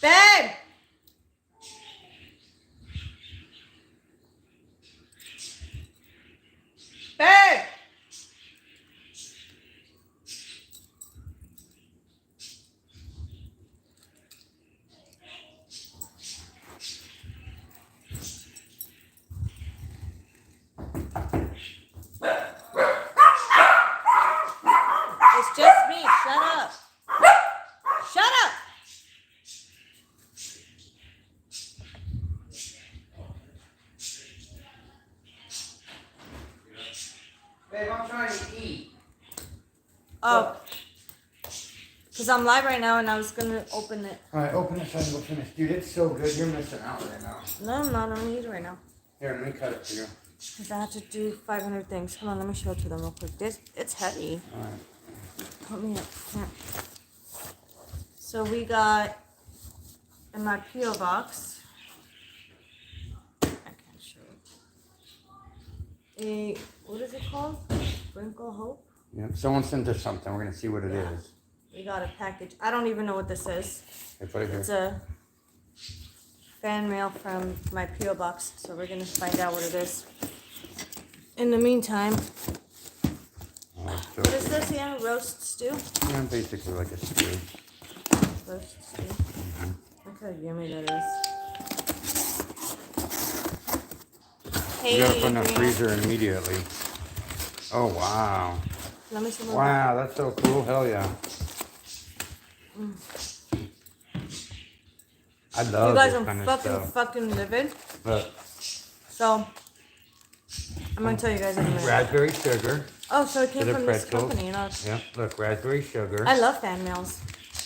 Babe! Babe! It's just me. Shut up. Shut up. Babe, I'm trying to eat. Oh. Because I'm live right now and I was going to open it. Alright, open it so I can go finish. Dude, it's so good. You're missing out right now. No, I'm not. I'm going to eat it right now. Here, let me cut it for you. Because I have to do 500 things. Hold on, let me show it to them real quick. It's heavy. Alright. Put me up. Here. So we got in my P.O. box. I can't show it. What is it called? Sprinkle Hope? Yeah, someone sent us something. We're going to see what it is. We got a package. I don't even know what this is. Hey, put it here. It's a fan mail from my P.O. box. So we're going to find out what it is. In the meantime, what is this? Yeah, roast stew? Yeah, basically like a stew. Roast stew. Look how yummy that is. Hey, You gotta put in the Adrian. freezer immediately. Oh, wow. Let me see. Wow, that's so cool. Hell yeah. I love You guys this are kind of stuff. fucking livid. Look, So, I'm going to tell you guys in a minute. raspberry sugar. Oh, so it came To the from this pretzels. company, you know. Yep, look, raspberry sugar. I love fan mails.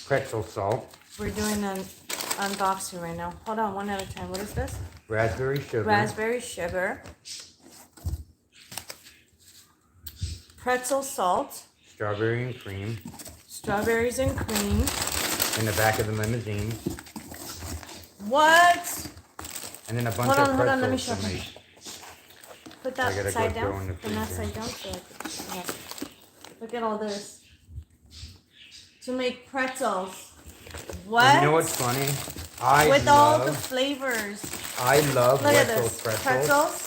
Pretzel salt. We're doing an unboxing right now. Hold on, one at a time. What is this? Raspberry sugar. Raspberry sugar. Pretzel salt. Strawberry and cream. Strawberries and cream. In the back of the limousine. What? And then a bunch Hold of on, pretzels let me show to you. make. Put I that gotta side go throw in down. the Put that freezer. side down. So I can, look at all this. To make pretzels. What? And you know what's funny? With all the flavors. I love Look at Wetzel's this. pretzels.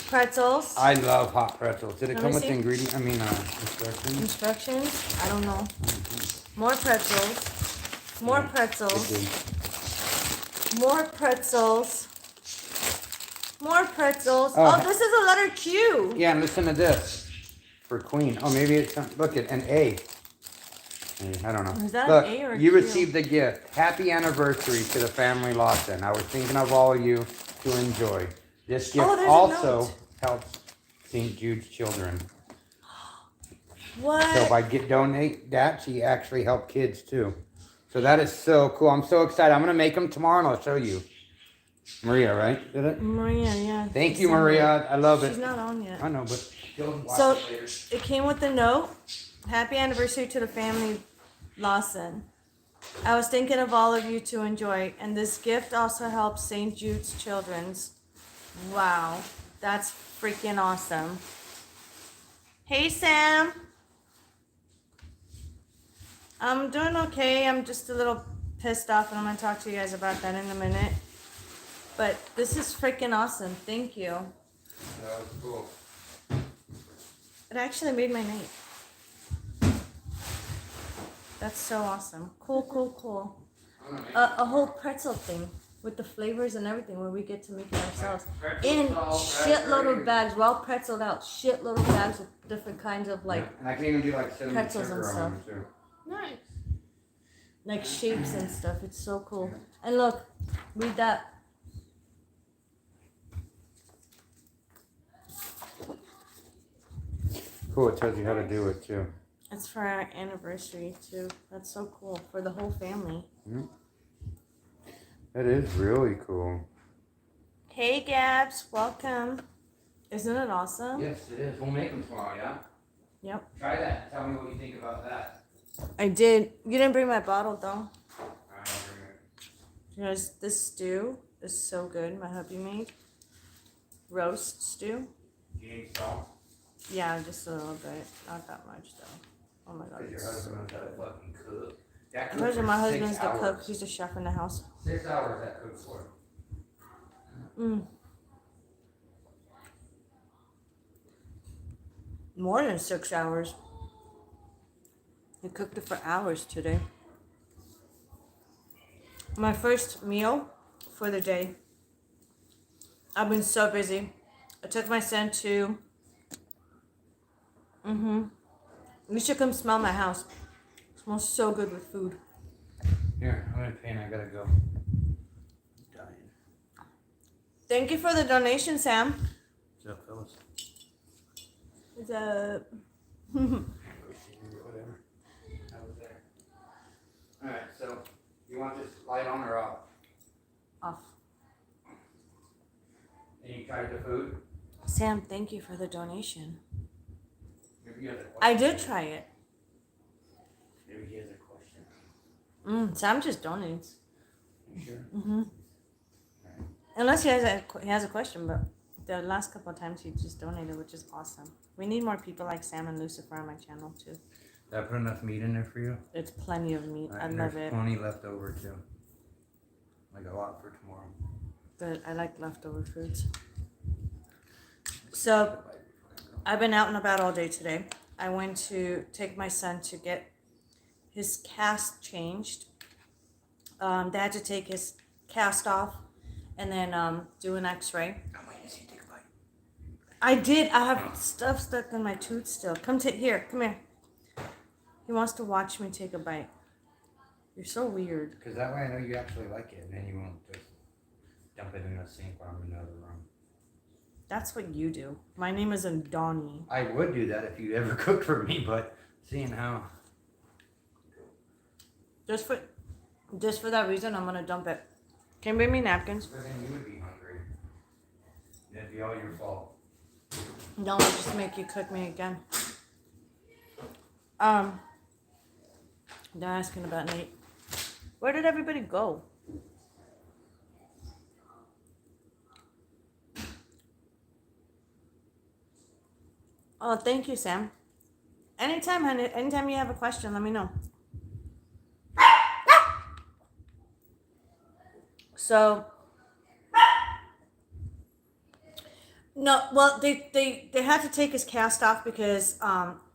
Pretzels. I love hot pretzels. Did it Let come me with see. ingredients? Instructions? Instructions? I don't know. More pretzels. More pretzels. More pretzels. More pretzels. Oh. Oh, this is a letter Q. Yeah, and listen to this. For Queen. Oh, maybe it's look at an A. I don't know. Is that Look, an A or a you Q? received a gift. Happy anniversary to the family Lawson. I was thinking of all of you to enjoy. This gift there's a also note. helps St. Jude's children. What? So by donate that, she actually helped kids too. So that is so cool. I'm so excited. I'm gonna make them tomorrow and I'll show you. Maria, right? Did it? Maria, yeah. Thank you, Maria. I love it. She's not on yet. I know, but she'll watch So it later. it came with a note. Happy anniversary to the family Lawson. I was thinking of all of you to enjoy, and this gift also helps St. Jude's Children's. Wow, that's freaking awesome. Hey, Sam. I'm doing okay. I'm just a little pissed off, and I'm going to talk to you guys about that in a minute. But this is freaking awesome. Thank you. That was cool. It actually made my night. That's so awesome. Cool, cool, cool. A whole pretzel thing with the flavors and everything where we get to make it ourselves. In shitload of bags. We're all pretzeled out. Shitload of bags with different kinds of like And I can even do like cinnamon pretzels sugar and on stuff. them too. Nice. Like shapes and stuff. It's so cool. And look, read that. Cool, it tells you how to do it too. It's for our anniversary too. That's so cool. For the whole family. Yeah. That is really cool. Hey Gabs, welcome. Isn't it awesome? Yes, it is. We'll make them tomorrow, yeah? Yep. Try that. Tell me what you think about that. I did. You didn't bring my bottle though. I don't know. Because this stew is so good. My hubby made roast stew. You need salt? Yeah, just a little bit. Not that much though. Oh my god. Because your It's husband knows how to fucking cook. That Because cooked my for 6 husband's the cook. hours. He's the chef in the house. 6 hours that cooked for. More than 6 hours. He cooked it for hours today. My first meal for the day. I've been so busy. I took my son to... You should come smell my house. It smells so good with food. Here, I'm in pain. I gotta go. I'm dying. Thank you for the donation, Sam. What's up, Phyllis? What's up? Whatever. I was there. Alright, so you want this light on or off? Off. And you tried the food? Sam, thank you for the donation. Maybe you have a question. I did try it. Maybe he has a question. Sam just donates. You sure? Right. Unless he has a question, but the last couple of times he just donated, which is awesome. We need more people like Sam and Lucifer on my channel too. Did I put enough meat in there for you? It's plenty of meat. I And love there's it. plenty left over too. Like a lot for tomorrow. But I like leftover foods. So I've been out and about all day today. I went to take my son to get his cast changed. They had to take his cast off and then do an x-ray. I'm waiting to see you take a bite. I did. I have stuff stuck in my tooth still. Come here. Come here. He wants to watch me take a bite. You're so weird. Because that way I know you actually like it, and then you won't just dump it in the sink while I'm in another room. That's what you do. My name isn't Donnie. I would do that if you ever cooked for me, but seeing how... Just for that reason, I'm gonna dump it. Can you bring me napkins? But then you would be hungry. That'd be all your fault. No, I'll just make you cook me again. They're asking about Nate. Where did everybody go? Oh, thank you, Sam. Anytime, honey. Anytime you have a question, let me know. So, no, well, they had to take his cast off because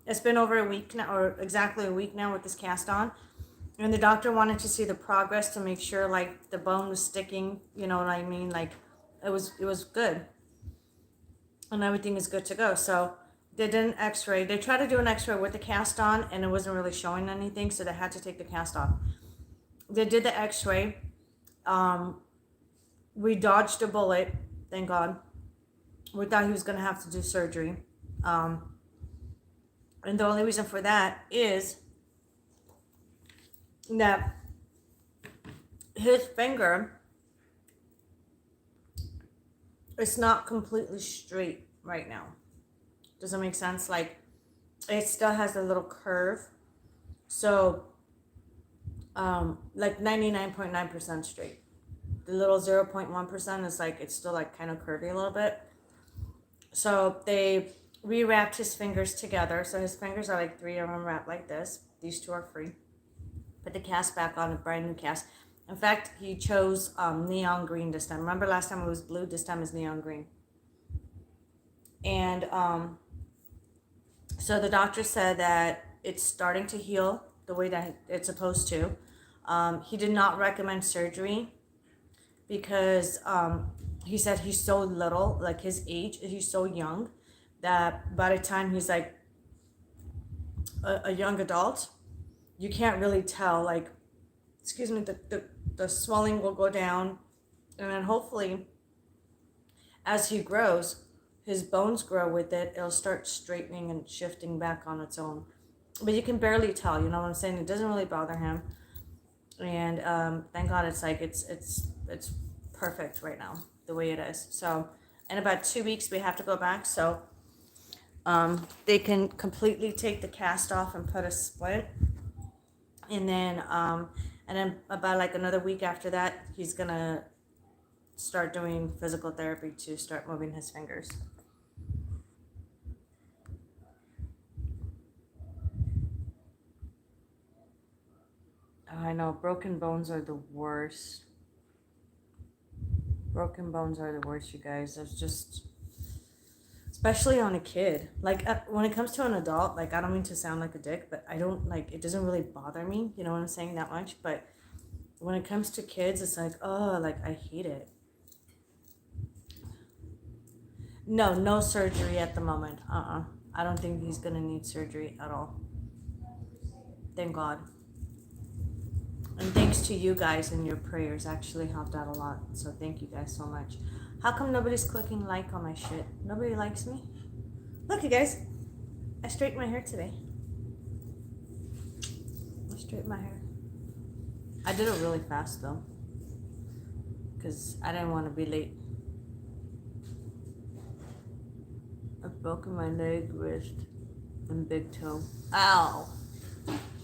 it's been over a week now, or exactly a week now with this cast on. And the doctor wanted to see the progress to make sure, like, the bone was sticking, you know what I mean? Like, it was good. And everything is good to go. So, they did an x-ray. They tried to do an x-ray with the cast on, and it wasn't really showing anything, so they had to take the cast off. They did the x-ray. We dodged a bullet, thank God. We thought he was going to have to do surgery. And the only reason for that is that his finger is not completely straight right now. Does that make sense? Like, it still has a little curve. So, like 99.9% straight. The little 0.1% is like, it's still like kind of curvy a little bit. So they rewrapped his fingers together. So his fingers are like 3 of them wrapped like this. These 2 are free. Put the cast back on, a brand new cast. In fact, he chose neon green this time. Remember last time it was blue? This time is neon green. And so the doctor said that it's starting to heal the way that it's supposed to. He did not recommend surgery because he said he's so little, like his age, he's so young, that by the time he's like a young adult, you can't really tell, like, excuse me, the swelling will go down, and then hopefully as he grows, his bones grow with it, it'll start straightening and shifting back on its own. But you can barely tell, you know what I'm saying? It doesn't really bother him. And thank God it's like, it's perfect right now, the way it is. So in about 2 weeks, we have to go back. So they can completely take the cast off and put a split. And then about like another week after that, he's going to start doing physical therapy to start moving his fingers. I know. Broken bones are the worst. Broken bones are the worst, you guys. There's just... Especially on a kid. Like, when it comes to an adult, like, I don't mean to sound like a dick, but I don't, like, it doesn't really bother me. You know what I'm saying? That much. But when it comes to kids, it's like, oh, like, I hate it. No surgery at the moment. I don't think he's gonna need surgery at all. Thank God. And thanks to you guys and your prayers actually helped out a lot. So thank you guys so much. How come nobody's clicking like on my shit? Nobody likes me? Look, you guys. I straightened my hair today. I straightened my hair. I did it really fast though, because I didn't want to be late. I've broken my leg, wrist, and big toe. Ow.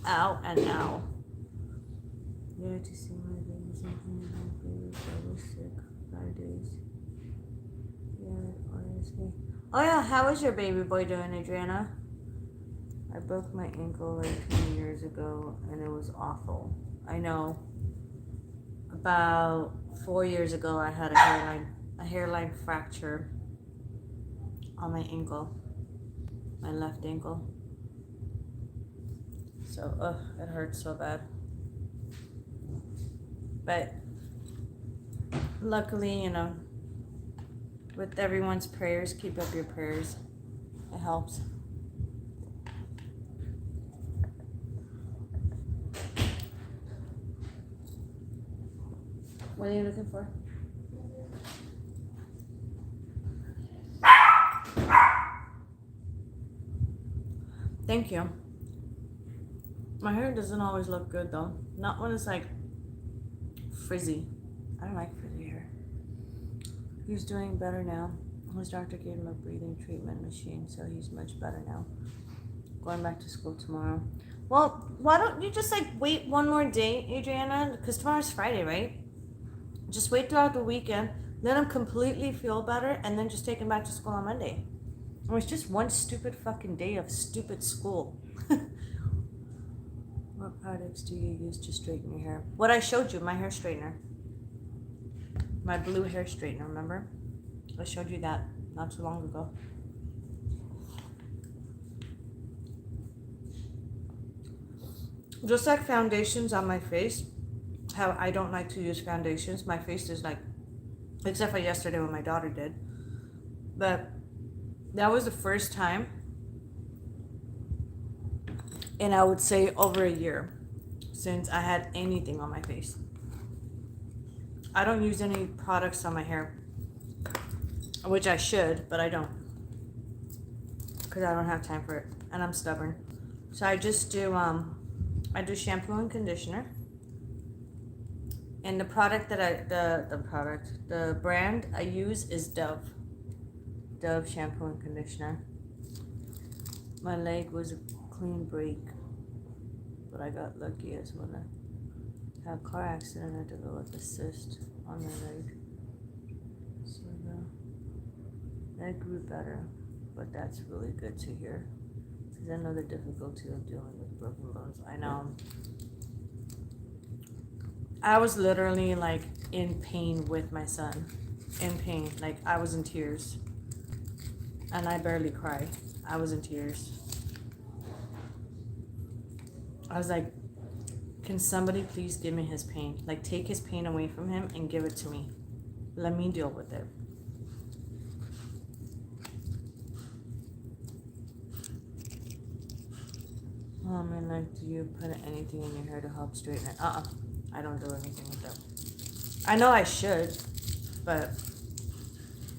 Ow and ow. Yeah, to see my babies and I was sick 5 days. Yeah, honestly. Oh yeah, how is your baby boy doing, Adriana? I broke my ankle like 20 years ago and it was awful. I know. About 4 years ago I had a hairline fracture on my ankle. My left ankle. So, it hurts so bad. But luckily, you know, with everyone's prayers, keep up your prayers. It helps. What are you looking for? Thank you. My hair doesn't always look good though. Not when it's like frizzy. I don't like frizzy hair. He's doing better now. His doctor gave him a breathing treatment machine, so he's much better now. Going back to school tomorrow. Well, why don't you just like wait one more day, Adriana? Because tomorrow's Friday, right? Just wait throughout the weekend. Let him completely feel better, and then just take him back to school on Monday. It was just one stupid fucking day of stupid school. What products do you use to straighten your hair? What I showed you, my hair straightener. My blue hair straightener, remember? I showed you that not too long ago. Just like foundations on my face, how I don't like to use foundations. My face is like, except for yesterday when my daughter did. But that was the first time in, I would say, over a year since I had anything on my face. I don't use any products on my hair, which I should, but I don't, because I don't have time for it, and I'm stubborn. So I just do shampoo and conditioner, and the product that the brand I use is Dove shampoo and conditioner. My leg was a clean break, but I got lucky as when I had a car accident. I developed a cyst on my leg, so that grew better. But that's really good to hear, because I know the difficulty of dealing with broken bones. I know. I was literally like in pain with my son, in pain. Like I was in tears, and I barely cry. I was in tears. I was like, can somebody please give me his pain? Like, take his pain away from him and give it to me. Let me deal with it. I mean, like, do you put anything in your hair to help straighten it? I don't do anything with that. I know I should, but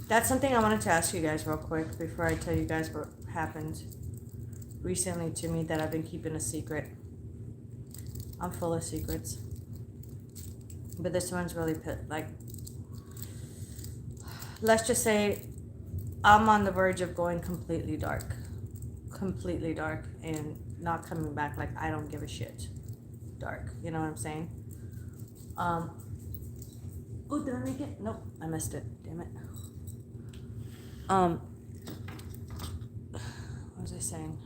that's something I wanted to ask you guys real quick before I tell you guys what happened recently to me that I've been keeping a secret. I'm full of secrets. But this one's really, like, let's just say I'm on the verge of going completely dark. Completely dark and not coming back. Like, I don't give a shit. Dark. You know what I'm saying? Oh, did I make it? Nope. I missed it. Damn it. What was I saying?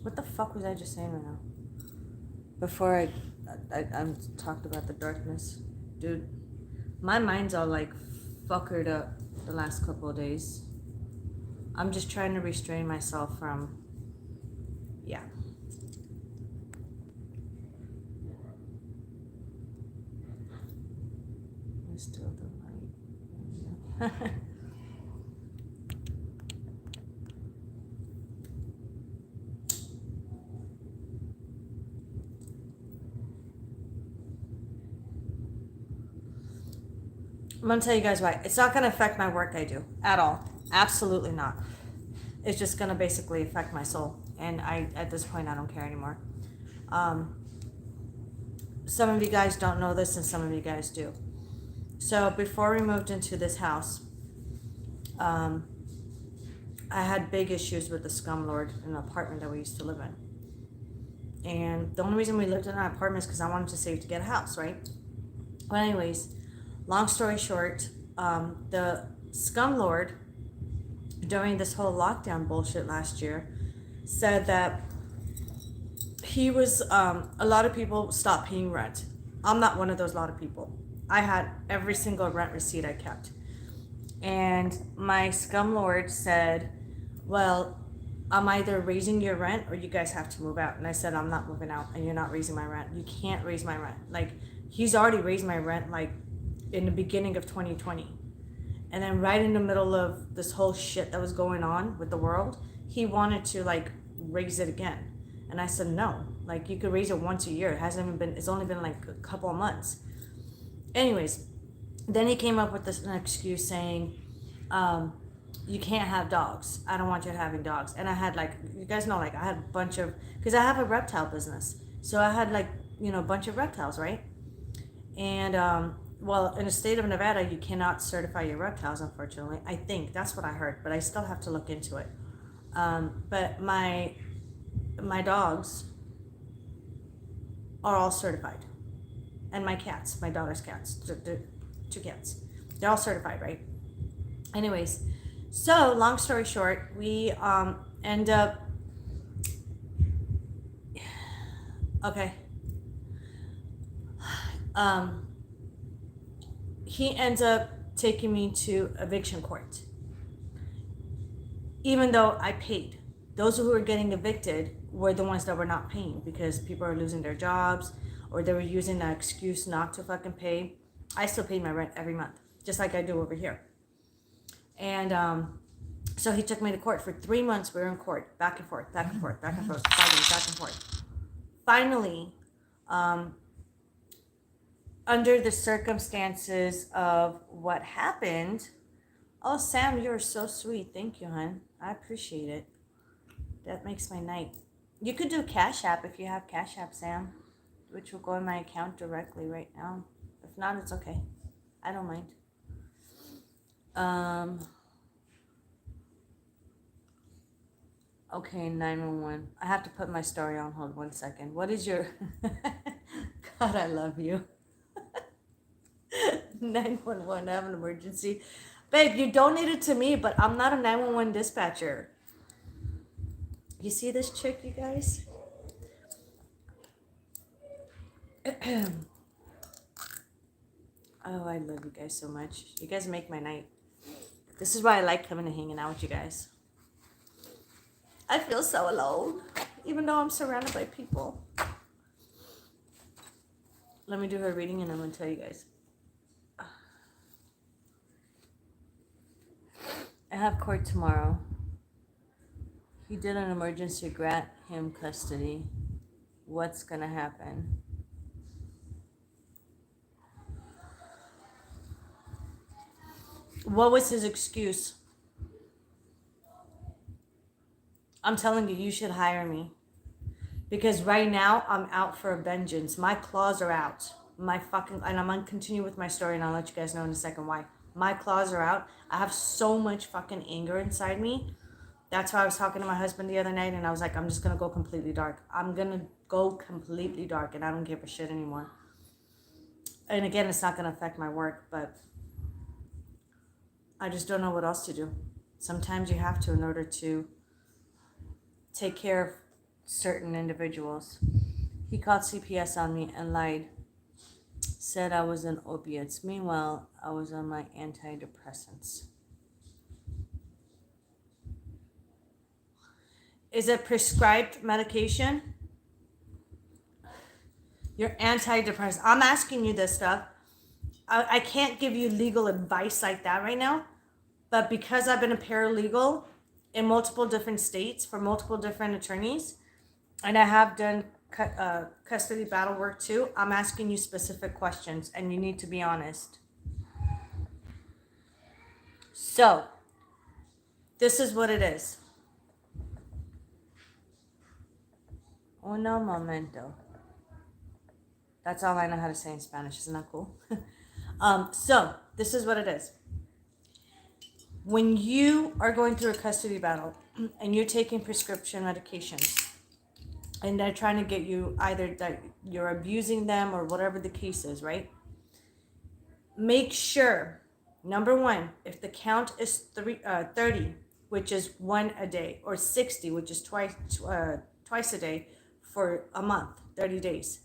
What the fuck was I just saying right now? Before I'm talked about the darkness. Dude, my mind's all like fuckered up the last couple of days. I'm just trying to restrain myself from, yeah. It's still the light. I'm gonna tell you guys why. It's not gonna affect my work I do at all. Absolutely not. It's just gonna basically affect my soul, and at this point I don't care anymore. Some of you guys don't know this, and some of you guys do. So before we moved into this house, I had big issues with the scumlord in the apartment that we used to live in. And the only reason we lived in that apartment is because I wanted to save to get a house, right? But anyways, long story short, the scumlord, during this whole lockdown bullshit last year, said that he was, a lot of people stopped paying rent. I'm not one of those lot of people. I had every single rent receipt I kept. And my scumlord said, well, I'm either raising your rent or you guys have to move out. And I said, I'm not moving out and you're not raising my rent. You can't raise my rent. Like, he's already raised my rent like in the beginning of 2020. And then right in the middle of this whole shit that was going on with the world, he wanted to like raise it again. And I said, no, like you could raise it once a year. It's only been like a couple of months. Anyways, then he came up with an excuse saying, you can't have dogs. I don't want you having dogs. And I had like, you guys know, like I had a bunch of, because I have a reptile business. So I had like, a bunch of reptiles, right? And, well, in the state of Nevada, you cannot certify your reptiles, unfortunately. I think that's what I heard, but I still have to look into it. But my dogs are all certified. And my cats, my daughter's cats, two cats, they're all certified, right? Anyways, so long story short, we end up, okay, he ends up taking me to eviction court, even though I paid. Those who were getting evicted were the ones that were not paying because people are losing their jobs or they were using that excuse not to fucking pay. I still pay my rent every month, just like I do over here. And so he took me to court for 3 months. We were in court, back and forth, back and forth, back and forth, fighting, back and forth. Finally, under the circumstances of what happened, oh, Sam, you're so sweet. Thank you, hon. I appreciate it. That makes my night. You could do Cash App if you have Cash App, Sam, which will go in my account directly right now. If not, it's okay. I don't mind. Okay, 911. I have to put my story on hold 1 second. What is your... God, I love you. 911, I have an emergency. Babe, you donated to me, but I'm not a 911 dispatcher. You see this chick, you guys? Oh, I love you guys so much. You guys make my night. This is why I like coming and hanging out with you guys. I feel so alone, even though I'm surrounded by people. Let me do her reading and I'm going to tell you guys. I have court tomorrow. He did an emergency grant him custody. What's going to happen? What was his excuse? I'm telling you, you should hire me. Because right now, I'm out for vengeance. My claws are out. And I'm going to continue with my story and I'll let you guys know in a second why. My claws are out. I have so much fucking anger inside me. That's why I was talking to my husband the other night and I was like, I'm just going to go completely dark. I'm going to go completely dark and I don't give a shit anymore. And again, it's not going to affect my work, but I just don't know what else to do. Sometimes you have to in order to take care of certain individuals. He called CPS on me and lied. Said I was on opiates. Meanwhile, I was on my antidepressants. Is it prescribed medication? You're antidepressant. I'm asking you this stuff. I can't give you legal advice like that right now, but because I've been a paralegal in multiple different states for multiple different attorneys, and I have done custody battle work too, I'm asking you specific questions, and you need to be honest. So, this is what it is. Uno momento. That's all I know how to say in Spanish. Isn't that cool? So, this is what it is. When you are going through a custody battle and you're taking prescription medications and they're trying to get you either that you're abusing them or whatever the case is, right? Make sure, number one, if the count is 30, which is one a day, or 60, which is twice a day for a month, 30 days.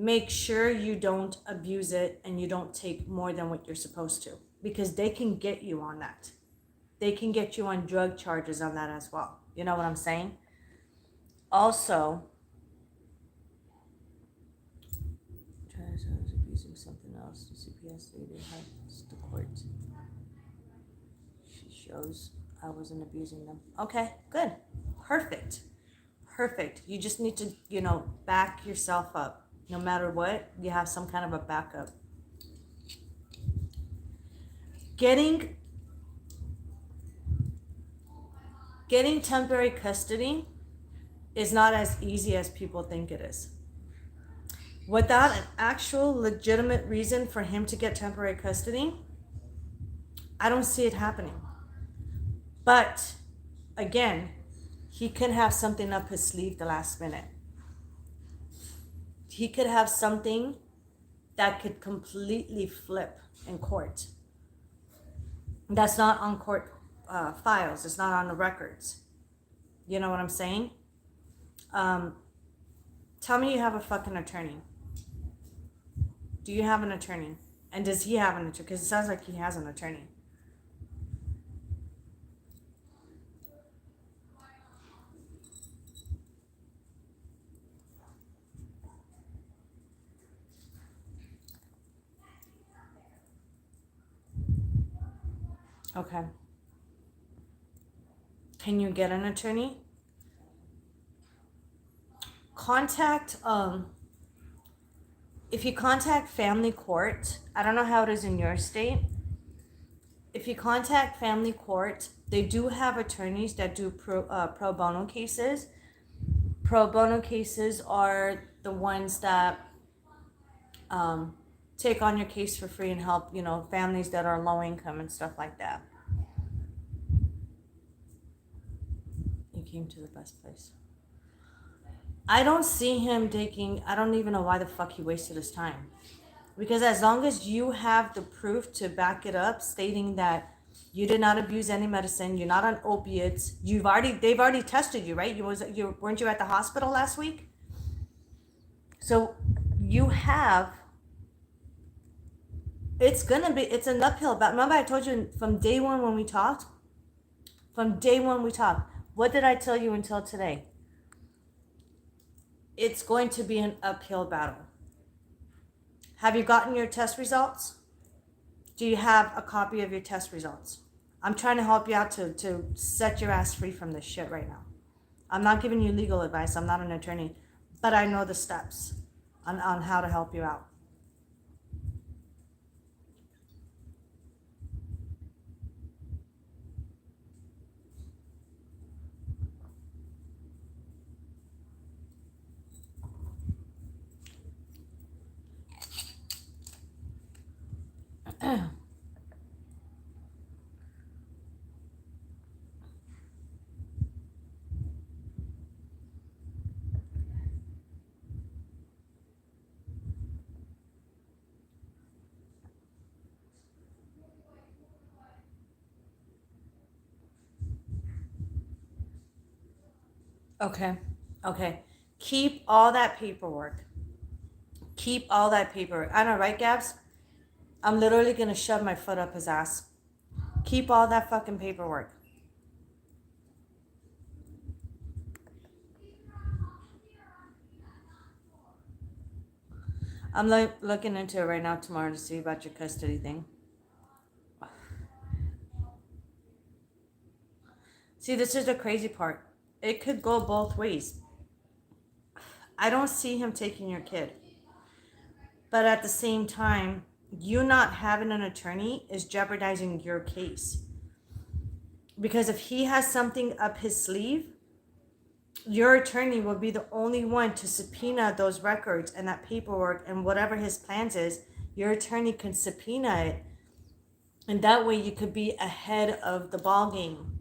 Make sure you don't abuse it and you don't take more than what you're supposed to, because they can get you on that. They can get you on drug charges on that as well. You know what I'm saying? Also, I was abusing something else. The CPS lady had the court. She shows I wasn't abusing them. Okay, good. Perfect. You just need to, back yourself up. No matter what, you have some kind of a backup. Getting temporary custody is not as easy as people think it is. Without an actual legitimate reason for him to get temporary custody, I don't see it happening. But again, he could have something up his sleeve the last minute. He could have something that could completely flip in court. That's not on court files. It's not on the records. You know what I'm saying? Tell me you have a fucking attorney. Do you have an attorney? And does he have an attorney? Because it sounds like he has an attorney. Okay. Can you get an attorney? If you contact family court, I don't know how it is in your state. If you contact family court, they do have attorneys that do pro bono cases. Pro bono cases are the ones that take on your case for free and help, families that are low income and stuff like that. You came to the best place. I don't see him I don't even know why the fuck he wasted his time. Because as long as you have the proof to back it up, stating that you did not abuse any medicine, you're not on opiates, they've already tested you, right? Weren't you at the hospital last week? So you have, it's an uphill battle. Remember I told you from day one when we talked? What did I tell you until today? It's going to be an uphill battle. Have you gotten your test results? Do you have a copy of your test results? I'm trying to help you out to set your ass free from this shit right now. I'm not giving you legal advice. I'm not an attorney, but I know the steps on how to help you out. Okay. Okay. Keep all that paperwork. Keep all that paperwork. I know, right, Gabs? I'm literally going to shove my foot up his ass. Keep all that fucking paperwork. I'm looking into it right now tomorrow to see about your custody thing. See, this is the crazy part. It could go both ways. I don't see him taking your kid. But at the same time, you not having an attorney is jeopardizing your case. Because if he has something up his sleeve, your attorney will be the only one to subpoena those records and that paperwork and whatever his plans is. Your attorney can subpoena it. And that way you could be ahead of the ball game.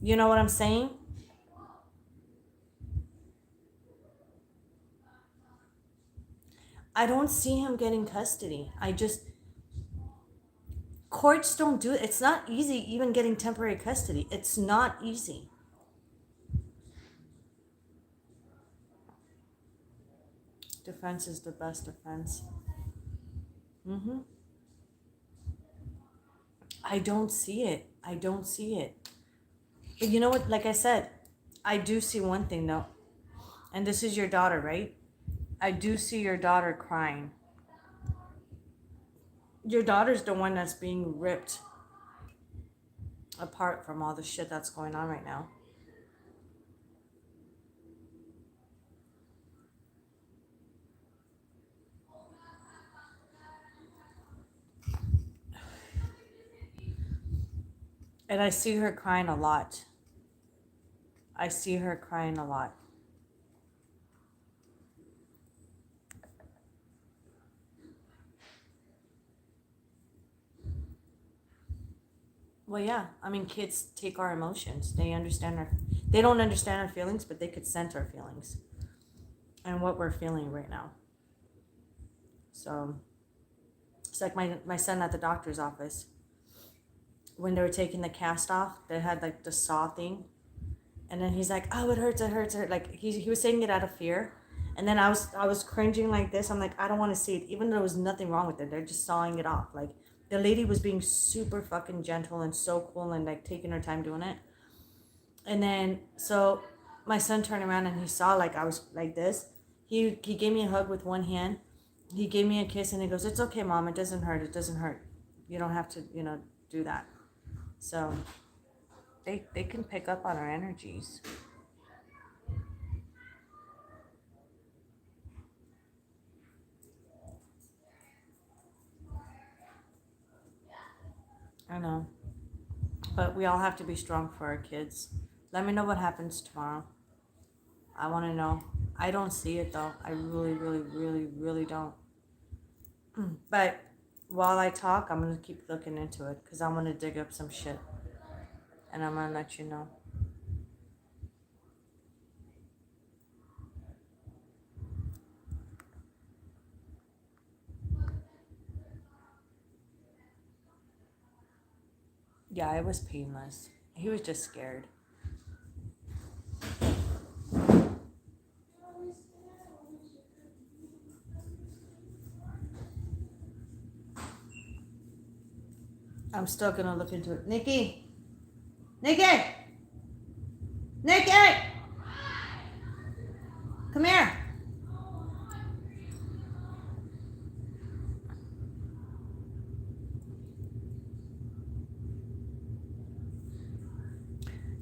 You know what I'm saying? I don't see him getting custody. Courts don't do it. It's not easy even getting temporary custody. It's not easy. Defense is the best defense. I don't see it. I don't see it. But you know what? Like I said, I do see one thing though. And this is your daughter, right? I do see your daughter crying. Your daughter's the one that's being ripped apart from all the shit that's going on right now. And I see her crying a lot. I see her crying a lot. Well, yeah. I mean, kids take our emotions. They don't understand our feelings, but they could sense our feelings and what we're feeling right now. So it's like my son at the doctor's office. When they were taking the cast off, they had like the saw thing. And then he's like, oh, it hurts, it hurts, it hurts. Like he was saying it out of fear. And then I was cringing like this. I'm like, I don't want to see it, even though there was nothing wrong with it. They're just sawing it off. Like the lady was being super fucking gentle and so cool and like taking her time doing it. And then so my son turned around and he saw like I was like this. He gave me a hug with one hand. He gave me a kiss and he goes, it's okay, Mom. It doesn't hurt. It doesn't hurt. You don't have to, do that. So they can pick up on our energies. I know. But we all have to be strong for our kids. Let me know what happens tomorrow. I want to know. I don't see it though. I really, really, really, really don't. But while I talk, I'm going to keep looking into it because I'm going to dig up some shit. And I'm going to let you know. Yeah, it was painless. He was just scared. I'm still going to look into it. Nikki! Nikki! Nikki! Come here!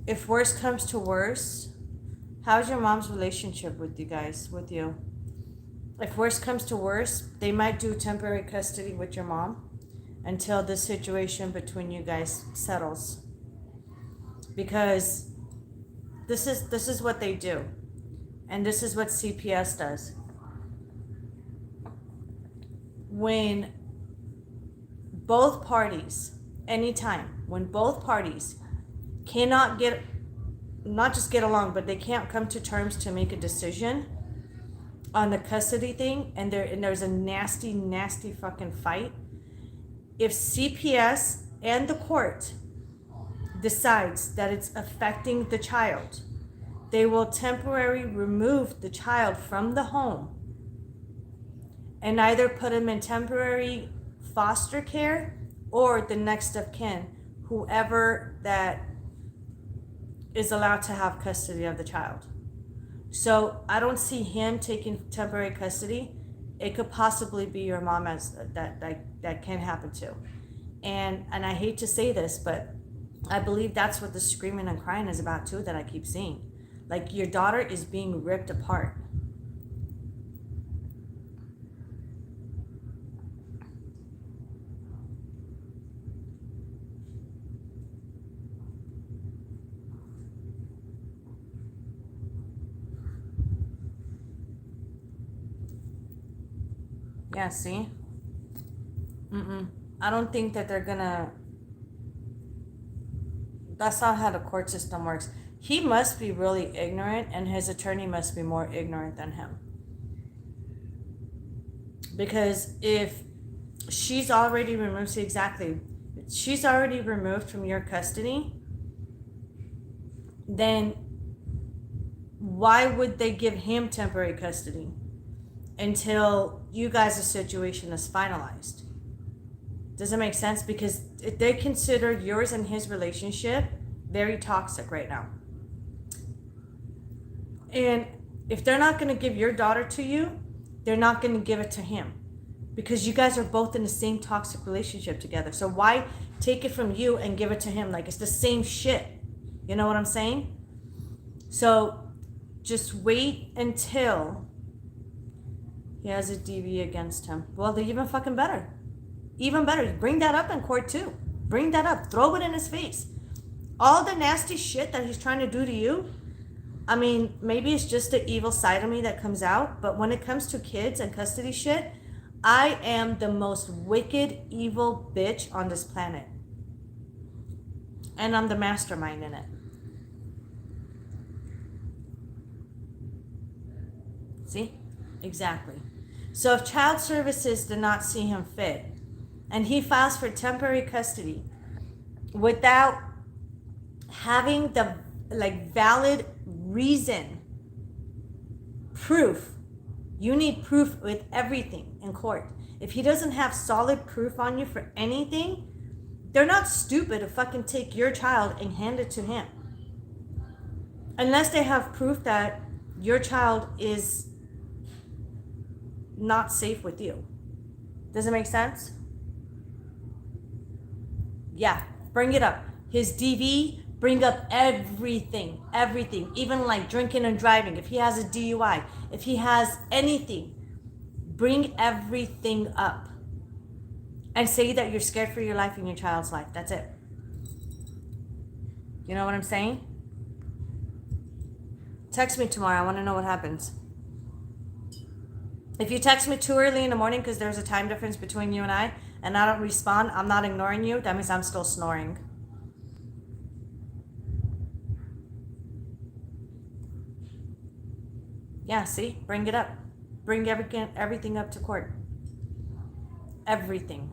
If worse comes to worse, how's your mom's relationship with you? If worse comes to worse, they might do temporary custody with your mom until the situation between you guys settles. Because this is what they do. And this is what CPS does. When both parties, anytime, when both parties cannot not just get along, but they can't come to terms to make a decision on the custody thing, and there's a nasty, nasty fucking fight, if CPS and the court decides that it's affecting the child, they will temporarily remove the child from the home and either put him in temporary foster care or the next of kin, whoever that is allowed to have custody of the child. So I don't see him taking temporary custody. It could possibly be your mom, as that can happen too. And I hate to say this, but I believe that's what the screaming and crying is about too, that I keep seeing. Like, your daughter is being ripped apart. Yeah, see? I don't think that they're gonna... That's not how the court system works. He must be really ignorant, and his attorney must be more ignorant than him. Because if she's already removed, see, exactly, she's already removed from your custody, then why would they give him temporary custody until you guys' situation is finalized? Does it make sense? Because they consider yours and his relationship very toxic right now. And if they're not going to give your daughter to you, they're not going to give it to him. Because you guys are both in the same toxic relationship together. So why take it from you and give it to him? Like, it's the same shit. You know what I'm saying? So just wait until he has a DV against him. Well, they're even fucking better. Even better. Bring that up in court too. Bring that up. Throw it in his face. All the nasty shit that he's trying to do to you. I mean, maybe it's just the evil side of me that comes out. But when it comes to kids and custody shit, I am the most wicked, evil bitch on this planet. And I'm the mastermind in it. See? Exactly. So if child services did not see him fit, and he files for temporary custody without having the valid reason, proof, you need proof with everything in court. If he doesn't have solid proof on you for anything, they're not stupid to fucking take your child and hand it to him. Unless they have proof that your child is not safe with you. Does it make sense? Yeah, bring it up. His DV, bring up everything. Even like drinking and driving. If he has a DUI, if he has anything, bring everything up. And say that you're scared for your life and your child's life. That's it. You know what I'm saying? Text me tomorrow. I want to know what happens. If you text me too early in the morning because there's a time difference between you and I don't respond, I'm not ignoring you. That means I'm still snoring. Yeah, see? Bring it up. Bring everything up to court. Everything.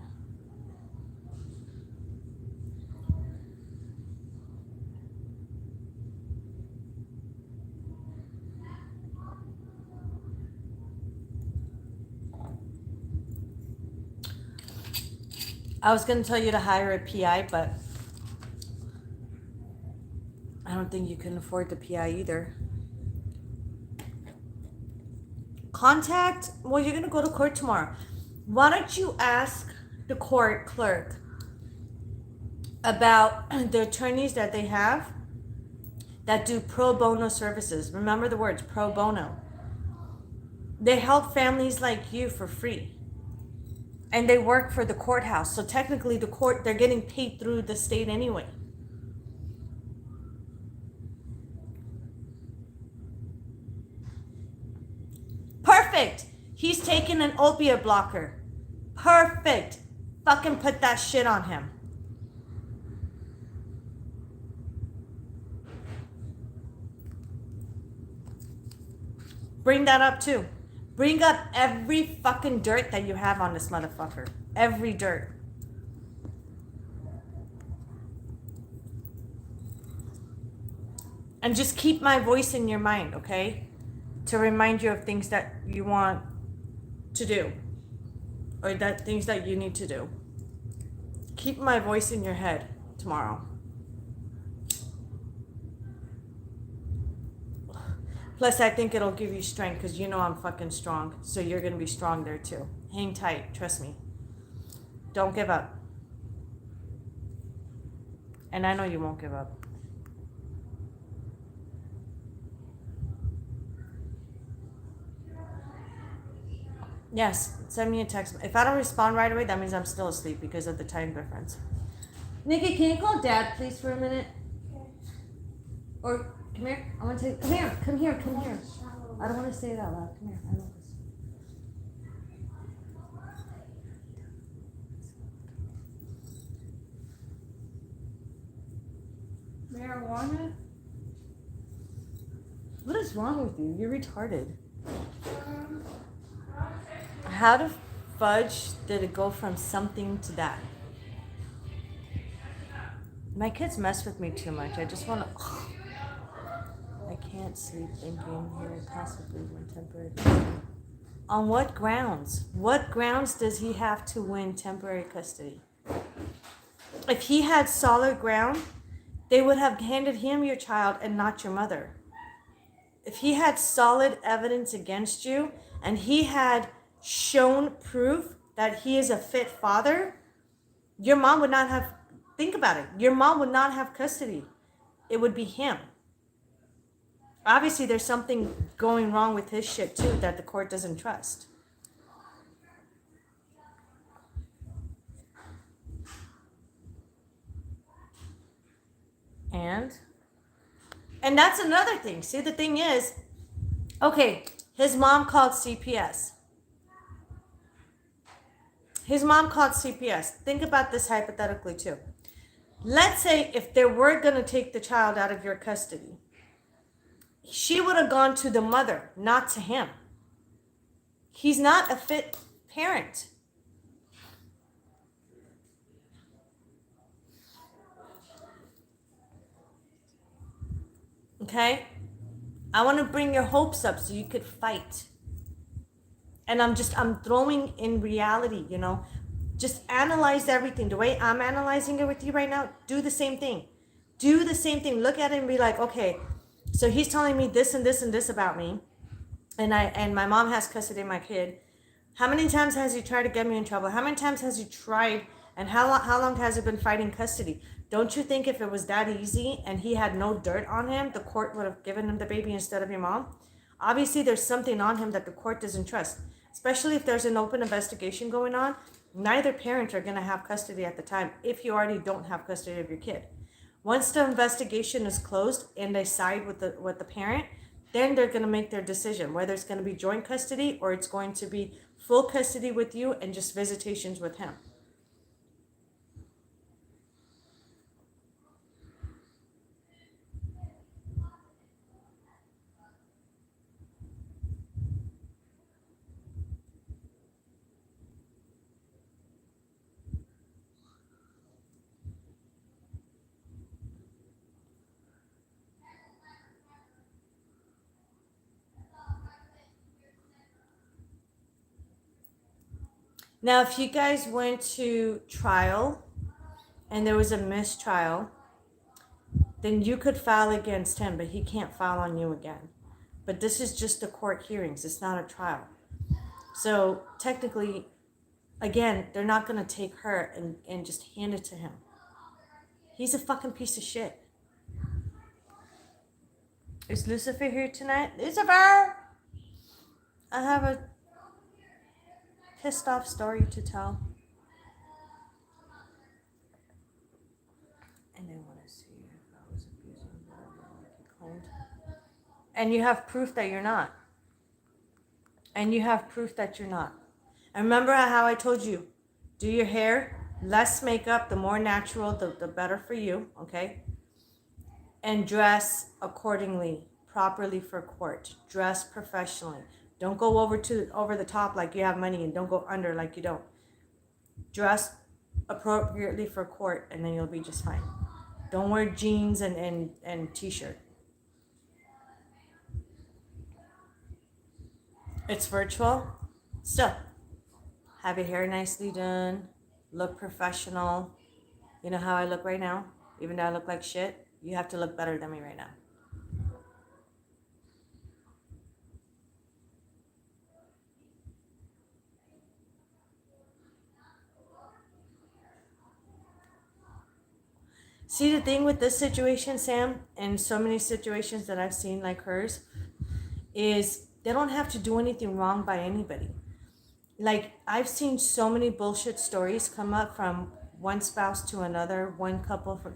I was going to tell you to hire a PI, but I don't think you can afford the PI either. Well, you're going to go to court tomorrow. Why don't you ask the court clerk about the attorneys that they have that do pro bono services? Remember the words, pro bono. They help families like you for free. And they work for the courthouse. So technically the court, they're getting paid through the state anyway. Perfect. He's taking an opiate blocker. Perfect. Fucking put that shit on him. Bring that up too. Bring up every fucking dirt that you have on this motherfucker. Every dirt. And just keep my voice in your mind, okay? To remind you of things that you want to do. Or that things that you need to do. Keep my voice in your head tomorrow. Plus, I think it'll give you strength because you know I'm fucking strong. So you're going to be strong there too. Hang tight. Trust me. Don't give up. And I know you won't give up. Yes, send me a text. If I don't respond right away, that means I'm still asleep because of the time difference. Nikki, can you call Dad, please, for a minute? Or, come here. I want to say, come here. I don't want to say it out loud. Come here. I love this. Marijuana? What is wrong with you? You're retarded. How the fudge did it go from something to that? My kids mess with me too much. I just want to... I can't sleep thinking he will possibly win temporary custody. On what grounds? What grounds does he have to win temporary custody? If he had solid ground, they would have handed him your child and not your mother. If he had solid evidence against you and he had shown proof that he is a fit father, your mom would not have, think about it, your mom would not have custody. It would be him. Obviously, there's something going wrong with his shit too that the court doesn't trust. And that's another thing. See, the thing is, okay, his mom called CPS. Think about this hypothetically too. Let's say if they were going to take the child out of your custody, she would have gone to the mother, not to him. He's not a fit parent. Okay? I want to bring your hopes up so you could fight. And I'm throwing in reality, you know. Just analyze everything. The way I'm analyzing it with you right now, do the same thing. Look at it and be like, okay, so he's telling me this and this and this about me. And my mom has custody of my kid. How many times has he tried to get me in trouble? How many times has he tried, and how long has he been fighting custody? Don't you think if it was that easy and he had no dirt on him, the court would have given him the baby instead of your mom? Obviously, there's something on him that the court doesn't trust, especially if there's an open investigation going on. Neither parent are going to have custody at the time if you already don't have custody of your kid. Once the investigation is closed and they side with the parent, then they're going to make their decision, whether it's going to be joint custody or it's going to be full custody with you and just visitations with him. Now, if you guys went to trial and there was a mistrial, then you could file against him, but he can't file on you again. But this is just the court hearings. It's not a trial. So technically, again, they're not going to take her and just hand it to him. He's a fucking piece of shit. Is Lucifer here tonight? Lucifer! I have a pissed off story to tell. And I want to see if I was abusing whatever like you claimed. And you have proof that you're not. And remember how I told you, do your hair, less makeup, the more natural, the better for you, okay? And dress accordingly, properly for court. Dress professionally. Don't go over the top like you have money, and don't go under like you don't. Dress appropriately for court, and then you'll be just fine. Don't wear jeans and t-shirt. It's virtual. Still, have your hair nicely done. Look professional. You know how I look right now? Even though I look like shit, you have to look better than me right now. See, the thing with this situation, Sam, and so many situations that I've seen like hers, is they don't have to do anything wrong by anybody. Like, I've seen so many bullshit stories come up from one spouse to another, one couple, for,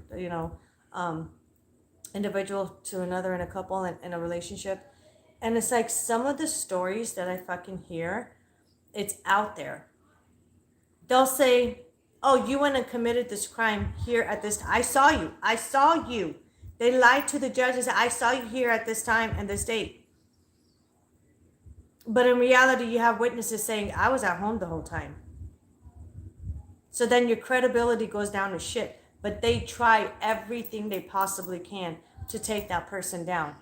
individual to another in a couple in a relationship. And it's like some of the stories that I fucking hear, it's out there. They'll say, "Oh, you went and committed this crime here at this time. I saw you. I saw you." They lied to the judges. "I saw you here at this time and this date." But in reality, you have witnesses saying, "I was at home the whole time." So then your credibility goes down to shit. But they try everything they possibly can to take that person down.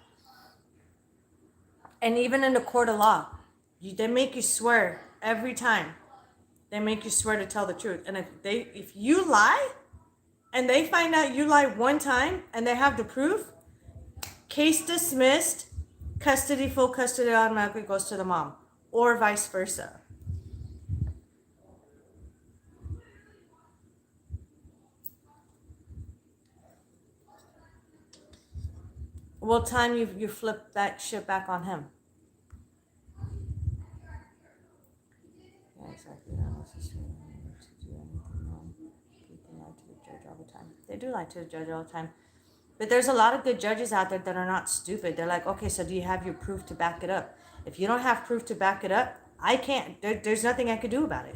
And even in the court of law, they make you swear every time. They make you swear to tell the truth. And if you lie and they find out you lied one time and they have the proof, case dismissed, full custody automatically goes to the mom, or vice versa. What time you flip that shit back on him? Yeah, exactly. Not necessarily to do anything wrong. People lie to the judge all the time. They do lie to the judge all the time. But there's a lot of good judges out there that are not stupid. They're like, okay, so do you have your proof to back it up? If you don't have proof to back it up, I can't. There's nothing I could do about it.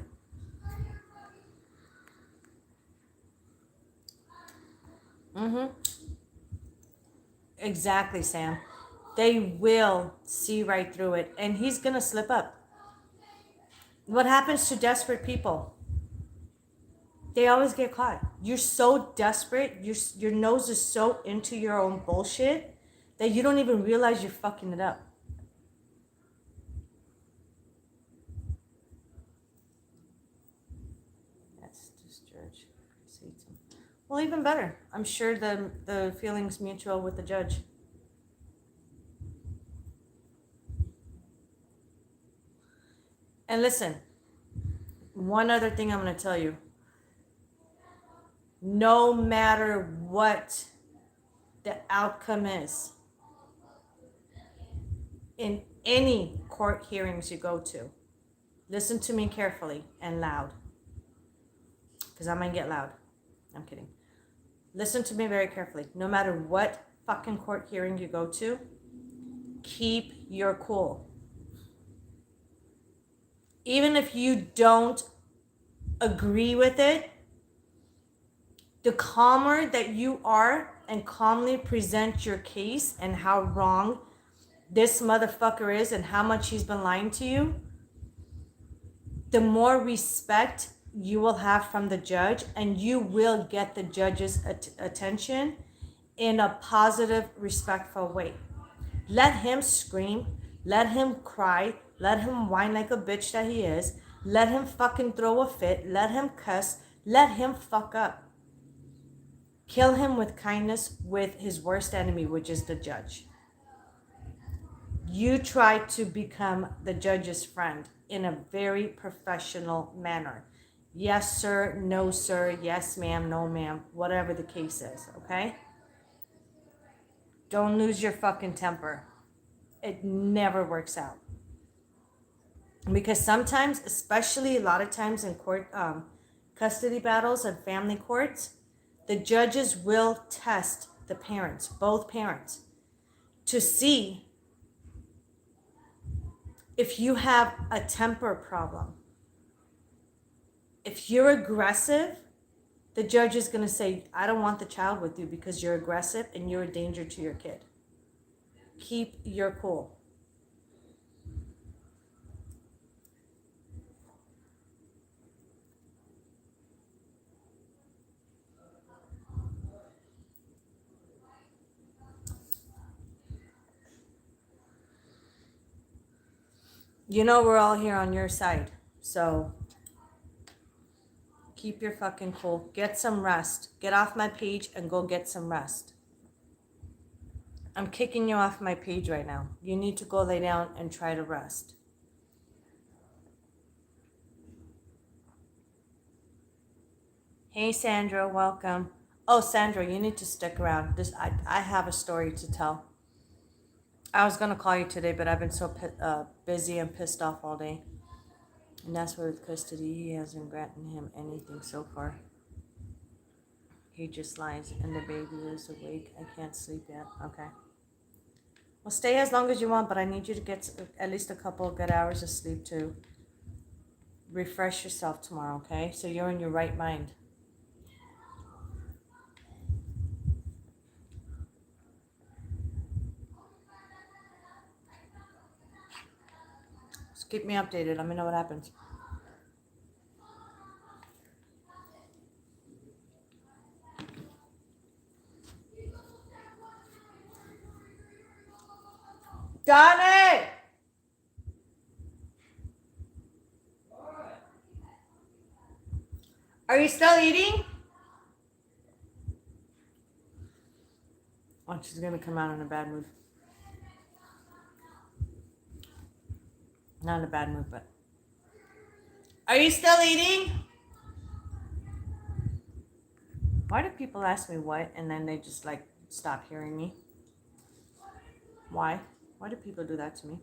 Mm-hmm. Exactly, Sam. They will see right through it, and he's gonna slip up. What happens to desperate people? They always get caught. You're so desperate, your nose is so into your own bullshit that you don't even realize you're fucking it up. That's just judge. Well, even better. I'm sure the feeling's mutual with the judge. And listen, one other thing I'm going to tell you. No matter what the outcome is, in any court hearings you go to, listen to me carefully and loud. Because I'm going to get loud. I'm kidding. Listen to me very carefully. No matter what fucking court hearing you go to, keep your cool. Even if you don't agree with it, the calmer that you are and calmly present your case and how wrong this motherfucker is and how much he's been lying to you, the more respect you will have from the judge, and you will get the judge's attention in a positive, respectful way. Let him scream, let him cry, let him whine like a bitch that he is, let him fucking throw a fit, let him cuss, let him fuck up. Kill him with kindness with his worst enemy, which is the judge. You try to become the judge's friend in a very professional manner. Yes, sir, no, sir, yes, ma'am, no, ma'am, whatever the case is, okay? Don't lose your fucking temper. It never works out. Because sometimes, especially a lot of times in court custody battles and family courts, the judges will test the parents, both parents, to see if you have a temper problem. If you're aggressive, the judge is going to say, I don't want the child with you because you're aggressive and you're a danger to your kid. Keep your cool. You know we're all here on your side. So keep your fucking cool. Get some rest. Get off my page and go get some rest. I'm kicking you off my page right now. You need to go lay down and try to rest. Hey Sandra, welcome. Oh Sandra, you need to stick around. I have a story to tell. I was gonna call you today, but I've been so busy and pissed off all day. And that's why with custody, he hasn't granted him anything so far. He just lies and the baby is awake. I can't sleep yet. Okay. Well, stay as long as you want, but I need you to get at least a couple of good hours of sleep to refresh yourself tomorrow, okay? So you're in your right mind. Just keep me updated. Let me know what happens. Donnie! Are you still eating? Oh, she's gonna come out in a bad mood. Not in a bad mood, but. Are you still eating? Why do people ask me what and then they just like stop hearing me? Why? Why do people do that to me?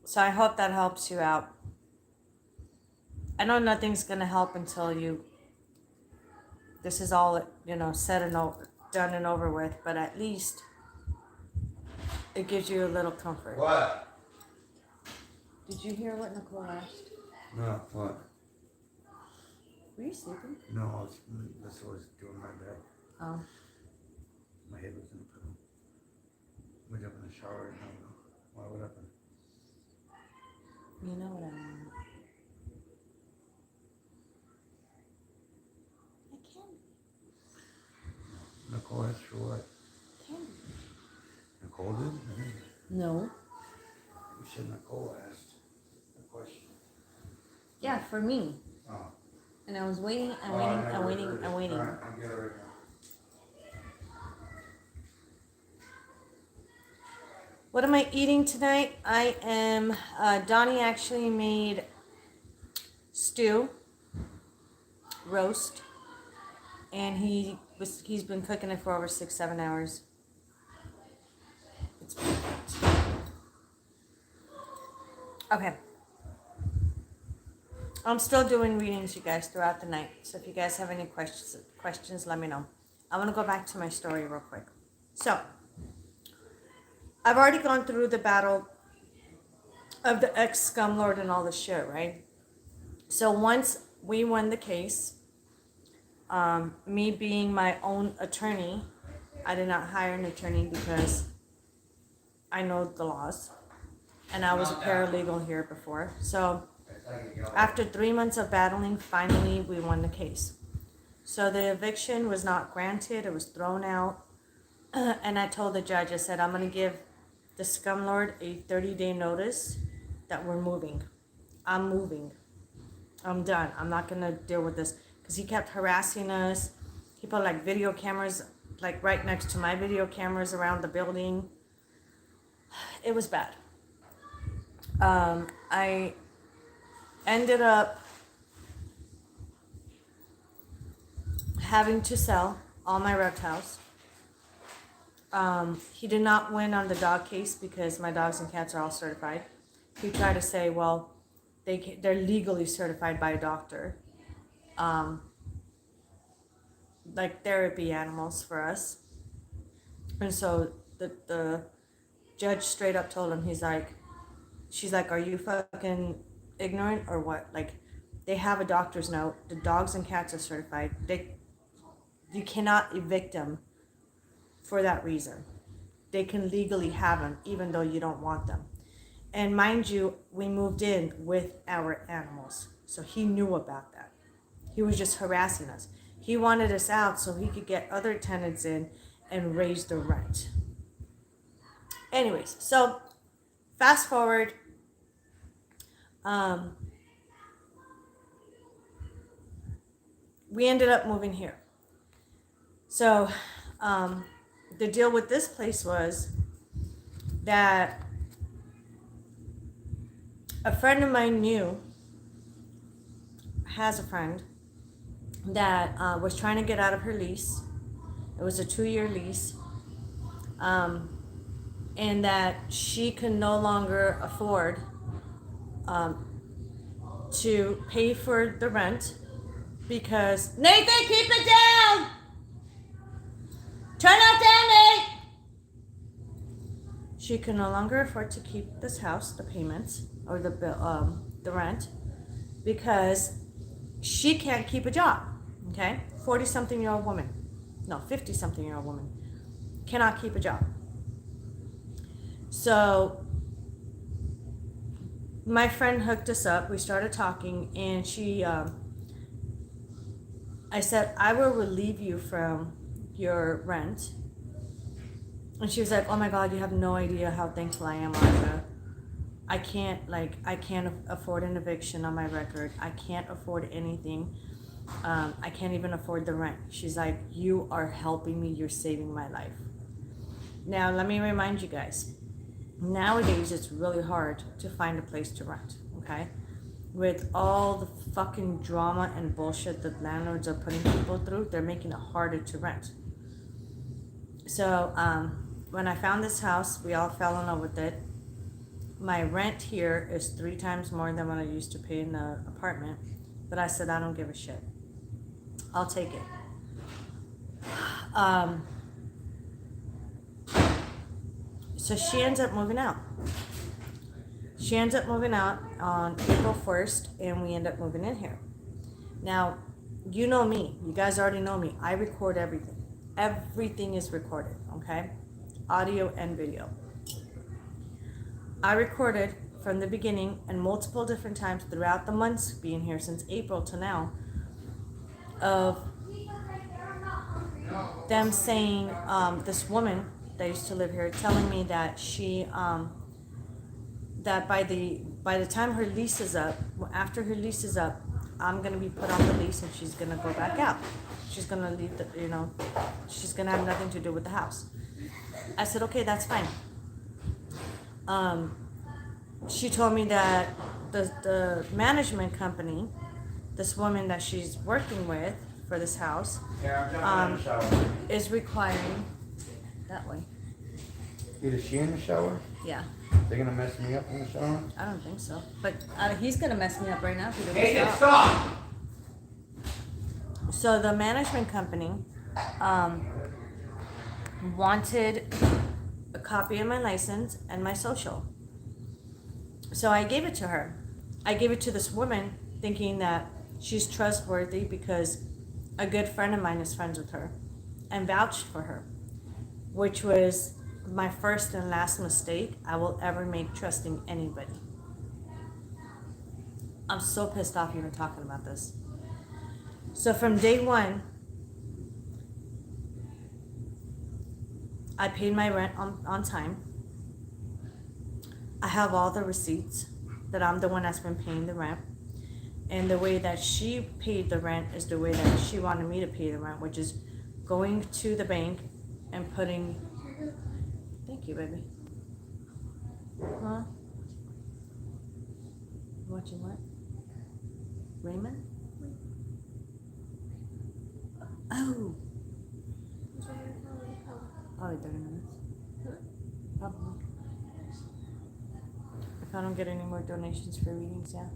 So I hope that helps you out. I know nothing's gonna help until this is all, said and done and over with, but at least it gives you a little comfort. What? Did you hear what Nicole asked? No, what? Were you sleeping? No, this was doing my bed. Oh. My head was in the pillow. Went up in the shower right now. Why would happen? You know what I mean. I can't. Nicole asked for what? Candy. Nicole did? No. You said Nicole asked the question. Yeah, for me. Oh. And I was waiting and Oh, waiting I and never waiting heard and it. waiting. All right, I'll get it right now. What am I eating tonight? I am, Donnie actually made stew, roast, and he's been cooking it for over 6-7 hours. It's perfect. Okay. I'm still doing readings, you guys, throughout the night. So if you guys have any questions, let me know. I want to go back to my story real quick. So, I've already gone through the battle of the ex-scumlord and all this shit, right? So once we won the case, me being my own attorney, I did not hire an attorney because I know the laws. And I was a paralegal here before. So after 3 months of battling, finally we won the case. So the eviction was not granted. It was thrown out. And I told the judge, I said, I'm going to give the scumlord a 30-day notice that we're moving. I'm moving. I'm done. I'm not going to deal with this. Because he kept harassing us. He put like video cameras like right next to my video cameras around the building. It was bad. I ended up having to sell all my reptiles. He did not win on the dog case because my dogs and cats are all certified. He tried to say, well, they're legally certified by a doctor. Like therapy animals for us. And so the judge straight up told him, she's like, are you fucking ignorant or what? Like, they have a doctor's note. The dogs and cats are certified. You cannot evict them for that reason. They can legally have them even though you don't want them. And mind you, we moved in with our animals. So he knew about that. He was just harassing us. He wanted us out so he could get other tenants in and raise the rent. Anyways, so fast forward. We ended up moving here. So the deal with this place was that a friend of mine has a friend that was trying to get out of her lease. It was a 2-year lease. And that she could no longer afford to pay for the rent because Nathan, keep it down! Turn it down, Nate! She could no longer afford to keep this house, the payments or the rent, because she can't keep a job. Okay, 40-something-year-old woman, no, 50-something-year-old woman cannot keep a job. So my friend hooked us up. We started talking, and I said, I will relieve you from your rent. And she was like, oh my God, you have no idea how thankful I am, Monica. I can't afford an eviction on my record. I can't afford anything. I can't even afford the rent. She's like, you are helping me. You're saving my life. Now, let me remind you guys. Nowadays, it's really hard to find a place to rent, okay? With all the fucking drama and bullshit that landlords are putting people through, they're making it harder to rent. So, when I found this house, we all fell in love with it. My rent here is 3 times more than what I used to pay in the apartment. But I said, I don't give a shit. I'll take it. So she ends up moving out. She ends up moving out on April 1st, and we end up moving in here. Now, you know me. You guys already know me. I record everything. Everything is recorded, okay? Audio and video. I recorded from the beginning and multiple different times throughout the months being here since April to now of them saying, this woman that used to live here telling me that she that by the time her lease is up, after her lease is up, I'm gonna be put on the lease and she's gonna go back out. She's gonna leave she's gonna have nothing to do with the house. I said, okay, that's fine. She told me that the management company, this woman that she's working with for this house, is requiring that way. Is she in the shower? Yeah. They're gonna mess me up in the shower? I don't think so. But he's gonna mess me up right now if he doesn't Hey, stop. So the management company wanted a copy of my license and my social. So I gave it to her. I gave it to this woman thinking that she's trustworthy because a good friend of mine is friends with her and vouched for her, which was my first and last mistake I will ever make trusting anybody. I'm so pissed off even talking about this. So from day one, I paid my rent on time. I have all the receipts that I'm the one that's been paying the rent. And the way that she paid the rent is the way that she wanted me to pay the rent, which is going to the bank and putting... Thank you, baby. Huh? Watching what? Raymond? Oh! Probably 30 minutes. Probably. If I don't get any more donations for readings, yeah.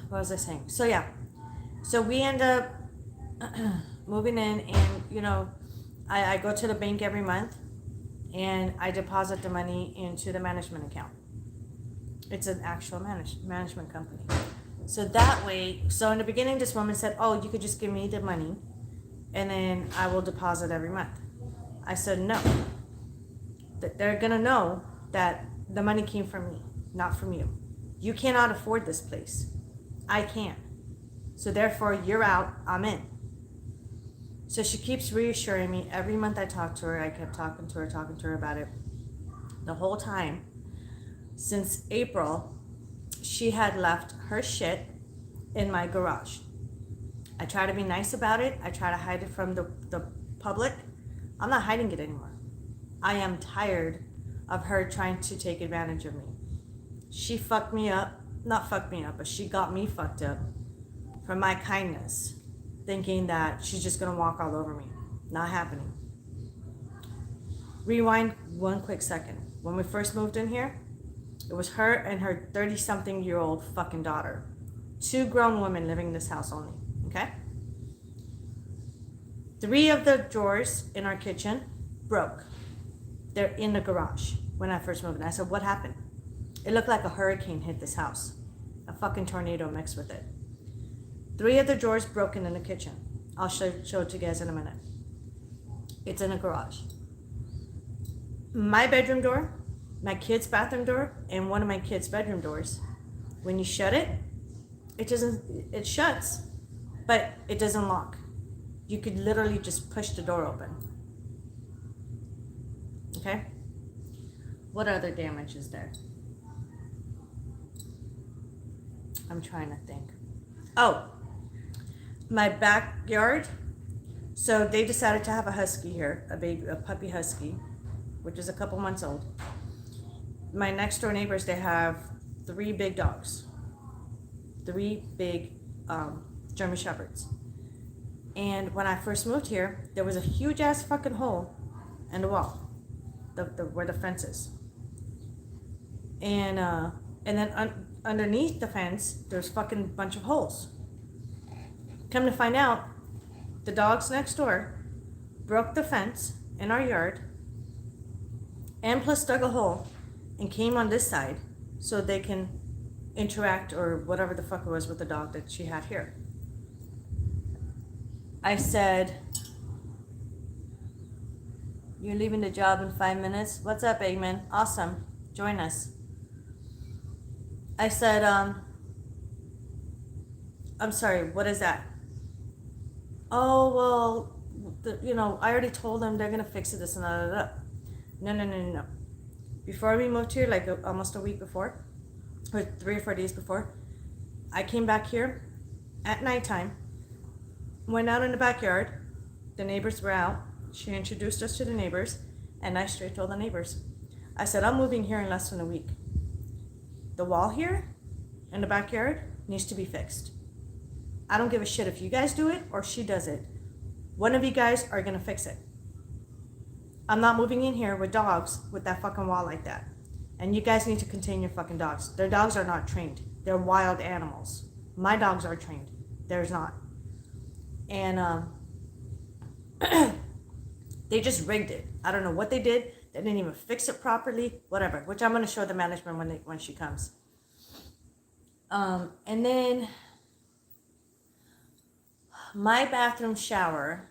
What was I saying? So yeah. So we end up moving in, and I go to the bank every month and I deposit the money into the management account. It's an actual management company. So that way, so in the beginning, this woman said, oh, you could just give me the money and then I will deposit every month. I said, no. They're going to know that the money came from me, not from you. You cannot afford this place. I can. So therefore, you're out, I'm in. So she keeps reassuring me. Every month I talk to her, I kept talking to her about it. The whole time, since April, she had left her shit in my garage. I try to be nice about it. I try to hide it from the public. I'm not hiding it anymore. I am tired of her trying to take advantage of me. She fucked me up. Not fucked me up, but she got me fucked up for my kindness, thinking that she's just gonna walk all over me. Not happening. Rewind one quick second. When we first moved in here, it was her and her 30-something-year-old fucking daughter. 2 grown women living in this house only, okay? 3 of the drawers in our kitchen broke. They're in the garage when I first moved in. I said, what happened? It looked like a hurricane hit this house. A fucking tornado mixed with it. 3 of the drawers broken in the kitchen. I'll show it to you guys in a minute. It's in a garage. My bedroom door, my kid's bathroom door, and one of my kids' bedroom doors. When you shut it, it shuts, but it doesn't lock. You could literally just push the door open. Okay? What other damage is there? I'm trying to think. Oh, my backyard. So they decided to have a husky here, a puppy husky, which is a couple months old. My next door neighbors, they have 3 big dogs. 3 big German Shepherds. And when I first moved here, there was a huge ass fucking hole in the wall, where the fence is. And then underneath the fence, there's fucking bunch of holes. Come to find out, the dogs next door broke the fence in our yard and plus dug a hole and came on this side so they can interact or whatever the fuck it was with the dog that she had here. I said, you're leaving the job in 5 minutes? What's up, Eggman? Awesome. Join us. I said, I'm sorry, what is that? Oh, well, I already told them they're going to fix it, this and that. No. Before we moved here, like almost a week before, or 3 or 4 days before, I came back here at nighttime, went out in the backyard. The neighbors were out. She introduced us to the neighbors, and I straight told the neighbors. I said, I'm moving here in less than a week. The wall here in the backyard needs to be fixed. I don't give a shit if you guys do it or she does it. One of you guys are going to fix it. I'm not moving in here with dogs with that fucking wall like that. And you guys need to contain your fucking dogs. Their dogs are not trained. They're wild animals. My dogs are trained. Theirs not. And they just rigged it. I don't know what they did. They didn't even fix it properly. Whatever. Which I'm going to show the management when she comes. And then my bathroom shower,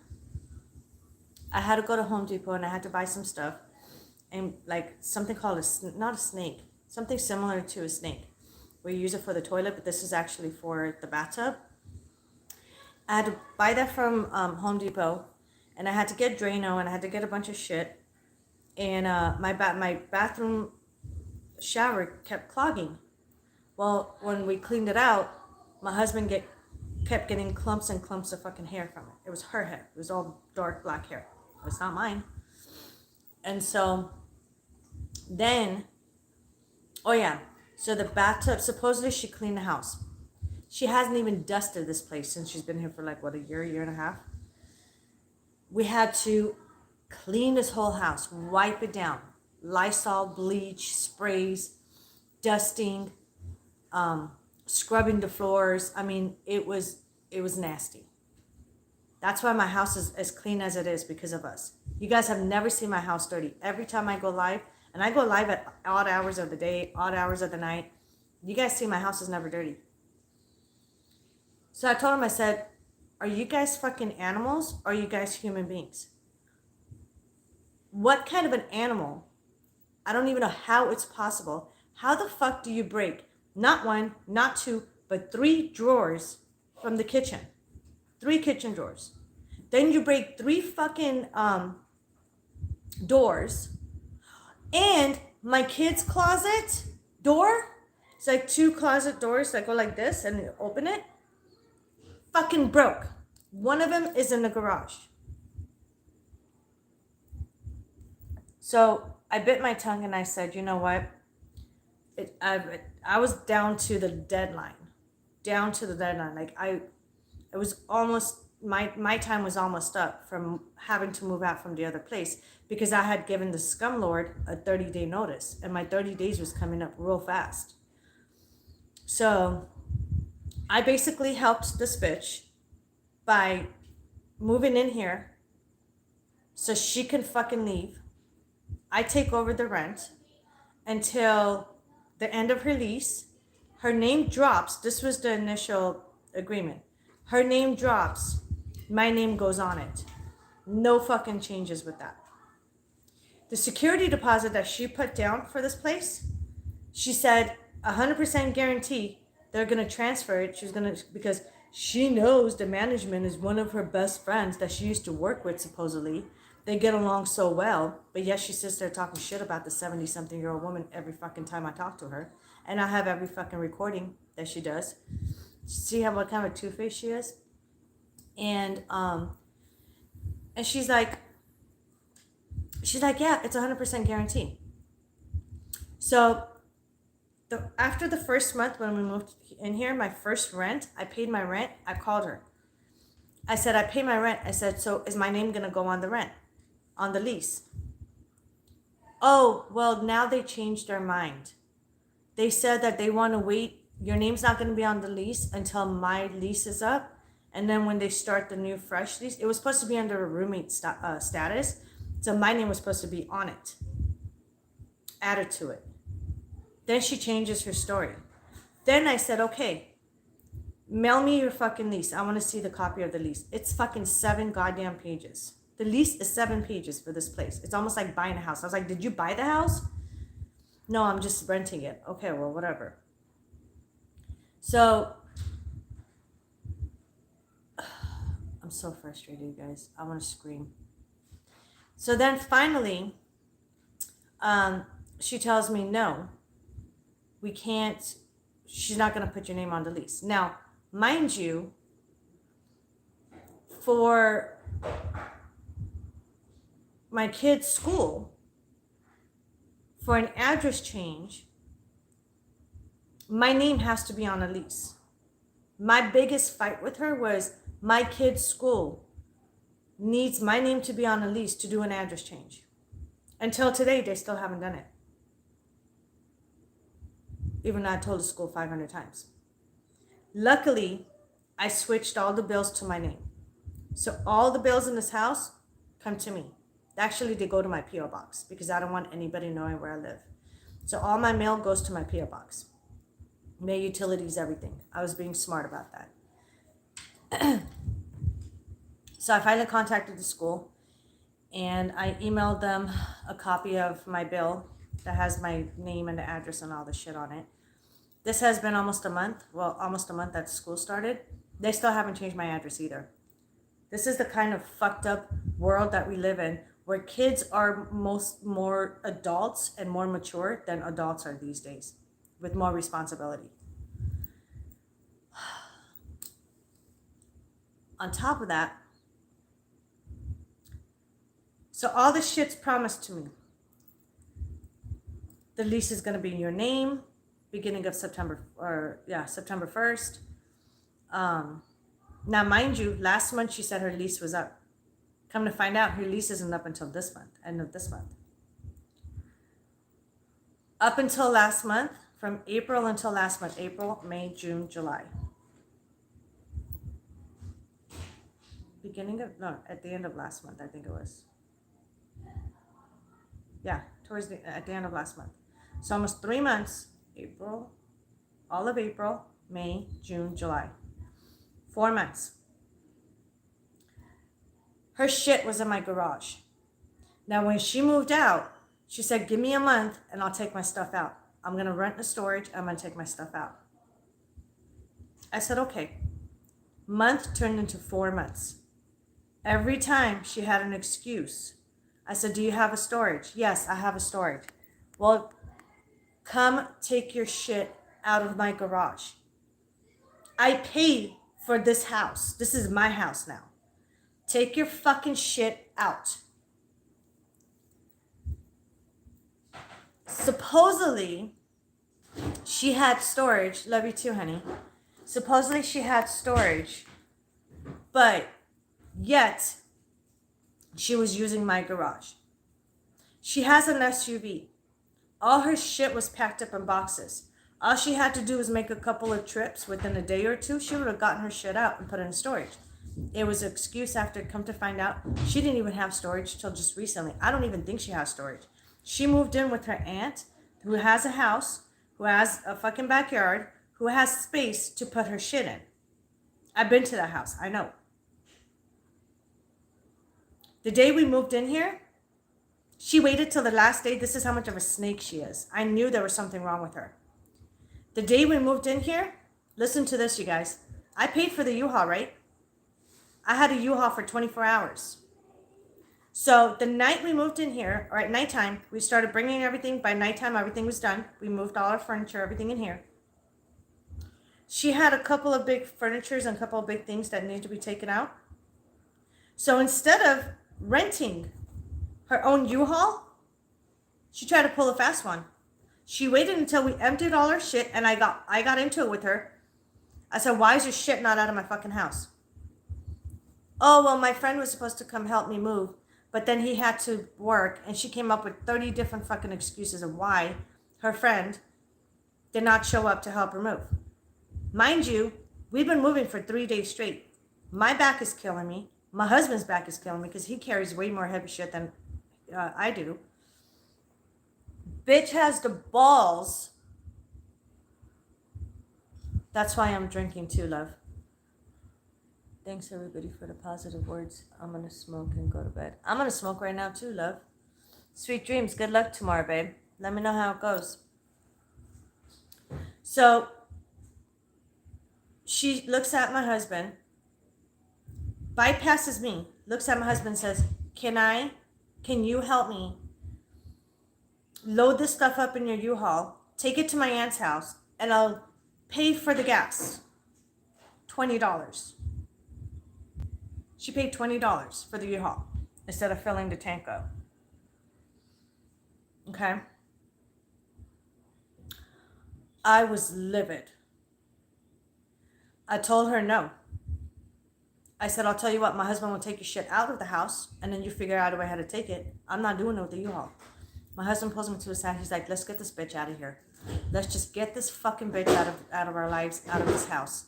I had to go to Home Depot and I had to buy some stuff. And like something called not a snake, something similar to a snake. We use it for the toilet, but this is actually for the bathtub. I had to buy that from Home Depot, and I had to get Drano, and I had to get a bunch of shit. And my bathroom shower kept clogging. Well, when we cleaned it out, my husband kept getting clumps and clumps of fucking hair from it. It was her hair. It was all dark black hair. It's not mine. And so then, so the bathtub, supposedly she cleaned the house. She hasn't even dusted this place since she's been here for like, a year and a half. We had to clean this whole house, wipe it down. Lysol, bleach, sprays, dusting, scrubbing the floors. I mean, it was nasty. That's why my house is as clean as it is, because of us. You guys have never seen my house dirty. Every time I go live, and I go live at odd hours of the day, odd hours of the night, you guys see my house is never dirty. So I told him, I said, are you guys fucking animals or are you guys human beings? What kind of an animal? I don't even know how it's possible. How the fuck do you break not 1, not 2, but 3 drawers from the kitchen? 3 kitchen drawers. Then you break 3 fucking doors. And my kid's closet door, it's like 2 closet doors that go like this and you open it, fucking broke. One of them is in the garage. So I bit my tongue and I said, you know what? I was down to the deadline. Like it was almost, my time was almost up from having to move out from the other place because I had given the scum lord a 30-day notice and my 30 days was coming up real fast. So I basically helped this bitch by moving in here so she can fucking leave. I take over the rent until the end of her lease. Her name drops. This was the initial agreement. Her name drops. My name goes on it. No fucking changes with that. The security deposit that she put down for this place, she said 100% guarantee they're going to transfer it. She's going to, because she knows the management is one of her best friends that she used to work with, supposedly. They get along so well, but yet she sits there talking shit about the 70-something-year-old woman every fucking time I talk to her. And I have every fucking recording that she does. See how what kind of a two-face she is? And she's like, yeah, it's 100% guarantee. So after the first month when we moved in here, my first rent, I paid my rent. I called her. I said, I paid my rent. I said, so is my name going to go on the rent, on the lease? Oh, well, now they changed their mind. They said that they want to wait. Your name's not going to be on the lease until my lease is up. And then when they start the new fresh lease, it was supposed to be under a roommate status. So my name was supposed to be on it, added to it. Then she changes her story. Then I said, okay, mail me your fucking lease. I want to see the copy of the lease. It's fucking 7 goddamn pages. The lease is 7 pages for this place. It's almost like buying a house. I was like, did you buy the house? No, I'm just renting it. Okay, well, whatever. So, I'm so frustrated, you guys. I want to scream. So then finally, she tells me, no, we can't, she's not going to put your name on the lease. Now, mind you, for my kid's school, for an address change, my name has to be on a lease. My biggest fight with her was my kid's school needs my name to be on a lease to do an address change. Until today, they still haven't done it. Even though I told the school 500 times. Luckily, I switched all the bills to my name. So all the bills in this house come to me. Actually, they go to my P.O. box because I don't want anybody knowing where I live. So all my mail goes to my P.O. box. Mail, utilities, everything. I was being smart about that. So I finally contacted the school and I emailed them a copy of my bill that has my name and the address and all the shit on it. This has been almost a month. Well, almost a month that school started. They still haven't changed my address either. This is the kind of fucked up world that we live in, where kids are more adults and more mature than adults are these days, with more responsibility. On top of that, so all this shit's promised to me. The lease is going to be in your name, beginning of September 1st. Now, mind you, last month she said her lease was up. Come to find out, her lease isn't up until this month, end of this month. Up until last month, from April until last month, April, May, June, July. At the end of last month, I think it was. Yeah, at the end of last month. So almost 3 months, April, all of April, May, June, July. 4 months. Her shit was in my garage. Now, when she moved out, she said, give me a month and I'll take my stuff out. I'm going to rent the storage. I'm going to take my stuff out. I said, okay. Month turned into 4 months. Every time she had an excuse. I said, do you have a storage? Yes, I have a storage. Well, come take your shit out of my garage. I paid for this house. This is my house now. Take your fucking shit out. Supposedly, she had storage. Love you too, honey. Supposedly, she had storage. But yet, she was using my garage. She has an SUV. All her shit was packed up in boxes. All she had to do was make a couple of trips within a day or two. She would have gotten her shit out and put it in storage. It was an excuse after come to find out. She didn't even have storage till just recently. I don't even think she has storage. She moved in with her aunt who has a house, who has a fucking backyard, who has space to put her shit in. I've been to that house. I know. The day we moved in here, she waited till the last day. This is how much of a snake she is. I knew there was something wrong with her. The day we moved in here, listen to this, you guys. I paid for the U-Haul, right? I had a U-Haul for 24 hours. So the night we moved in here, or at nighttime, we started bringing everything. By nighttime, everything was done. We moved all our furniture, everything in here. She had a couple of big furnitures and a couple of big things that needed to be taken out. So instead of renting her own U-Haul, she tried to pull a fast one. She waited until we emptied all our shit, and I got into it with her. I said, why is your shit not out of my fucking house? Oh, well, my friend was supposed to come help me move, but then he had to work, and she came up with 30 different fucking excuses of why her friend did not show up to help her move. Mind you, we've been moving for 3 days straight. My back is killing me. My husband's back is killing me because he carries way more heavy shit than I do. Bitch has the balls. That's why I'm drinking too, love. Thanks, everybody, for the positive words. I'm going to smoke and go to bed. I'm going to smoke right now, too, love. Sweet dreams. Good luck tomorrow, babe. Let me know how it goes. So, she looks at my husband, bypasses me, looks at my husband and says, can you help me load this stuff up in your U-Haul, take it to my aunt's house, and I'll pay for the gas. $20. She paid $20 for the U-Haul instead of filling the tank up. Okay? I was livid. I told her no. I said, I'll tell you what, my husband will take your shit out of the house, and then you figure out a way how to take it. I'm not doing it with the U-Haul. My husband pulls me to his side. He's like, let's get this bitch out of here. Let's just get this fucking bitch out of our lives, out of this house.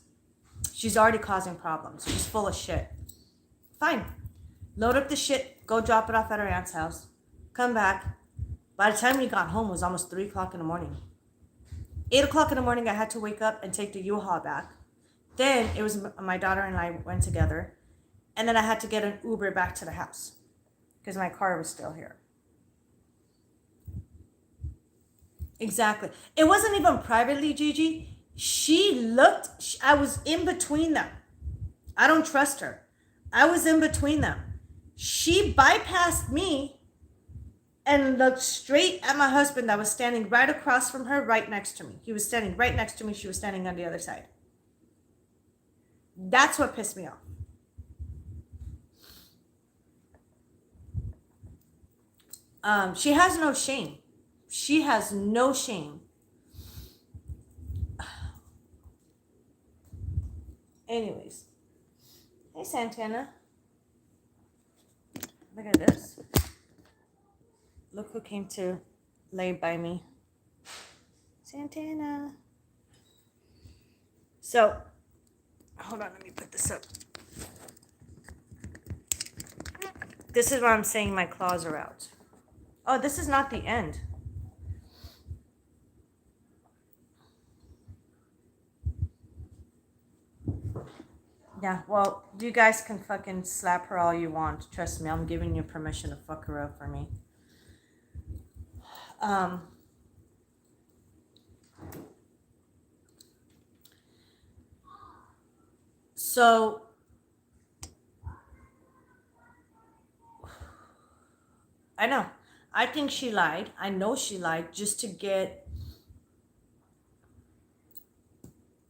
She's already causing problems. She's full of shit. Fine. Load up the shit. Go drop it off at her aunt's house. Come back. By the time we got home, it was almost 3 o'clock in the morning. 8 o'clock in the morning, I had to wake up and take the U-Haul back. Then it was my daughter and I went together. And then I had to get an Uber back to the house because my car was still here. Exactly. It wasn't even privately, Gigi. I was in between them. I don't trust her. I was in between them. She bypassed me and looked straight at my husband that was standing right across from her, right next to me. He was standing right next to me. She was standing on the other side. That's what pissed me off. She has no shame. She has no shame. Anyways. Hey, Santana. Look at this. Look who came to lay by me. Santana. So, hold on, let me put this up. This is why I'm saying my claws are out. Oh, this is not the end. Yeah, well, you guys can fucking slap her all you want. Trust me, I'm giving you permission to fuck her up for me. So, I know. I think she lied. I know she lied just to get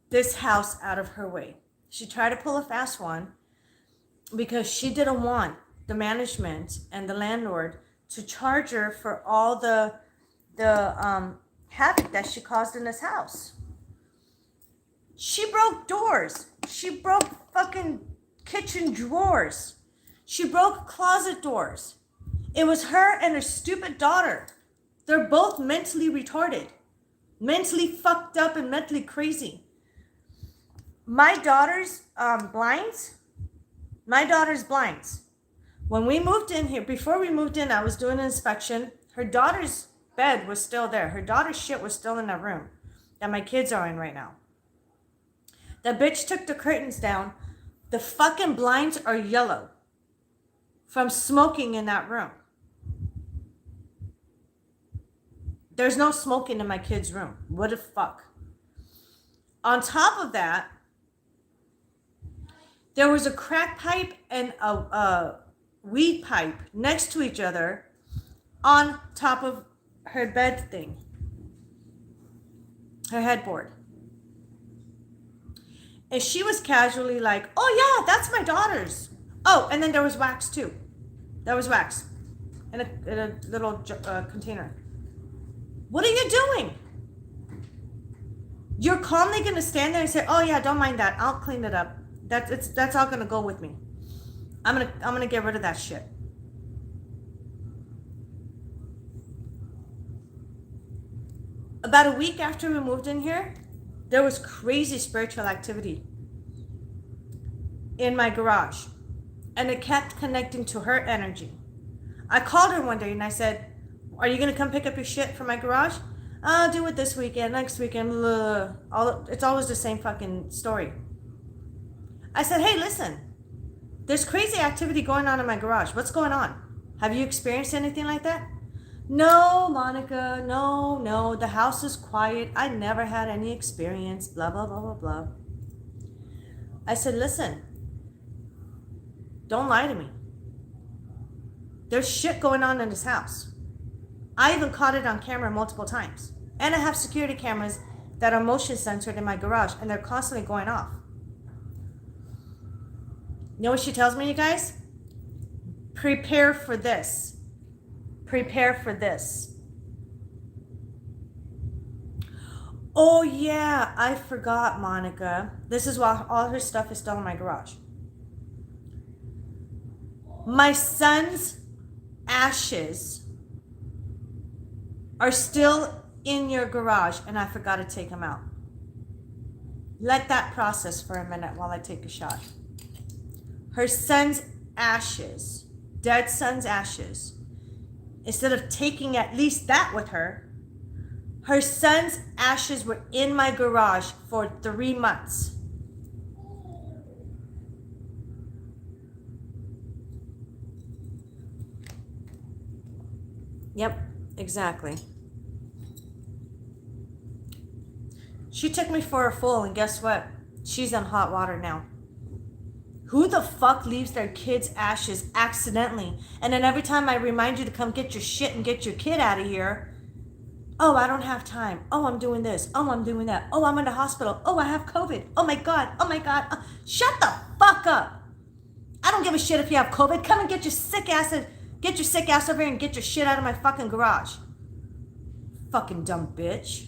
this house out of her way. She tried to pull a fast one because she didn't want the management and the landlord to charge her for all the havoc that she caused in this house. She broke doors. She broke fucking kitchen drawers. She broke closet doors. It was her and her stupid daughter. They're both mentally retarded, mentally fucked up and mentally crazy. My daughter's blinds, when we moved in here, before we moved in, I was doing an inspection. Her daughter's bed was still there. Her daughter's shit was still in that room that my kids are in right now. The bitch took the curtains down. The fucking blinds are yellow from smoking in that room. There's no smoking in my kids' room. What the fuck? On top of that, there was a crack pipe and a weed pipe next to each other on top of her bed thing, her headboard. And she was casually like, oh yeah, that's my daughter's. Oh, and then there was wax too. There was wax in a little container. What are you doing? You're calmly going to stand there and say, oh yeah, don't mind that. I'll clean it up. That's all going to go with me. I'm going to get rid of that shit. About a week after we moved in here, there was crazy spiritual activity in my garage. And it kept connecting to her energy. I called her one day and I said, are you going to come pick up your shit from my garage? I'll do it this weekend, next weekend. It's always the same fucking story. I said, hey, listen. There's crazy activity going on in my garage. What's going on? Have you experienced anything like that? No, Monica, no. The house is quiet. I never had any experience. Blah, blah, blah, blah, blah. I said, listen. Don't lie to me. There's shit going on in this house. I even caught it on camera multiple times. And I have security cameras that are motion censored in my garage, and they're constantly going off. You know what she tells me, you guys? Prepare for this. Prepare for this. Oh yeah, I forgot, Monica. This is why all her stuff is still in my garage. My son's ashes are still in your garage, and I forgot to take them out. Let that process for a minute while I take a shot. Her son's ashes, dead son's ashes, instead of taking at least that with her, her son's ashes were in my garage for 3 months. Yep, exactly. She took me for a fool, and guess what? She's in hot water now. Who the fuck leaves their kids' ashes accidentally? And then every time I remind you to come get your shit and get your kid out of here, oh, I don't have time. Oh, I'm doing this. Oh, I'm doing that. Oh, I'm in the hospital. Oh, I have COVID. Oh my God. Oh my God. Shut the fuck up. I don't give a shit if you have COVID. Come and get your sick ass over here and get your shit out of my fucking garage. Fucking dumb bitch.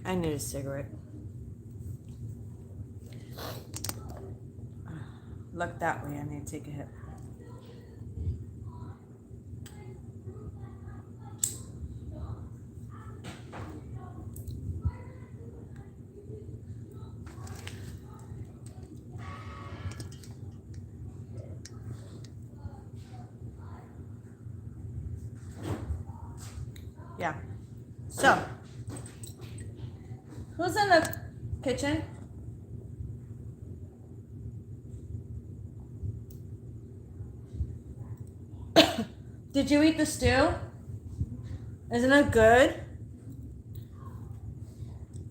I need a cigarette. Look that way. I need to take a hit. Yeah. So, who's in the kitchen? Did you eat the stew? Isn't it good?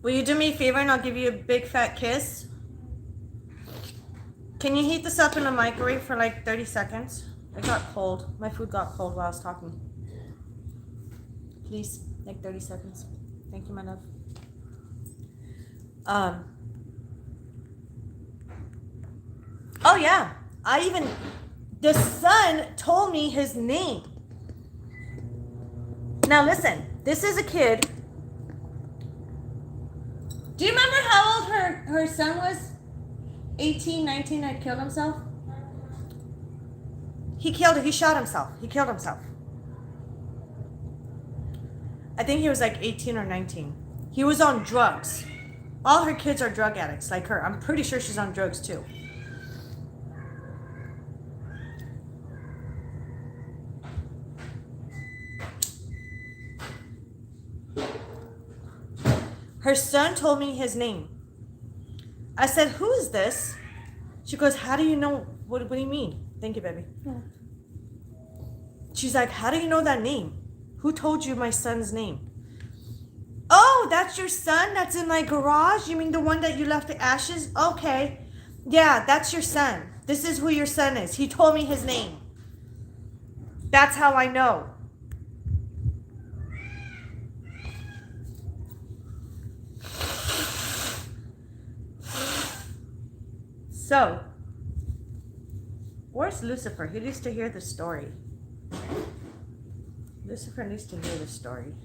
Will you do me a favor and I'll give you a big fat kiss? Can you heat this up in the microwave for like 30 seconds? It got cold. My food got cold while I was talking. Please, like 30 seconds. Thank you, my love. Oh yeah, the son told me his name. Now listen, this is a kid. Do you remember how old her son was? 18, 19, that killed himself? He shot himself. He killed himself. I think he was like 18 or 19. He was on drugs. All her kids are drug addicts, like her. I'm pretty sure she's on drugs too. Her son told me his name. I said, who is this? She goes, how do you know? What do you mean? Thank you, baby. Yeah. She's like, how do you know that name? Who told you my son's name? Oh, that's your son that's in my garage? You mean the one that you left the ashes? Okay. Yeah, that's your son. This is who your son is. He told me his name. That's how I know. So, where's Lucifer? He needs to hear the story. Lucifer needs to hear the story.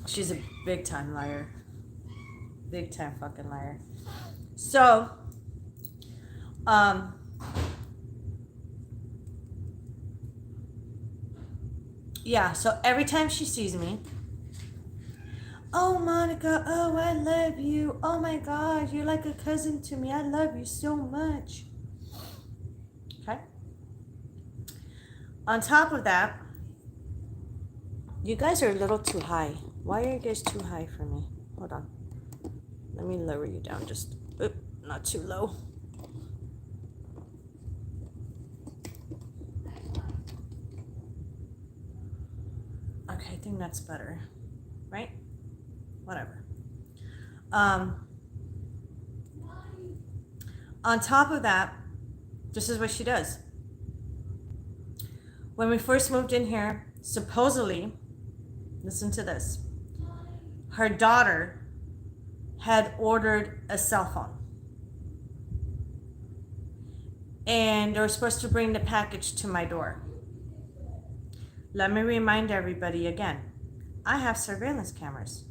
She's a big time liar. Big time fucking liar. So, yeah, so every time she sees me, oh, Monica, oh, I love you. Oh my God, you're like a cousin to me. I love you so much. Okay. On top of that, you guys are a little too high. Why are you guys too high for me? Hold on. Let me lower you down just, not too low. Okay, I think that's better, right? Whatever. On top of that, this is what she does. When we first moved in here, supposedly, listen to this, her daughter had ordered a cell phone. And they were supposed to bring the package to my door. Let me remind everybody again, I have surveillance cameras.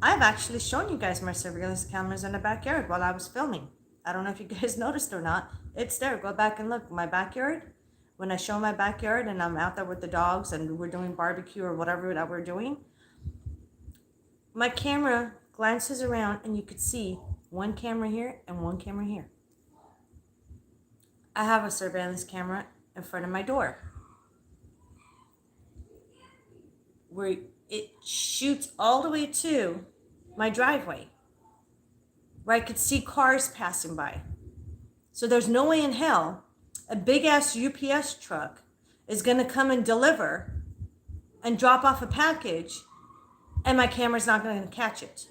I've actually shown you guys my surveillance cameras in the backyard while I was filming. I don't know if you guys noticed or not. It's there. Go back and look. My backyard, when I show my backyard and I'm out there with the dogs and we're doing barbecue or whatever that we're doing, my camera glances around and you could see one camera here and one camera here. I have a surveillance camera in front of my door where it shoots all the way to my driveway where I could see cars passing by. So there's no way in hell a big ass UPS truck is gonna come and deliver and drop off a package and my camera's not gonna catch it.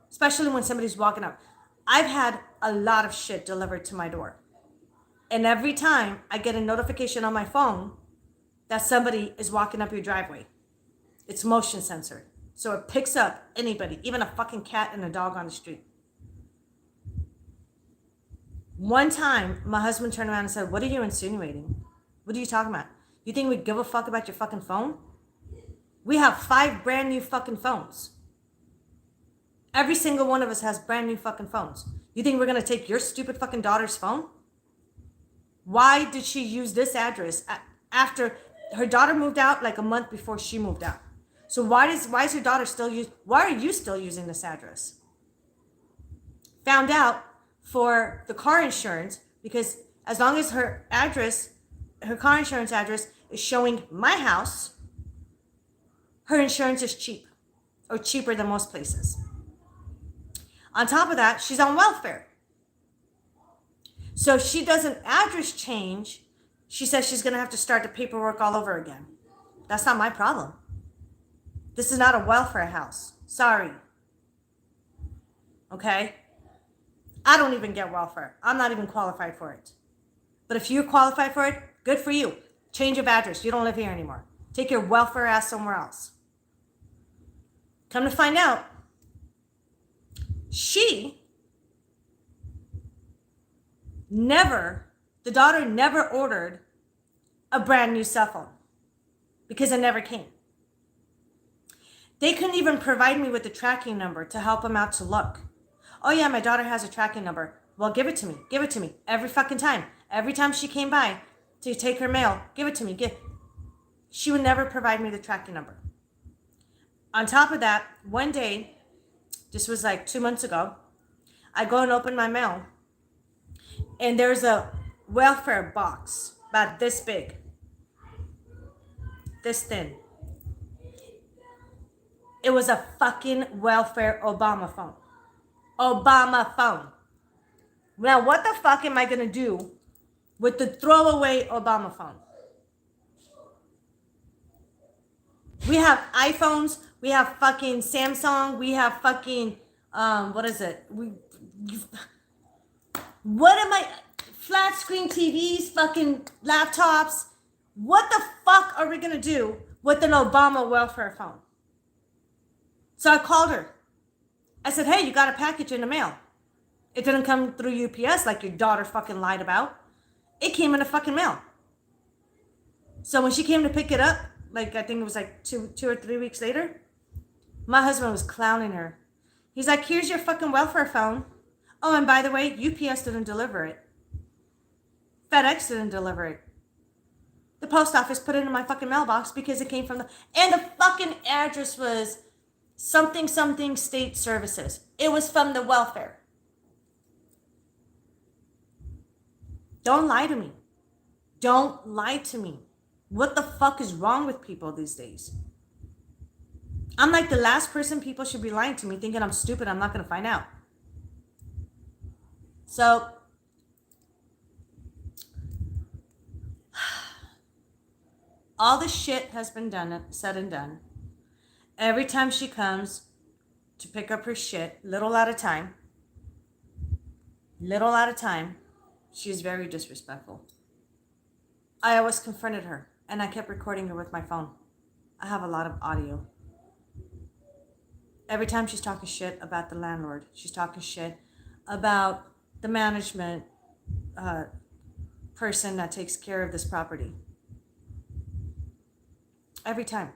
Especially when somebody's walking up. I've had a lot of shit delivered to my door. And every time I get a notification on my phone that somebody is walking up your driveway. It's motion censored. So it picks up anybody, even a fucking cat and a dog on the street. One time, my husband turned around and said, what are you insinuating? What are you talking about? You think we give a fuck about your fucking phone? We have 5 brand new fucking phones. Every single one of us has brand new fucking phones. You think we're going to take your stupid fucking daughter's phone? Why did she use this address after her daughter moved out like a month before she moved out? So why is your daughter why are you still using this address? Found out for the car insurance, because as long as her car insurance address is showing my house, her insurance is cheap, or cheaper than most places. On top of that, she's on welfare. So she does an address change. She says she's going to have to start the paperwork all over again. That's not my problem. This is not a welfare house. Sorry. Okay? I don't even get welfare. I'm not even qualified for it. But if you're qualified for it, good for you. Change of address. You don't live here anymore. Take your welfare ass somewhere else. Come to find out, the daughter never ordered a brand new cell phone because it never came. They couldn't even provide me with the tracking number to help them out to look. Oh yeah, my daughter has a tracking number. Well, give it to me. Give it to me. Every fucking time. Every time she came by to take her mail, give it to me. She would never provide me the tracking number. On top of that, one day, this was like 2 months ago, I go and open my mail, and there's a welfare box about this big, this thin. It was a fucking welfare Obama phone. Obama phone. Now, what the fuck am I going to do with the throwaway Obama phone? We have iPhones. We have fucking Samsung. We have fucking, what is it? What am I? Flat screen TVs, fucking laptops. What the fuck are we going to do with an Obama welfare phone? So I called her. I said, hey, you got a package in the mail. It didn't come through UPS like your daughter fucking lied about. It came in the fucking mail. So when she came to pick it up, like I think it was like two or 3 weeks later, my husband was clowning her. He's like, here's your fucking welfare phone. Oh, and by the way, UPS didn't deliver it. FedEx didn't deliver it. The post office put it in my fucking mailbox because it came from and the fucking address was something state services. It was from the welfare. Don't lie to me. Don't lie to me. What the fuck is wrong with people these days? I'm like the last person people should be lying to me, thinking I'm stupid, I'm not going to find out. So, all the shit has been said and done. Every time she comes to pick up her shit, little at a time, she's very disrespectful. I always confronted her, and I kept recording her with my phone. I have a lot of audio. Every time she's talking shit about the landlord, she's talking shit about the management person that takes care of this property. Every time.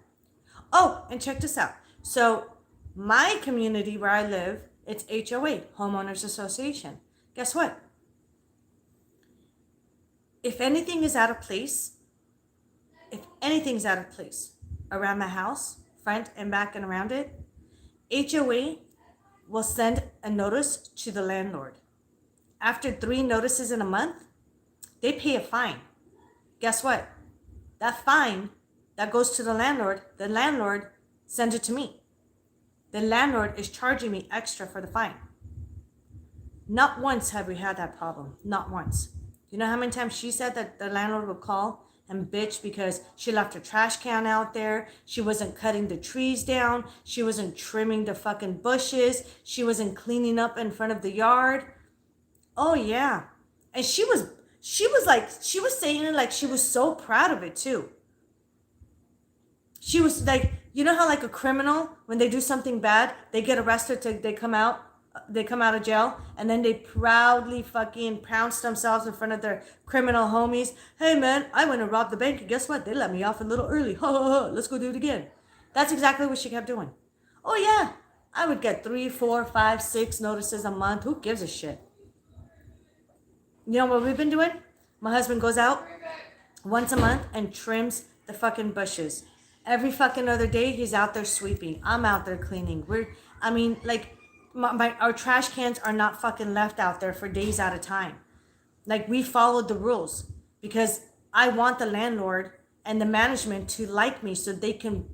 Oh, and check this out. So my community where I live, it's HOA, Homeowners Association. Guess what? If anything is out of place around the house, front and back and around it, HOA will send a notice to the landlord. After 3 notices in a month, they pay a fine. Guess what? That fine that goes to the landlord sends it to me. The landlord is charging me extra for the fine. Not once have we had that problem. Not once. You know how many times she said that the landlord would call and bitch because she left her trash can out there. She wasn't cutting the trees down. She wasn't trimming the fucking bushes. She wasn't cleaning up in front of the yard. Oh yeah. And she was saying it like she was so proud of it too. She was like, you know how like a criminal, when they do something bad, they get arrested, they come out of jail, and then they proudly fucking pounce themselves in front of their criminal homies. Hey man, I went and robbed the bank, and guess what? They let me off a little early. Ha ha ha, let's go do it again. That's exactly what she kept doing. Oh yeah, I would get 3, 4, 5, 6 notices a month. Who gives a shit? You know what we've been doing? My husband goes out once a month and trims the fucking bushes. Every fucking other day, he's out there sweeping. I'm out there cleaning. Our trash cans are not fucking left out there for days at a time. Like, we followed the rules because I want the landlord and the management to like me so they can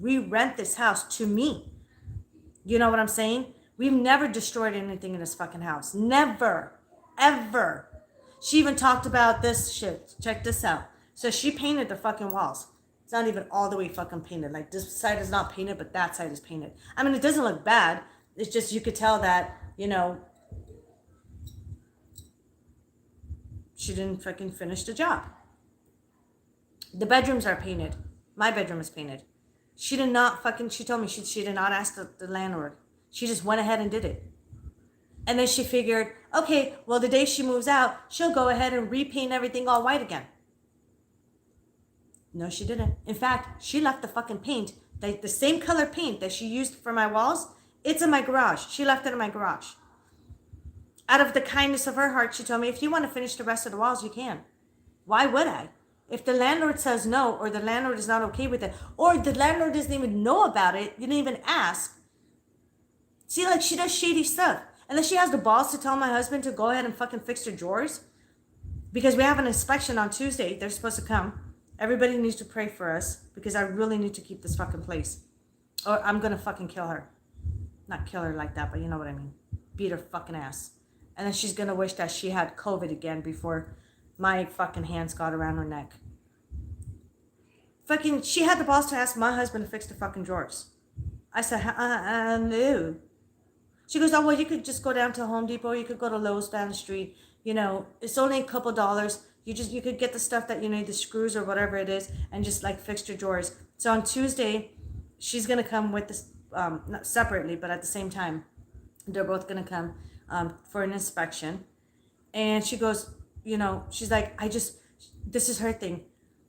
re-rent this house to me. You know what I'm saying? We've never destroyed anything in this fucking house. Never. Ever. She even talked about this shit. Check this out. So she painted the fucking walls. It's not even all the way fucking painted. Like, this side is not painted, but that side is painted. I mean, it doesn't look bad. It's just, you could tell that, you know, she didn't fucking finish the job. The bedrooms are painted. My bedroom is painted. She did not fucking, she told me she did not ask the landlord. She just went ahead and did it. And then she figured, okay, well, the day she moves out, she'll go ahead and repaint everything all white again. No, she didn't. In fact, she left the fucking paint, the same color paint that she used for my walls, it's in my garage. She left it in my garage. Out of the kindness of her heart, she told me, if you want to finish the rest of the walls, you can. Why would I? If the landlord says no, or the landlord is not okay with it, or the landlord doesn't even know about it, you didn't even ask. See, like, she does shady stuff. And then she has the balls to tell my husband to go ahead and fucking fix her drawers. Because we have an inspection on Tuesday. They're supposed to come. Everybody needs to pray for us. Because I really need to keep this fucking place. Or I'm going to fucking kill her. Not kill her like that, but you know what I mean. Beat her fucking ass. And then she's going to wish that she had COVID again before my fucking hands got around her neck. Fucking, she had the balls to ask my husband to fix the fucking drawers. I said, no. She goes, oh, well, you could just go down to Home Depot. You could go to Lowe's down the street. You know, it's only a couple dollars. You could get the stuff that you need, the screws or whatever it is, and just like fix your drawers. So on Tuesday, she's going to come with this, not separately, but at the same time. They're both going to come for an inspection. And she goes, you know, she's like, this is her thing.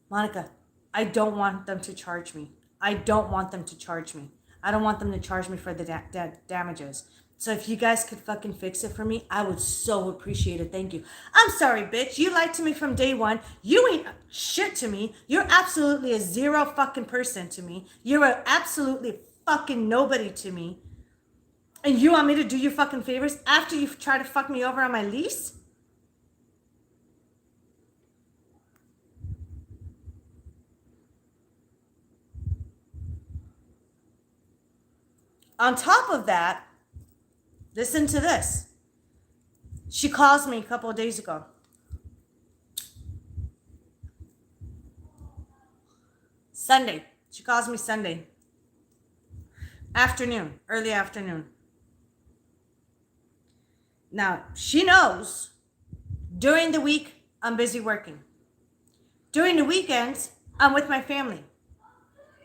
Monica, I don't want them to charge me. I don't want them to charge me. I don't want them to charge me for the damages. So if you guys could fucking fix it for me, I would so appreciate it. Thank you. I'm sorry, bitch. You lied to me from day one. You ain't shit to me. You're absolutely a zero fucking person to me. You're a absolutely fucking nobody to me. And you want me to do you fucking favors after you try to fuck me over on my lease? On top of that, listen to this. She calls me a couple of days ago. Sunday. She calls me Sunday. Afternoon. Early afternoon. Now, she knows during the week, I'm busy working. During the weekends, I'm with my family.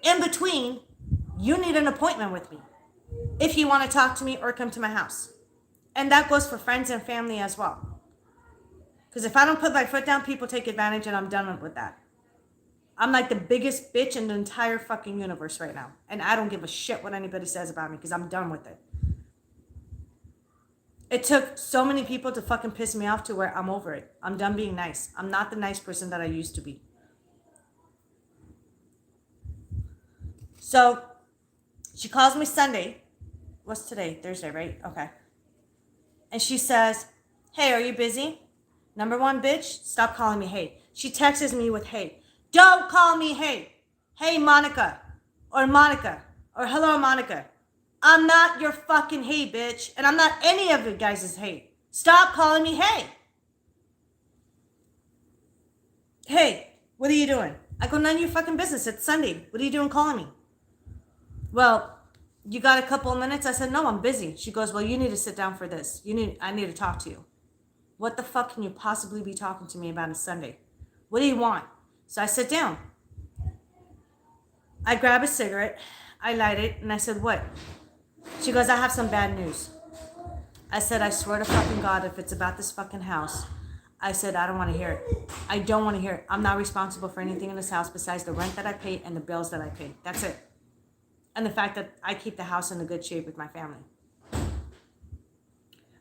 In between, you need an appointment with me if you want to talk to me or come to my house. And that goes for friends and family as well. Because if I don't put my foot down, people take advantage, and I'm done with that. I'm like the biggest bitch in the entire fucking universe right now. And I don't give a shit what anybody says about me because I'm done with it. It took so many people to fucking piss me off to where I'm over it. I'm done being nice. I'm not the nice person that I used to be. So she calls me Sunday. What's today? Thursday, right? Okay. And she says, hey, are you busy? Number one, bitch, stop calling me hey. She texts me with hey. Don't call me hey. Hey, Monica. Or Monica. Or hello, Monica. I'm not your fucking hey, bitch. And I'm not any of you guys' hey. Stop calling me hey. Hey, what are you doing? I go, none of your fucking business. It's Sunday. What are you doing calling me? Well, you got a couple of minutes? I said, no, I'm busy. She goes, well, you need to sit down for this. I need to talk to you. What the fuck can you possibly be talking to me about on Sunday? What do you want? So I sit down. I grab a cigarette. I light it. And I said, what? She goes, I have some bad news. I said, I swear to fucking God, if it's about this fucking house, I said, I don't want to hear it. I don't want to hear it. I'm not responsible for anything in this house besides the rent that I pay and the bills that I pay. That's it. And the fact that I keep the house in a good shape with my family.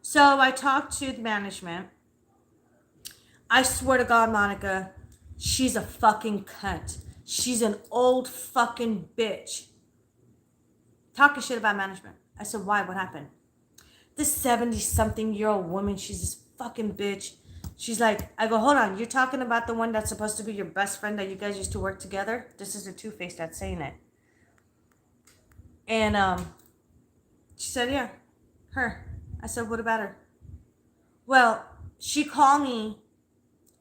So I talked to the management. I swear to God, Monica, she's a fucking cunt. She's an old fucking bitch. Talking shit about management. I said, why? What happened? This 70-something-year-old woman, she's this fucking bitch. She's like, I go, hold on. You're talking about the one that's supposed to be your best friend that you guys used to work together? This is the two-face that's saying it. And she said, yeah, her. I said, what about her? Well, she called me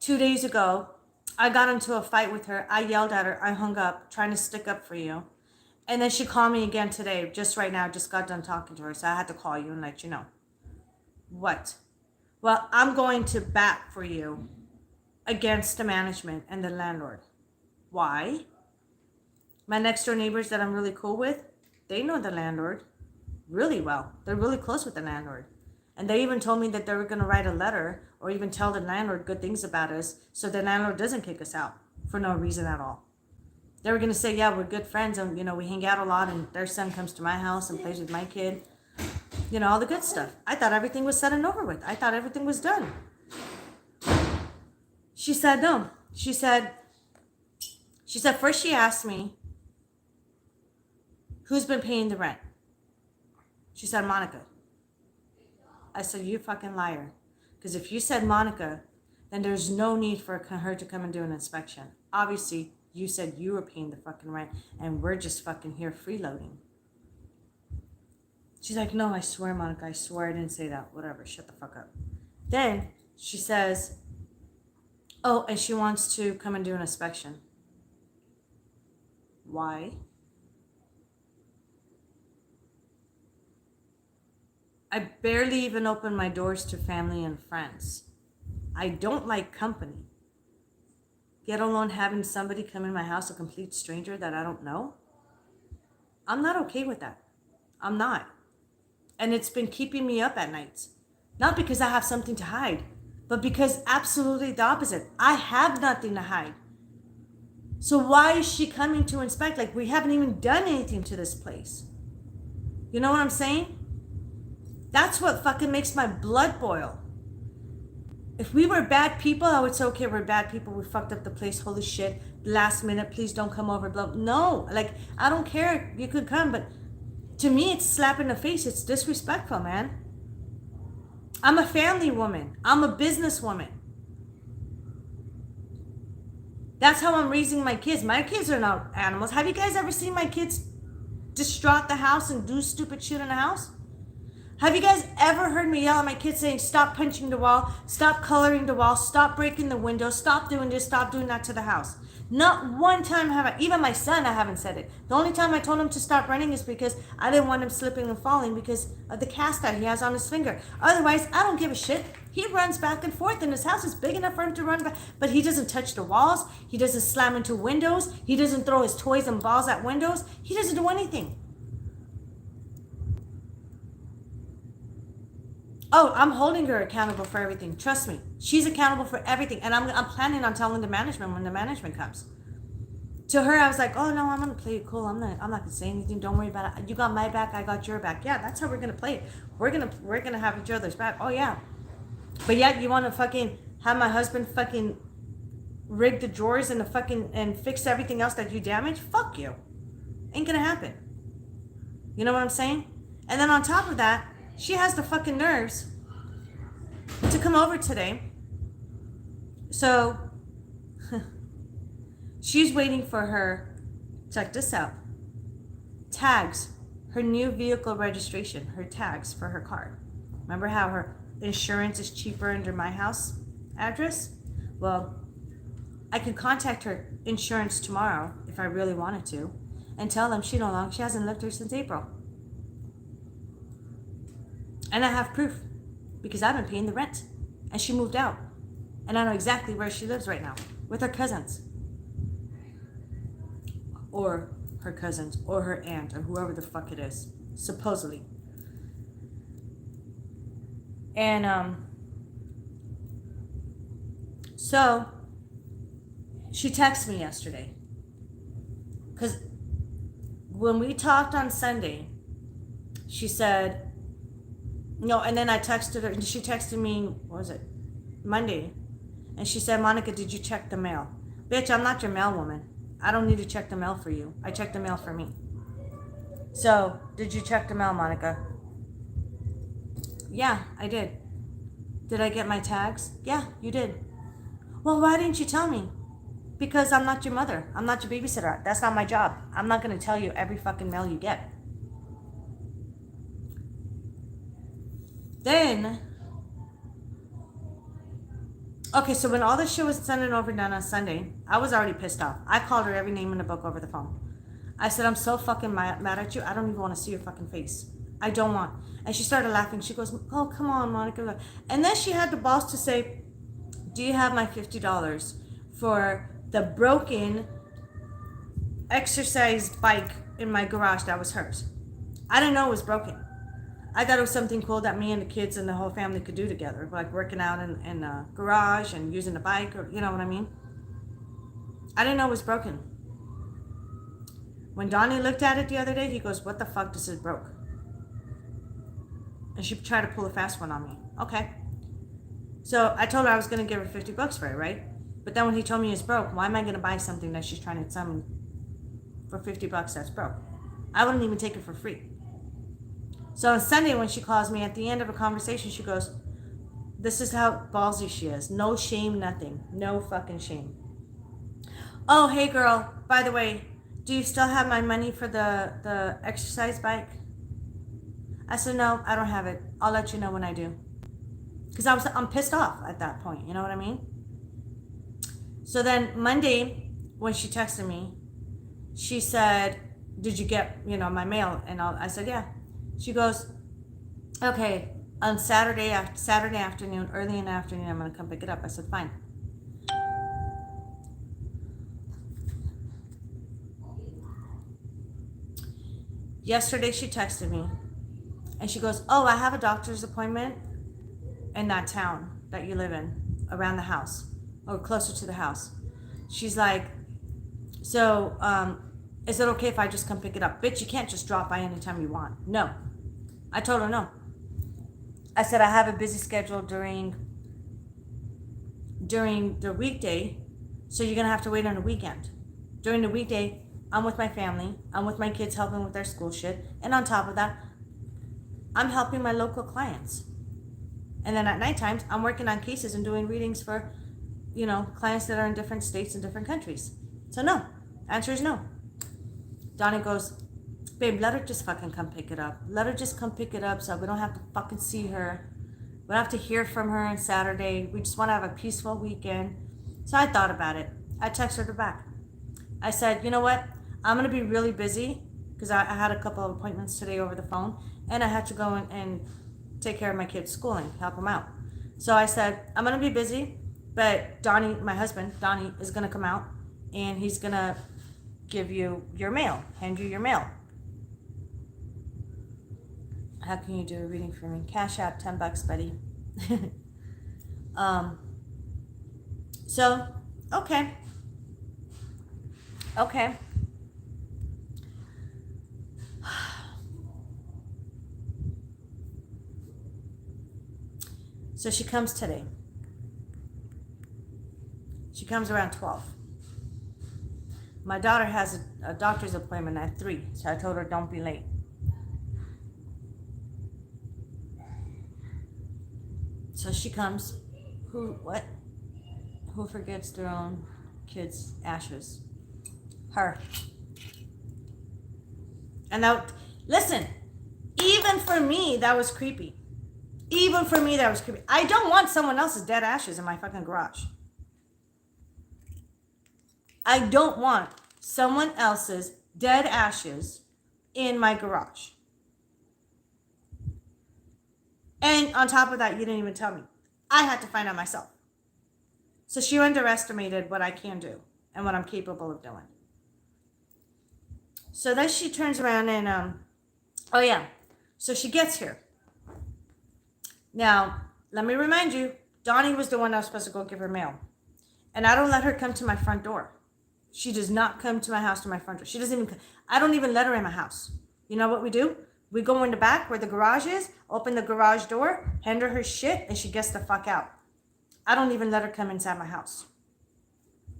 2 days ago, I got into a fight with her. I yelled at her. I hung up, trying to stick up for you. And then she called me again today, just right now. Just got done talking to her, so I had to call you and let you know. What? Well, I'm going to bat for you against the management and the landlord. Why? My next door neighbors that I'm really cool with, they know the landlord really well. They're really close with the landlord. And they even told me that they were going to write a letter or even tell the landlord good things about us so the landlord doesn't kick us out for no reason at all. They were going to say, yeah, we're good friends and, we hang out a lot and their son comes to my house and plays with my kid. All the good stuff. I thought everything was said and over with. I thought everything was done. She said no. She said, first she asked me, who's been paying the rent? She said, Monica. I said, you fucking liar. Because if you said Monica, then there's no need for her to come and do an inspection. Obviously, you said you were paying the fucking rent and we're just fucking here freeloading. She's like, no, I swear, Monica, I swear I didn't say that. Whatever, shut the fuck up. Then she says, oh, and she wants to come and do an inspection. Why? I barely even open my doors to family and friends. I don't like company. Yet alone having somebody come in my house, a complete stranger that I don't know. I'm not okay with that. I'm not. And it's been keeping me up at nights. Not because I have something to hide, but because absolutely the opposite. I have nothing to hide. So why is she coming to inspect? Like, we haven't even done anything to this place. You know what I'm saying? That's what fucking makes my blood boil. If we were bad people, I would say, okay, we're bad people. We fucked up the place. Holy shit. Last minute, please don't come over. Blah. No, like, I don't care. You could come, but to me, it's slap in the face. It's disrespectful, man. I'm a family woman. I'm a business woman. That's how I'm raising my kids. My kids are not animals. Have you guys ever seen my kids distraught the house and do stupid shit in the house? Have you guys ever heard me yell at my kids saying, stop punching the wall, stop coloring the wall, stop breaking the window, stop doing this, stop doing that to the house? Not one time have I, even my son, I haven't said it. The only time I told him to stop running is because I didn't want him slipping and falling because of the cast that he has on his finger. Otherwise, I don't give a shit. He runs back and forth and his house is big enough for him to run back, but he doesn't touch the walls. He doesn't slam into windows. He doesn't throw his toys and balls at windows. He doesn't do anything. Oh, I'm holding her accountable for everything. Trust me. She's accountable for everything. And I'm planning on telling the management when the management comes. To her, I was like, oh, no, I'm going to play it cool. I'm not going to say anything. Don't worry about it. You got my back. I got your back. Yeah, that's how we're going to play it. We're going to have each other's back. Oh, yeah. But yet you want to fucking have my husband fucking rig the drawers and and fix everything else that you damaged? Fuck you. Ain't going to happen. You know what I'm saying? And then on top of that, she has the fucking nerves to come over today. So she's waiting for her, check this out, tags, her new vehicle registration, her tags for her car. Remember how her insurance is cheaper under my house address? Well, I could contact her insurance tomorrow if I really wanted to and tell them she hasn't lived here since April. And I have proof because I've been paying the rent. And she moved out. And I know exactly where she lives right now with her cousins. Or her cousins or her aunt or whoever the fuck it is. Supposedly. And so she texted me yesterday. Because when we talked on Sunday, she said, no, and then I texted her, and she texted me, what was it, Monday, and she said, Monica, did you check the mail? Bitch, I'm not your mail woman. I don't need to check the mail for you. I check the mail for me. So, did you check the mail, Monica? Yeah, I did. Did I get my tags? Yeah, you did. Well, why didn't you tell me? Because I'm not your mother. I'm not your babysitter. That's not my job. I'm not going to tell you every fucking mail you get. Then Okay, so when all this shit was sending over done on Sunday, I was already pissed off. I called her every name in the book over the phone. I said, I'm so fucking mad at you. I don't even want to see your fucking face. I don't want. And she started laughing. She goes, oh, come on, Monica. And then she had the balls to say, do you have my $50 for the broken exercise bike in my garage that was hers? I didn't know it was broken. I thought it was something cool that me and the kids and the whole family could do together, like working out in the garage and using the bike, or you know what I mean? I didn't know it was broken. When Donnie looked at it the other day, he goes, what the fuck, this is broke? And she tried to pull a fast one on me. Okay. So I told her I was going to give her $50 for it, right? But then when he told me it's broke, why am I going to buy something that she's trying to sell me for $50 that's broke? I wouldn't even take it for free. So on Sunday when she calls me, at the end of a conversation, she goes, this is how ballsy she is. No shame, nothing. No fucking shame. Oh, hey girl, by the way, do you still have my money for the exercise bike? I said, no, I don't have it. I'll let you know when I do. Because I'm pissed off at that point, you know what I mean? So then Monday, when she texted me, she said, did you get, my mail? And I said, yeah. She goes, okay, on Saturday afternoon, early in the afternoon, I'm going to come pick it up. I said, fine. Yesterday, she texted me, and she goes, oh, I have a doctor's appointment in that town that you live in, around the house, or closer to the house. She's like, so, is it okay if I just come pick it up? Bitch, you can't just drop by anytime you want. No. I told her no. I said I have a busy schedule during the weekday, so you're going to have to wait on the weekend. During the weekday, I'm with my family. I'm with my kids helping with their school shit. And on top of that, I'm helping my local clients. And then at night times, I'm working on cases and doing readings for, clients that are in different states and different countries. So no. Answer is no. Donnie goes, babe, let her just fucking come pick it up. Let her just come pick it up so we don't have to fucking see her. We don't have to hear from her on Saturday. We just want to have a peaceful weekend. So I thought about it. I texted her back. I said, you know what? I'm going to be really busy because I had a couple of appointments today over the phone, and I had to go and take care of my kids' schooling, help them out. So I said, I'm going to be busy, but Donnie, my husband, Donnie, is going to come out, and he's going to give you your mail, hand you your mail. How can you do a reading for me? Cash out $10, buddy. So, okay. So she comes today. She comes around 12. My daughter has a doctor's appointment at 3, so I told her don't be late. So she comes. Who forgets their own kids' ashes? Her. And now, listen, even for me, that was creepy. I don't want someone else's dead ashes in my fucking garage. I don't want someone else's dead ashes in my garage. And on top of that, you didn't even tell me. I had to find out myself. So she underestimated what I can do and what I'm capable of doing. So then she turns around and, so she gets here. Now, let me remind you, Donnie was the one that was supposed to go give her mail. And I don't let her come to my front door. She does not come to my house to my front door. She doesn't even, I don't even let her in my house. You know what we do? We go in the back where the garage is, open the garage door, hand her shit, and she gets the fuck out. I don't even let her come inside my house.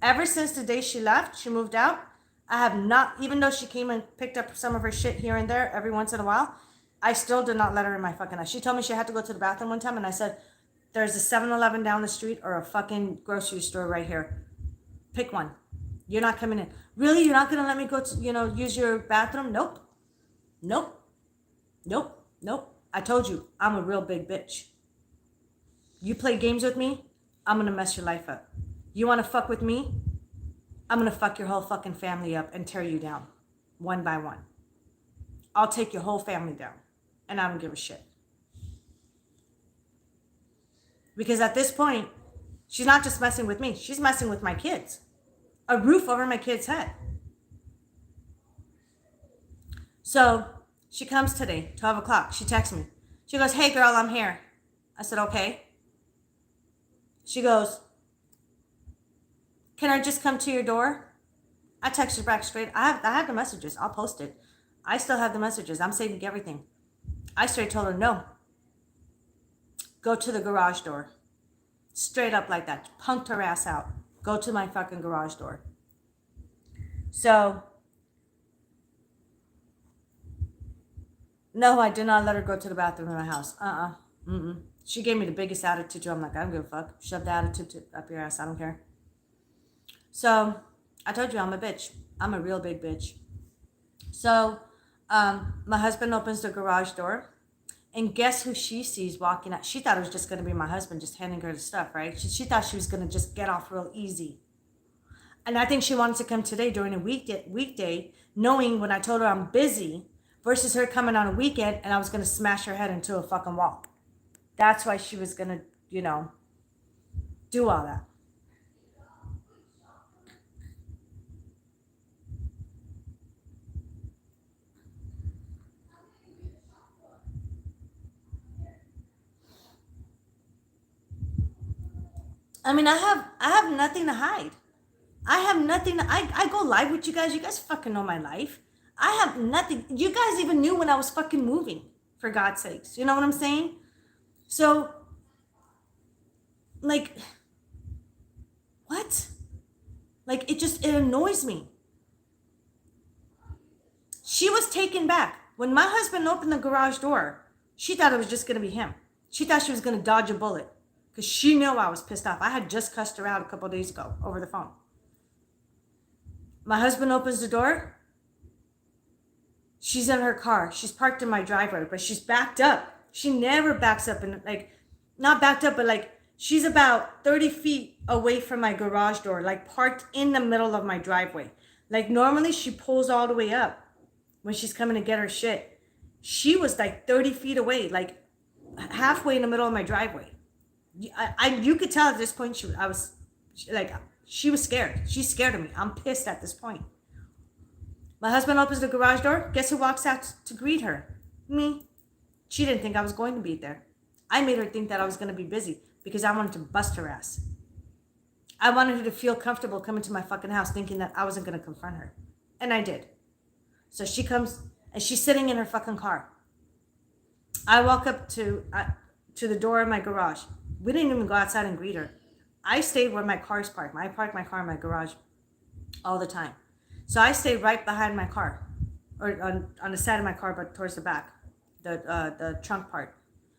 Ever since the day she left, she moved out, I have not, even though she came and picked up some of her shit here and there every once in a while, I still did not let her in my fucking house. She told me she had to go to the bathroom one time, and I said, there's a 7-Eleven down the street or a fucking grocery store right here. Pick one. You're not coming in. Really? You're not going to let me go to, use your bathroom? Nope. I told you, I'm a real big bitch. You play games with me, I'm gonna mess your life up. You wanna fuck with me? I'm gonna fuck your whole fucking family up and tear you down, one by one. I'll take your whole family down, and I don't give a shit. Because at this point, she's not just messing with me, she's messing with my kids. A roof over my kid's head. So she comes today, 12 o'clock. She texts me. She goes, hey girl, I'm here. I said, okay. She goes, can I just come to your door? I texted her back straight. I have the messages. I'll post it. I still have the messages. I'm saving everything. I straight told her, no. Go to the garage door. Straight up like that. Punked her ass out. Go to my fucking garage door. So, no, I did not let her go to the bathroom in my house. She gave me the biggest attitude too. I'm like, I don't give a fuck. Shove the attitude up your ass. I don't care. So, I told you I'm a bitch. I'm a real big bitch. So, my husband opens the garage door. And guess who she sees walking out? She thought it was just going to be my husband just handing her the stuff, right? She thought she was going to just get off real easy. And I think she wanted to come today during a weekday, knowing when I told her I'm busy, versus her coming on a weekend and I was going to smash her head into a fucking wall. That's why she was going to, do all that. I mean, I have nothing to hide. I have nothing. I go live with you guys. You guys fucking know my life. I have nothing. You guys even knew when I was fucking moving, for God's sakes. You know what I'm saying? So, like, what? Like, it annoys me. She was taken back. When my husband opened the garage door, she thought it was just going to be him. She thought she was going to dodge a bullet. Because she knew I was pissed off. I had just cussed her out a couple of days ago over the phone. My husband opens the door. She's in her car. She's parked in my driveway, but she's backed up. She never backs up and not backed up, but she's about 30 feet away from my garage door, parked in the middle of my driveway. Normally she pulls all the way up when she's coming to get her shit. She was 30 feet away, halfway in the middle of my driveway. You could tell at this point she was scared. She's scared of me. I'm pissed at this point. My husband opens the garage door. Guess who walks out to greet her? Me. She didn't think I was going to be there. I made her think that I was going to be busy because I wanted to bust her ass. I wanted her to feel comfortable coming to my fucking house thinking that I wasn't going to confront her. And I did. So she comes and she's sitting in her fucking car. I walk up to the door of my garage. We didn't even go outside and greet her. I stayed where my car's parked. I park my car in my garage all the time. So I stayed right behind my car, or on the side of my car, but towards the back, the trunk part.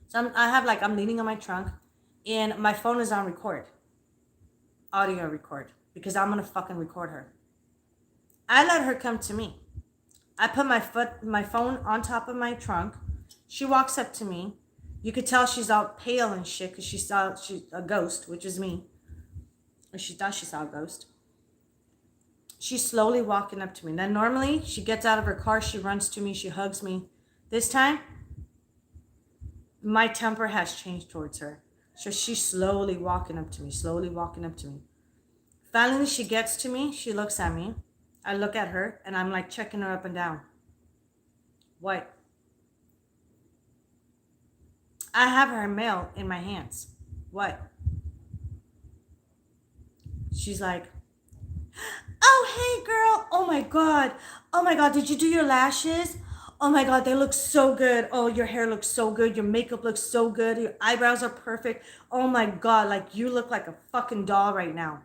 So I'm leaning on my trunk, and my phone is on record, audio record, because I'm gonna fucking record her. I let her come to me. I put my phone on top of my trunk. She walks up to me. You could tell she's all pale and shit because she's a ghost, which is me. Or she thought she saw a ghost. She's slowly walking up to me. Then normally she gets out of her car, she runs to me, she hugs me. This time, my temper has changed towards her. So she's slowly walking up to me. Finally, she gets to me, she looks at me. I look at her and I'm checking her up and down. What? I have her mail in my hands. What? She's like, oh, hey, girl. Oh, my God. Did you do your lashes? Oh, my God, they look so good. Oh, your hair looks so good. Your makeup looks so good. Your eyebrows are perfect. Oh, my God, you look like a fucking doll right now.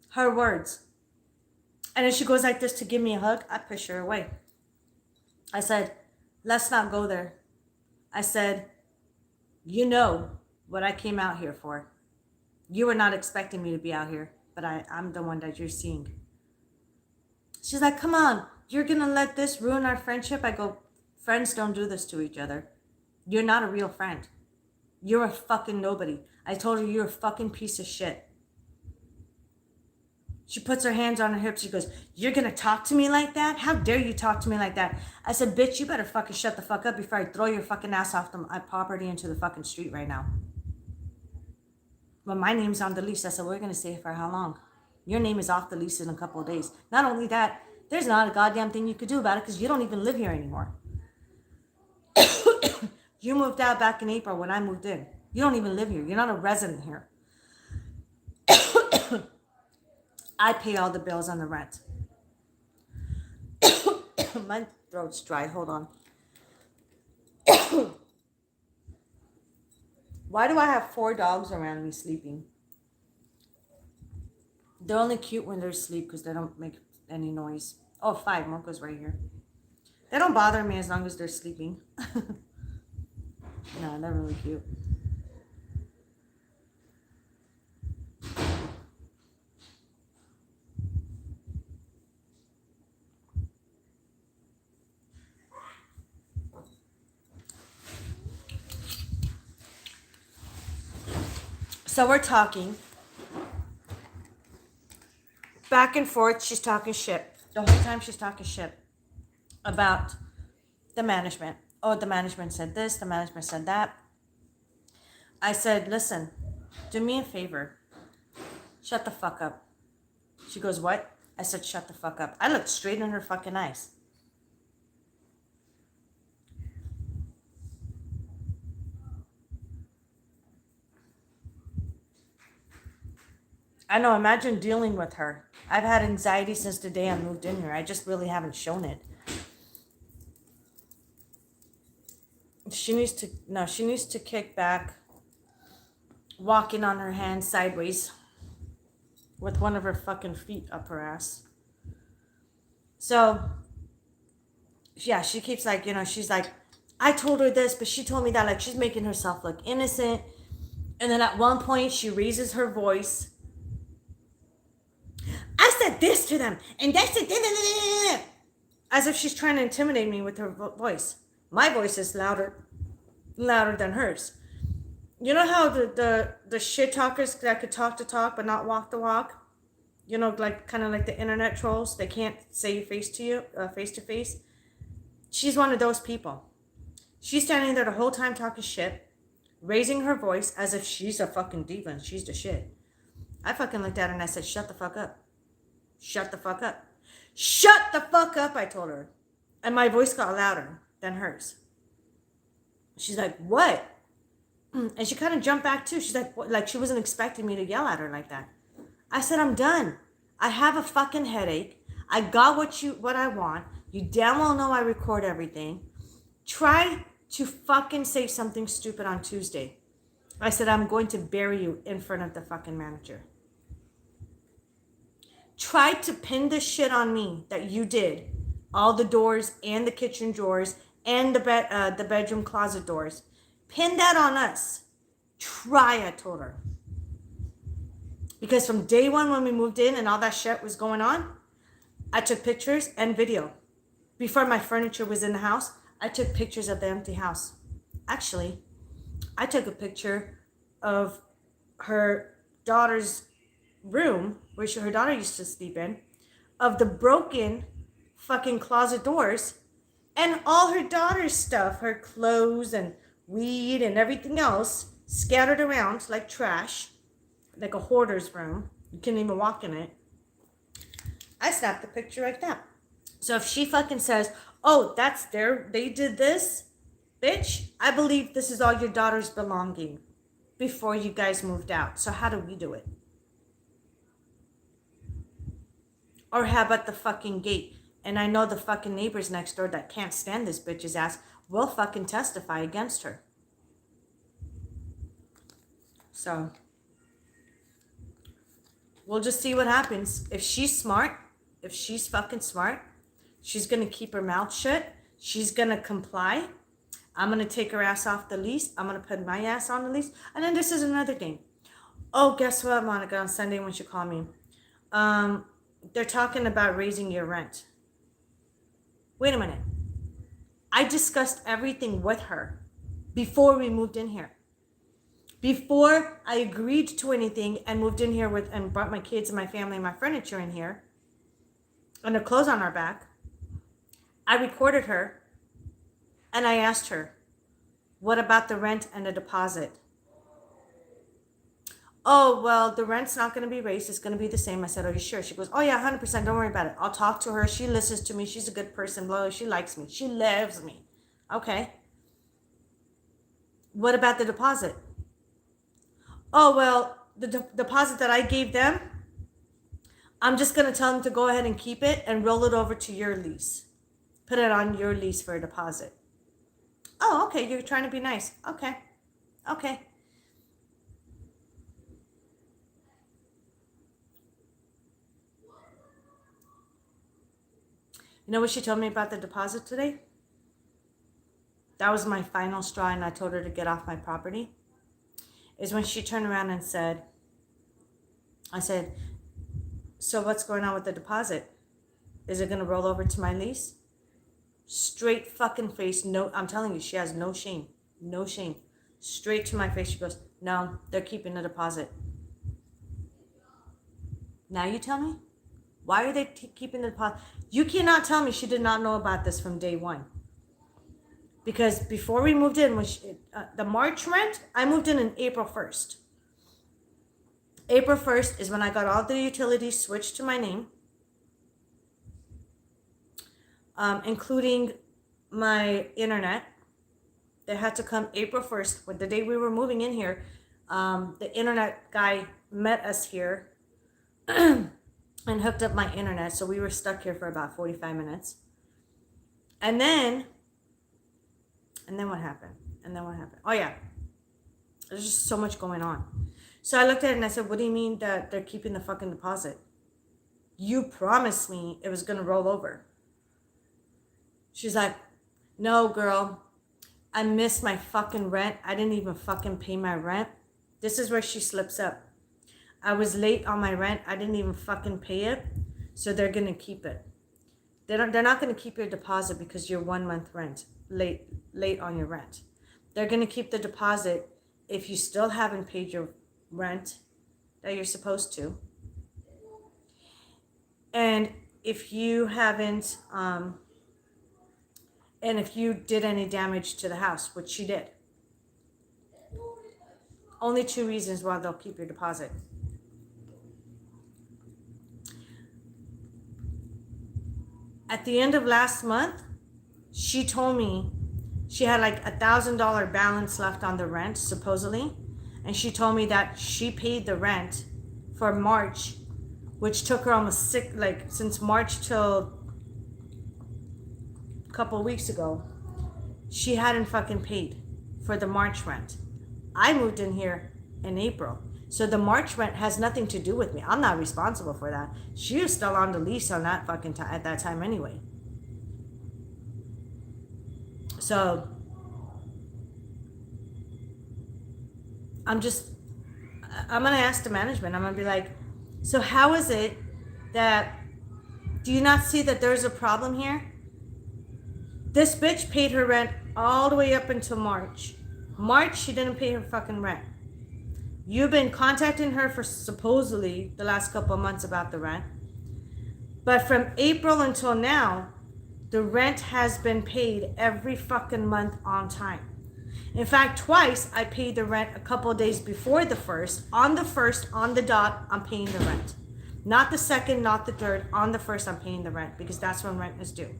Her words. And then she goes like this to give me a hug. I push her away. I said, let's not go there. I said, you know what I came out here for. You were not expecting me to be out here, but I'm the one that you're seeing. She's like, come on, you're going to let this ruin our friendship? I go, friends don't do this to each other. You're not a real friend. You're a fucking nobody. I told her, you're a fucking piece of shit. She puts her hands on her hips. She goes, you're going to talk to me like that? How dare you talk to me like that? I said, bitch, you better fucking shut the fuck up before I throw your fucking ass off my property into the fucking street right now. Well, my name's on the lease. I said, we're going to stay for how long? Your name is off the lease in a couple of days. Not only that, there's not a goddamn thing you could do about it because you don't even live here anymore. You moved out back in April when I moved in. You don't even live here. You're not a resident here. I pay all the bills on the rent. My throat's dry. Hold on. Why do I have 4 dogs around me sleeping? They're only cute when they're asleep because they don't make any noise. Oh, 5. Mocha's right here. They don't bother me as long as they're sleeping. No, they're really cute. So we're talking. Back and forth, she's talking shit. The whole time she's talking shit about the management. Oh, the management said this, the management said that. I said, listen, do me a favor. Shut the fuck up. She goes, what? I said, shut the fuck up. I looked straight in her fucking eyes. I know, imagine dealing with her. I've had anxiety since the day I moved in here. I just really haven't shown it. She needs to kick back, walking on her hands sideways with one of her fucking feet up her ass. So, yeah, she keeps like, she's like, I told her this, but she told me that. Like, she's making herself look innocent. And then at one point, she raises her voice. I said this to them, and that's it. As if she's trying to intimidate me with her voice. My voice is louder than hers. You know how the shit talkers that could talk to talk but not walk the walk? Like kind of like the internet trolls. They can't say face to face. She's one of those people. She's standing there the whole time talking shit, raising her voice as if she's a fucking diva and she's the shit. I fucking looked at her and I said, shut the fuck up. Shut the fuck up. Shut the fuck up, I told her. And my voice got louder than hers. She's like, what? And she kind of jumped back too. She's like, what? Like she wasn't expecting me to yell at her like that. I said, I'm done. I have a fucking headache. I got what I want. You damn well know I record everything. Try to fucking say something stupid on Tuesday. I said, I'm going to bury you in front of the fucking manager. Try to pin this shit on me that you did. All the doors and the kitchen drawers and the bedroom closet doors. Pin that on us. Try, I told her. Because from day one when we moved in and all that shit was going on, I took pictures and video. Before my furniture was in the house, I took pictures of the empty house. Actually, I took a picture of her daughter's room, where her daughter used to sleep in, of the broken fucking closet doors and all her daughter's stuff, her clothes and weed and everything else scattered around like trash, like a hoarder's room. You can't even walk in it. I snapped the picture like that. So if she fucking says, oh, they did this, bitch, I believe this is all your daughter's belonging before you guys moved out. So how do we do it? Or how about the fucking gate? And I know the fucking neighbors next door that can't stand this bitch's ass will fucking testify against her. So we'll just see what happens. If she's smart, if she's fucking smart, she's going to keep her mouth shut. She's going to comply. I'm going to take her ass off the lease. I'm going to put my ass on the lease. And then this is another thing. Oh, guess what, Monica, on Sunday when she called me. They're talking about raising your rent. Wait a minute. I discussed everything with her before we moved in here. Before I agreed to anything and moved in here with and brought my kids and my family and my furniture in here and the clothes on our back, I recorded her and I asked her, what about the rent and the deposit? Oh, well, the rent's not going to be raised. It's going to be the same. I said, are you sure? She goes, oh, yeah, 100%. Don't worry about it. I'll talk to her. She listens to me. She's a good person. Blah, blah. She likes me. She loves me. Okay. What about the deposit? Oh, well, the deposit that I gave them, I'm just going to tell them to go ahead and keep it and roll it over to your lease. Put it on your lease for a deposit. Oh, okay. You're trying to be nice. Okay. Okay. You know what she told me about the deposit today? That was my final straw, and I told her to get off my property. Is when she turned around and said, I said, so what's going on with the deposit? Is it going to roll over to my lease? Straight fucking face. No, I'm telling you, she has no shame. No shame. Straight to my face. She goes, no, they're keeping the deposit. Now you tell me? Why are they keeping the deposit? You cannot tell me she did not know about this from day one. Because before we moved in, when the March rent, I moved in April 1st. April 1st is when I got all the utilities switched to my name, including my internet. They had to come April 1st, with the day we were moving in here. The internet guy met us here and hooked up my internet. So we were stuck here for about 45 minutes. And then what happened? Oh yeah, there's just so much going on. So I looked at it and I said, what do you mean that they're keeping the fucking deposit? You promised me it was going to roll over. She's like, no, girl, I missed my fucking rent. I didn't even fucking pay my rent. This is where she slips up. I was late on my rent. I didn't even fucking pay it. So they're going to keep it. They're not going to keep your deposit because you're 1 month rent late on your rent. They're going to keep the deposit if you still haven't paid your rent that you're supposed to. And if you haven't, and if you did any damage to the house, which she did. Only 2 reasons why they'll keep your deposit. At the end of last month, she told me she had like $1,000 balance left on the rent, supposedly. And she told me that she paid the rent for March, which took her almost since March till a couple of weeks ago. She hadn't fucking paid for the March rent. I moved in here in April. So the March rent has nothing to do with me. I'm not responsible for that. She was still on the lease on that fucking time at that time anyway. So I'm gonna ask the management. I'm gonna be like, so how is it that, do you not see that there's a problem here? This bitch paid her rent all the way up until March. March, she didn't pay her fucking rent. You've been contacting her for supposedly the last couple of months about the rent. But from April until now, the rent has been paid every fucking month on time. In fact, twice I paid the rent a couple of days before the 1st. On the 1st, on the dot, I'm paying the rent. Not the 2nd, not the 3rd. On the 1st, I'm paying the rent because that's when rent is due.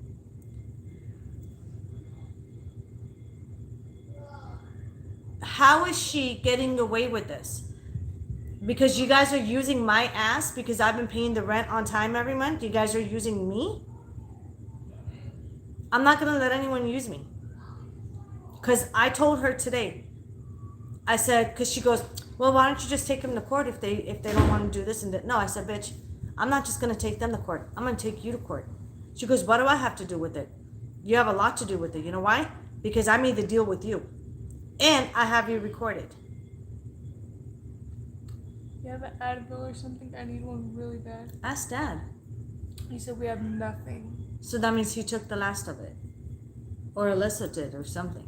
How is she getting away with this? Because you guys are using my ass because I've been paying the rent on time every month? You guys are using me? I'm not going to let anyone use me. Because I told her today, I said, because she goes, well, why don't you just take them to court if they don't want to do this and that? No, I said, bitch, I'm not just going to take them to court. I'm going to take you to court. She goes, what do I have to do with it? You have a lot to do with it. You know why? Because I made the deal with you. And I have you recorded. You have an Advil or something? I need one really bad. Ask Dad. He said we have nothing. So that means he took the last of it. Or Alyssa did or something.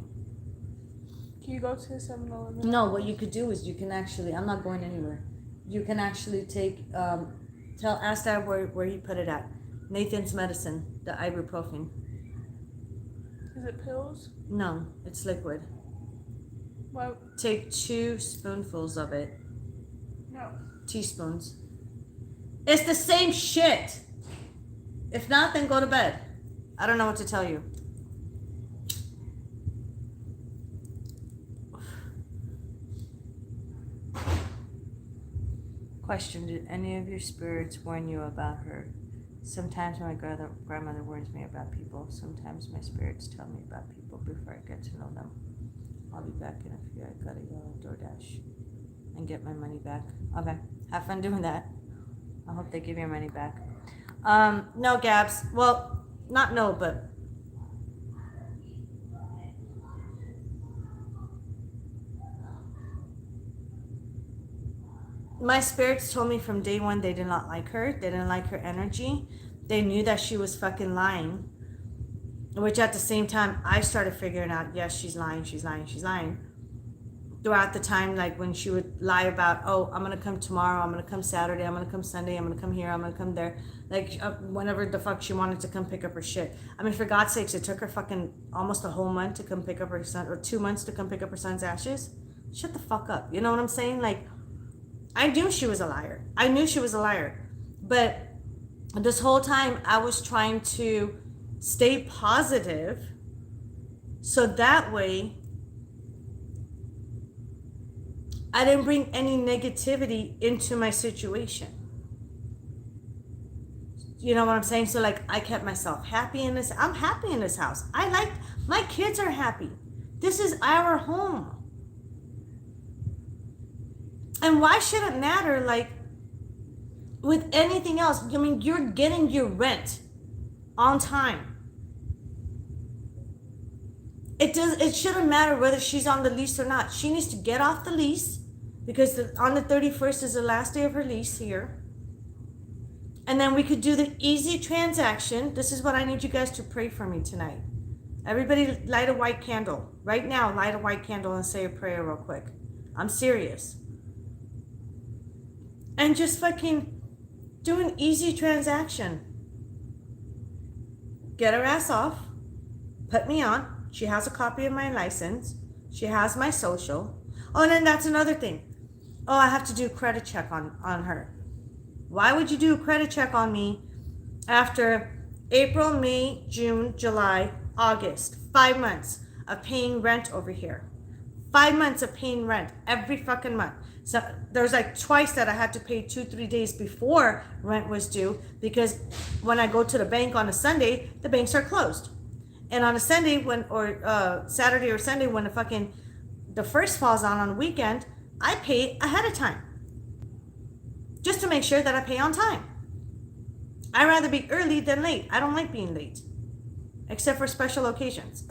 Can you go to 7-Eleven? No, what you could do is you can actually, I'm not going anywhere. You can actually take, ask Dad where he put it at. Nathan's medicine, the ibuprofen. Is it pills? No, it's liquid. Why? Take 2 spoonfuls of it. No. Teaspoons. It's the same shit. If not, then go to bed. I don't know what to tell you. Question, did any of your spirits warn you about her? Sometimes my grandmother warns me about people. Sometimes my spirits tell me about people before I get to know them. I'll be back in a few. I gotta yell at DoorDash and get my money back. Okay, have fun doing that. I hope they give your money back. No, Gabs. Well, not no, but my spirits told me from day one they did not like her. They didn't like her energy. They knew that she was fucking lying. Which at the same time, I started figuring out, yes, she's lying, she's lying, she's lying. Throughout the time, like when she would lie about, oh, I'm going to come tomorrow, I'm going to come Saturday, I'm going to come Sunday, I'm going to come here, I'm going to come there. Like whenever the fuck she wanted to come pick up her shit. I mean, for God's sakes, it took her fucking almost a whole month to come pick up her son, or 2 months to come pick up her son's ashes. Shut the fuck up. You know what I'm saying? Like, I knew she was a liar. I knew she was a liar. But this whole time, I was trying to stay positive so that way I didn't bring any negativity into my situation. You know what I'm saying? So like I kept myself happy in this. I'm happy in this house. My kids are happy. This is our home. And why should it matter, like, with anything else? I mean, you're getting your rent on time. It shouldn't matter whether she's on the lease or not. She needs to get off the lease because on the 31st is the last day of her lease here. And then we could do the easy transaction. This is what I need you guys to pray for me tonight. Everybody light a white candle. Right now, light a white candle and say a prayer real quick. I'm serious. And just fucking do an easy transaction. Get her ass off. Put me on. She has a copy of my license. She has my social. Oh, and then that's another thing. Oh, I have to do a credit check on her. Why would you do a credit check on me after April, May, June, July, August? 5 months of paying rent over here. 5 months of paying rent every fucking month. So there's like twice that I had to pay 2-3 days before rent was due because when I go to the bank on a Sunday, the banks are closed. And on a Sunday Saturday or Sunday when the first falls on the weekend, I pay ahead of time. Just to make sure that I pay on time. I'd rather be early than late. I don't like being late. Except for special occasions.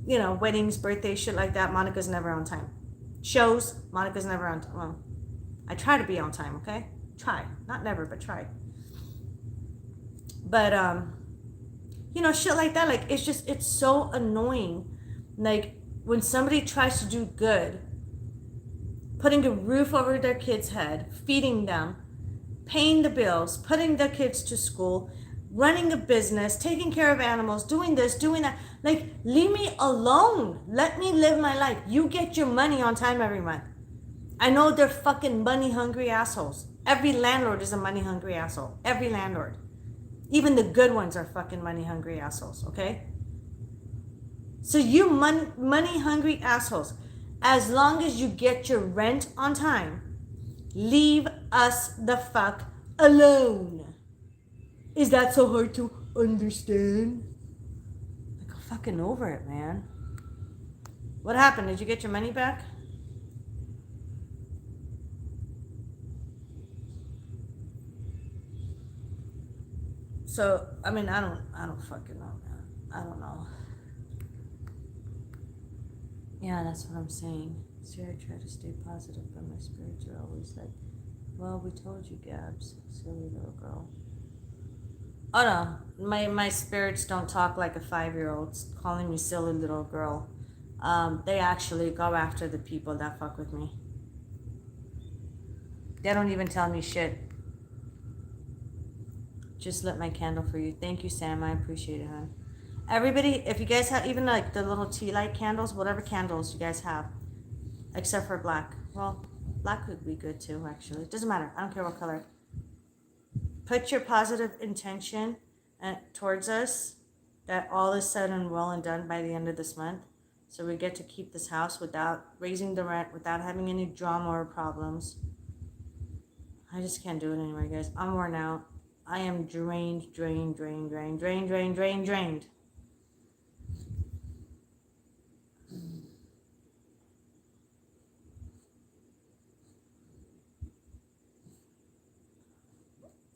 You know, weddings, birthdays, shit like that. Monica's never on time. Shows, Monica's never on time. Well, I try to be on time, okay? Try. Not never, but try. But, you know, shit like that. Like, it's so annoying. Like, when somebody tries to do good, putting a roof over their kid's head, feeding them, paying the bills, putting the kids to school, running a business, taking care of animals, doing this, doing that. Like, leave me alone. Let me live my life. You get your money on time every month. I know they're fucking money hungry assholes. Every landlord is a money hungry asshole. Every landlord. Even the good ones are fucking money hungry assholes, okay? So you money hungry assholes, as long as you get your rent on time, leave us the fuck alone. Is that so hard to understand? Like, I'm fucking over it, man. What happened? Did you get your money back? So, I mean, I don't fucking know, man. I don't know. Yeah, that's what I'm saying. Sarah tried to stay positive, but my spirits are always like, well, we told you, Gabs, silly little girl. Oh no, my spirits don't talk like a 5-year-old calling me silly little girl. they actually go after the people that fuck with me. They don't even tell me shit. Just lit my candle for you. Thank you, Sam. I appreciate it, hon. Everybody, if you guys have even like the little tea light candles, whatever candles you guys have, except for black. Well, black would be good too, actually. It doesn't matter. I don't care what color. Put your positive intention towards us that all is said and well and done by the end of this month. So we get to keep this house without raising the rent, without having any drama or problems. I just can't do it anymore, guys. I'm worn out. I am drained.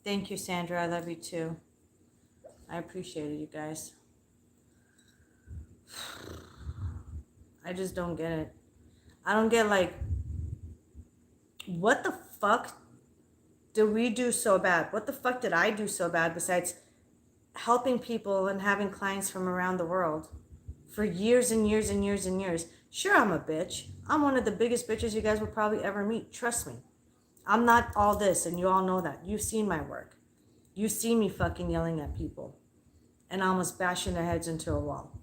Thank you, Sandra. I love you too. I appreciate it, you guys. I just don't get it. I don't get, like, what the fuck did we do so bad? What the fuck did I do so bad besides helping people and having clients from around the world for years and years and years and years? Sure, I'm a bitch. I'm one of the biggest bitches you guys will probably ever meet. Trust me. I'm not all this, and you all know that. You've seen my work. You see me fucking yelling at people and almost bashing their heads into a wall.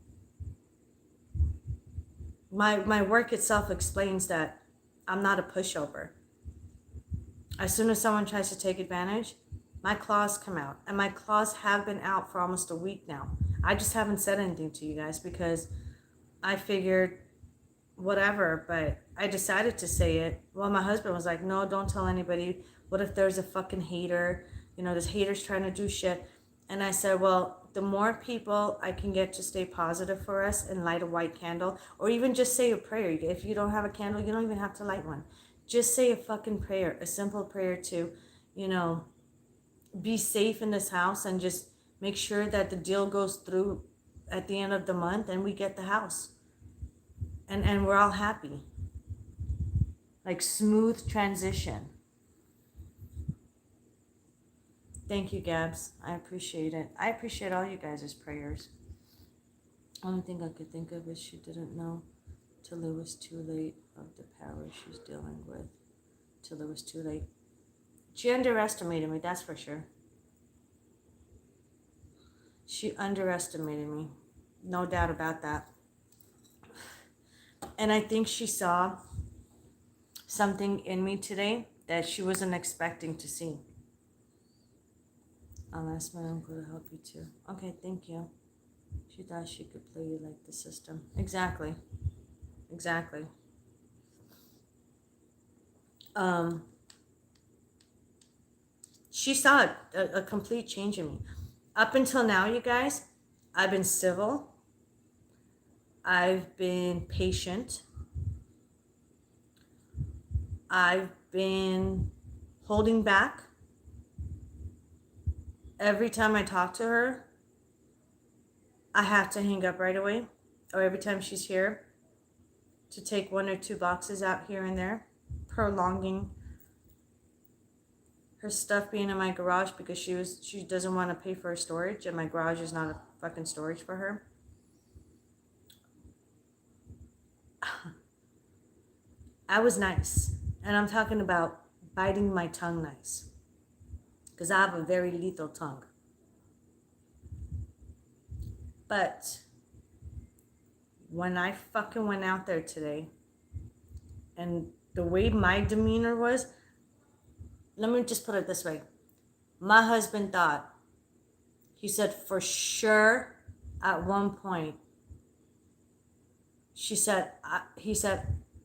My work itself explains that I'm not a pushover. As soon as someone tries to take advantage, my claws come out. And my claws have been out for almost a week now. I just haven't said anything to you guys because I figured whatever, but I decided to say it. Well, my husband was like, no, don't tell anybody. What if there's a fucking hater? You know, this hater's trying to do shit. And I said, well, the more people I can get to stay positive for us and light a white candle, or even just say a prayer. If you don't have a candle, you don't even have to light one. Just say a fucking prayer, a simple prayer to, you know, be safe in this house and just make sure that the deal goes through at the end of the month and we get the house. And we're all happy. Like smooth transition. Thank you, Gabs. I appreciate it. I appreciate all you guys' prayers. Only thing I could think of is she didn't know till it was too late of the power she's dealing with. Till it was too late. She underestimated me, that's for sure. She underestimated me. No doubt about that. And I think she saw something in me today that she wasn't expecting to see. I'll ask my uncle to help you too. Okay, thank you. She thought she could play you like the system. Exactly. Exactly. She saw a complete change in me. Up until now, you guys, I've been civil. I've been patient. I've been holding back. Every time I talk to her, I have to hang up right away. Or every time she's here, to take 1 or 2 boxes out here and there, prolonging her stuff being in my garage because she doesn't want to pay for her storage, and my garage is not a fucking storage for her. I was nice, and I'm talking about biting my tongue nice, because I have a very lethal tongue. But when I fucking went out there today, and the way my demeanor was, let me just put it this way. My husband thought, he said for sure at one point, he said,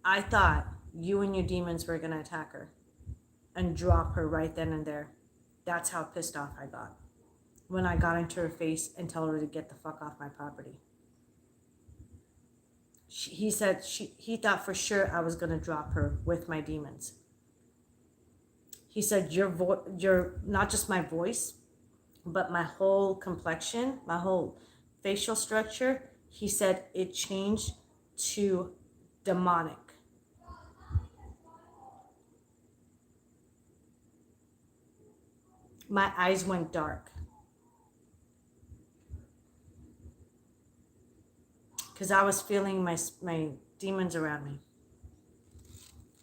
I thought you and your demons were going to attack her and drop her right then and there. That's how pissed off I got when I got into her face and told her to get the fuck off my property. He said he thought for sure I was going to drop her with my demons. He said, your not just my voice, but my whole complexion, my whole facial structure, he said it changed to demonic. My eyes went dark. because I was feeling my demons around me,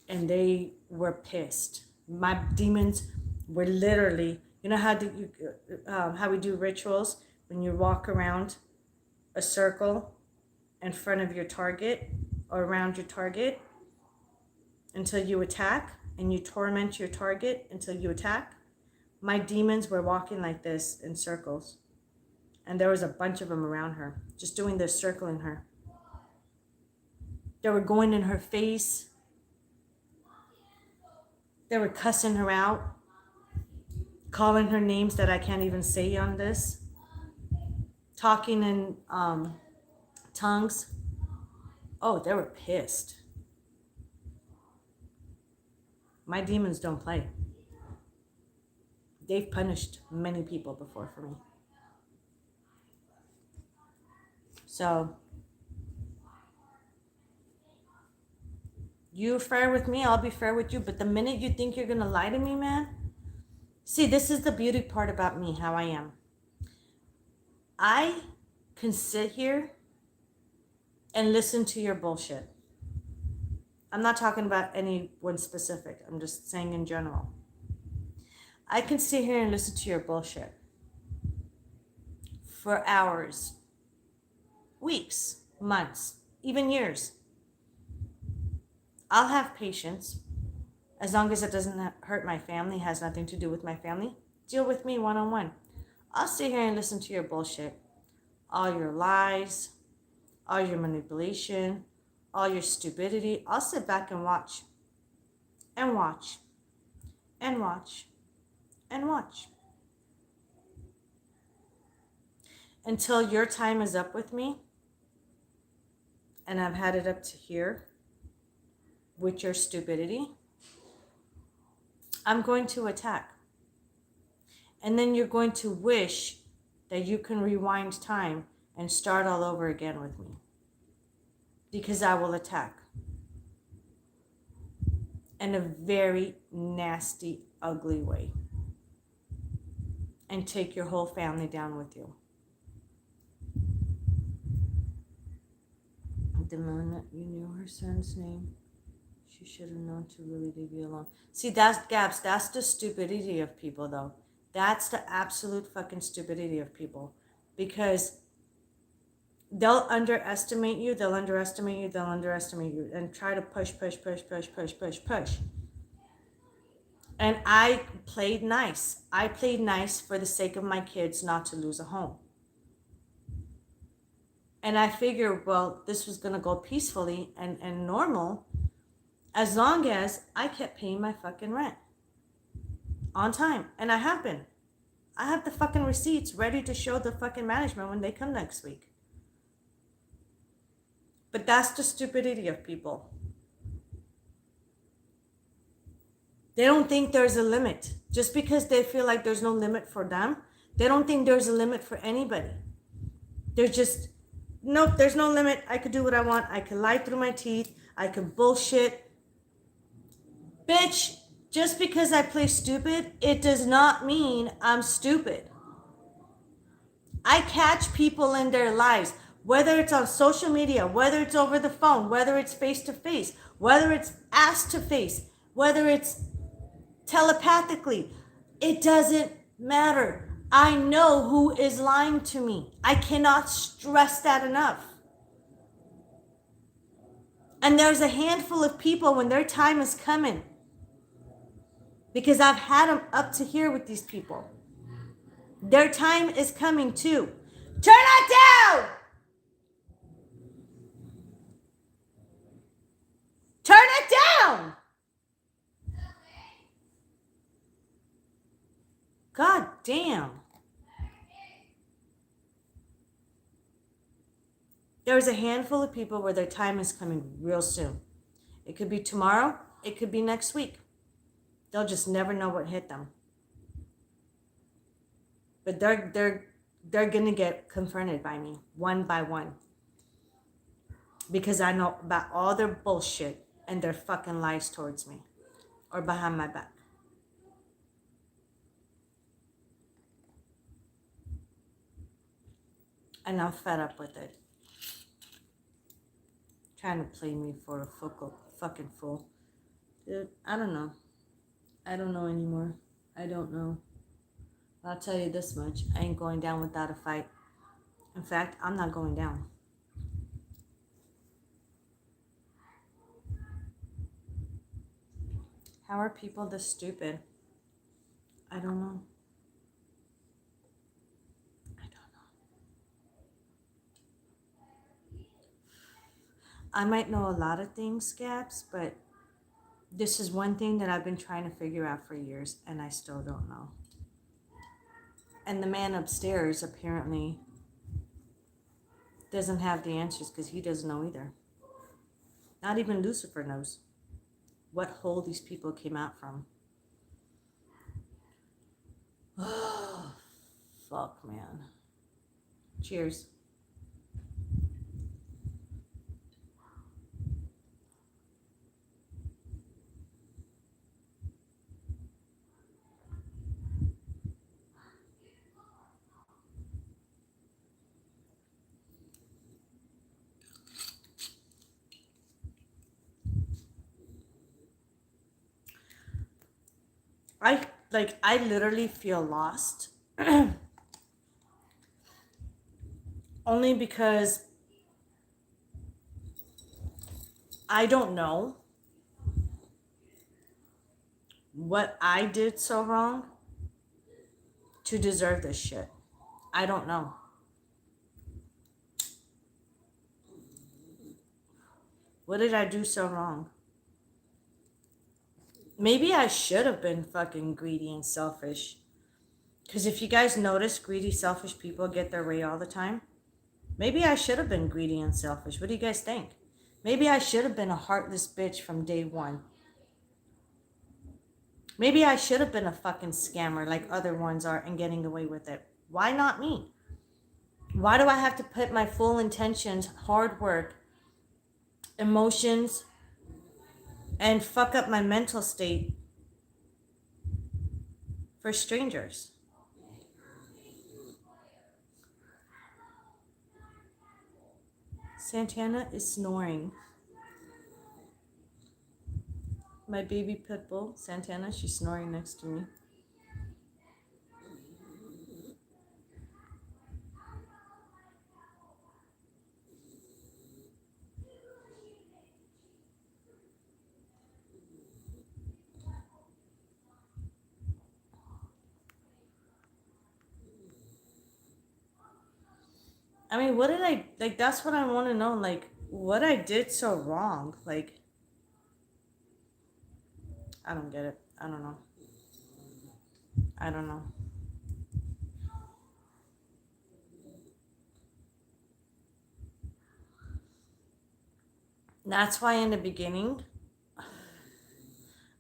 and they were pissed. My demons were literally, you know how we do rituals when you walk around a circle in front of your target or around your target until you attack, and you torment your target until you attack. My demons were walking like this in circles, and there was a bunch of them around her, just doing this, circling her. They were going in her face. They were cussing her out, calling her names that I can't even say on this, talking in tongues. Oh, they were pissed. My demons don't play. They've punished many people before for me. So, you're fair with me, I'll be fair with you. But the minute you think you're going to lie to me, man, see, this is the beauty part about me, how I am. I can sit here and listen to your bullshit. I'm not talking about anyone specific. I'm just saying in general. I can sit here and listen to your bullshit for hours, weeks, months, even years. I'll have patience as long as it doesn't hurt my family, has nothing to do with my family. Deal with me one-on-one. I'll sit here and listen to your bullshit. All your lies, all your manipulation, all your stupidity. I'll sit back and watch. And watch. And watch. And watch. Until your time is up with me. And I've had it up to here with your stupidity. I'm going to attack. And then you're going to wish that you can rewind time and start all over again with me. Because I will attack. In a very nasty, ugly way. And take your whole family down with you. The moment you knew her son's name, she should have known to really leave you alone. See, that's Gabs. That's the stupidity of people, though. That's the absolute fucking stupidity of people. Because they'll underestimate you, and try to push. And I played nice. I played nice for the sake of my kids not to lose a home. And I figured, well, this was going to go peacefully and normal as long as I kept paying my fucking rent on time. And I have been. I have the fucking receipts ready to show the fucking management when they come next week. But that's the stupidity of people. They don't think there's a limit. Just because they feel like there's no limit for them, they don't think there's a limit for anybody. They're just, nope, there's no limit. I could do what I want. I could lie through my teeth. I could bullshit. Bitch, just because I play stupid, it does not mean I'm stupid. I catch people in their lives, whether it's on social media, whether it's over the phone, whether it's face to face, whether it's ass to face, whether it's telepathically. It doesn't matter. I know who is lying to me. I cannot stress that enough. And there's a handful of people when their time is coming. Because I've had them up to here with these people. Their time is coming too. Turn it down! Turn it down! God damn. There's a handful of people where their time is coming real soon. It could be tomorrow. It could be next week. They'll just never know what hit them. But they're going to get confronted by me one by one. Because I know about all their bullshit and their fucking lies towards me. Or behind my back. And I'm fed up with it. kind of play me for a fucking fool. Dude, I don't know. I don't know anymore. I don't know. I'll tell you this much. I ain't going down without a fight. In fact, I'm not going down. How are people this stupid? I don't know. I don't know. I might know a lot of things, Scabs, but this is one thing that I've been trying to figure out for years, and I still don't know. And the man upstairs apparently doesn't have the answers because he doesn't know either. Not even Lucifer knows what hole these people came out from. Oh, fuck, man. Cheers. I literally feel lost. Only because I don't know what I did so wrong to deserve this shit. I don't know. What did I do so wrong? Maybe I should have been fucking greedy and selfish. Because if you guys notice, greedy, selfish people get their way all the time. Maybe I should have been greedy and selfish. What do you guys think? Maybe I should have been a heartless bitch from day one. Maybe I should have been a fucking scammer like other ones are and getting away with it. Why not me? Why do I have to put my full intentions, hard work, emotions, and fuck up my mental state for strangers? Santana is snoring. My baby pit bull, Santana, she's snoring next to me. I mean, what did I, like, that's what I want to know, like, what I did so wrong, like, I don't get it, I don't know. I don't know. That's why in the beginning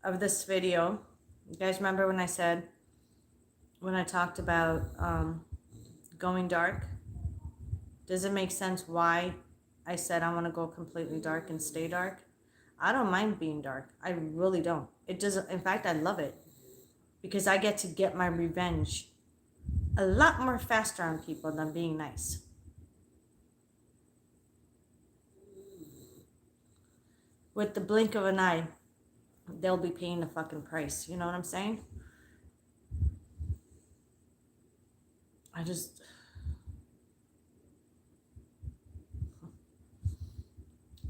of this video, you guys remember when I said, when I talked about going dark? Does it make sense why I said I want to go completely dark and stay dark? I don't mind being dark. I really don't. It doesn't. In fact, I love it because I get to get my revenge a lot more faster on people than being nice. With the blink of an eye, they'll be paying the fucking price. You know what I'm saying?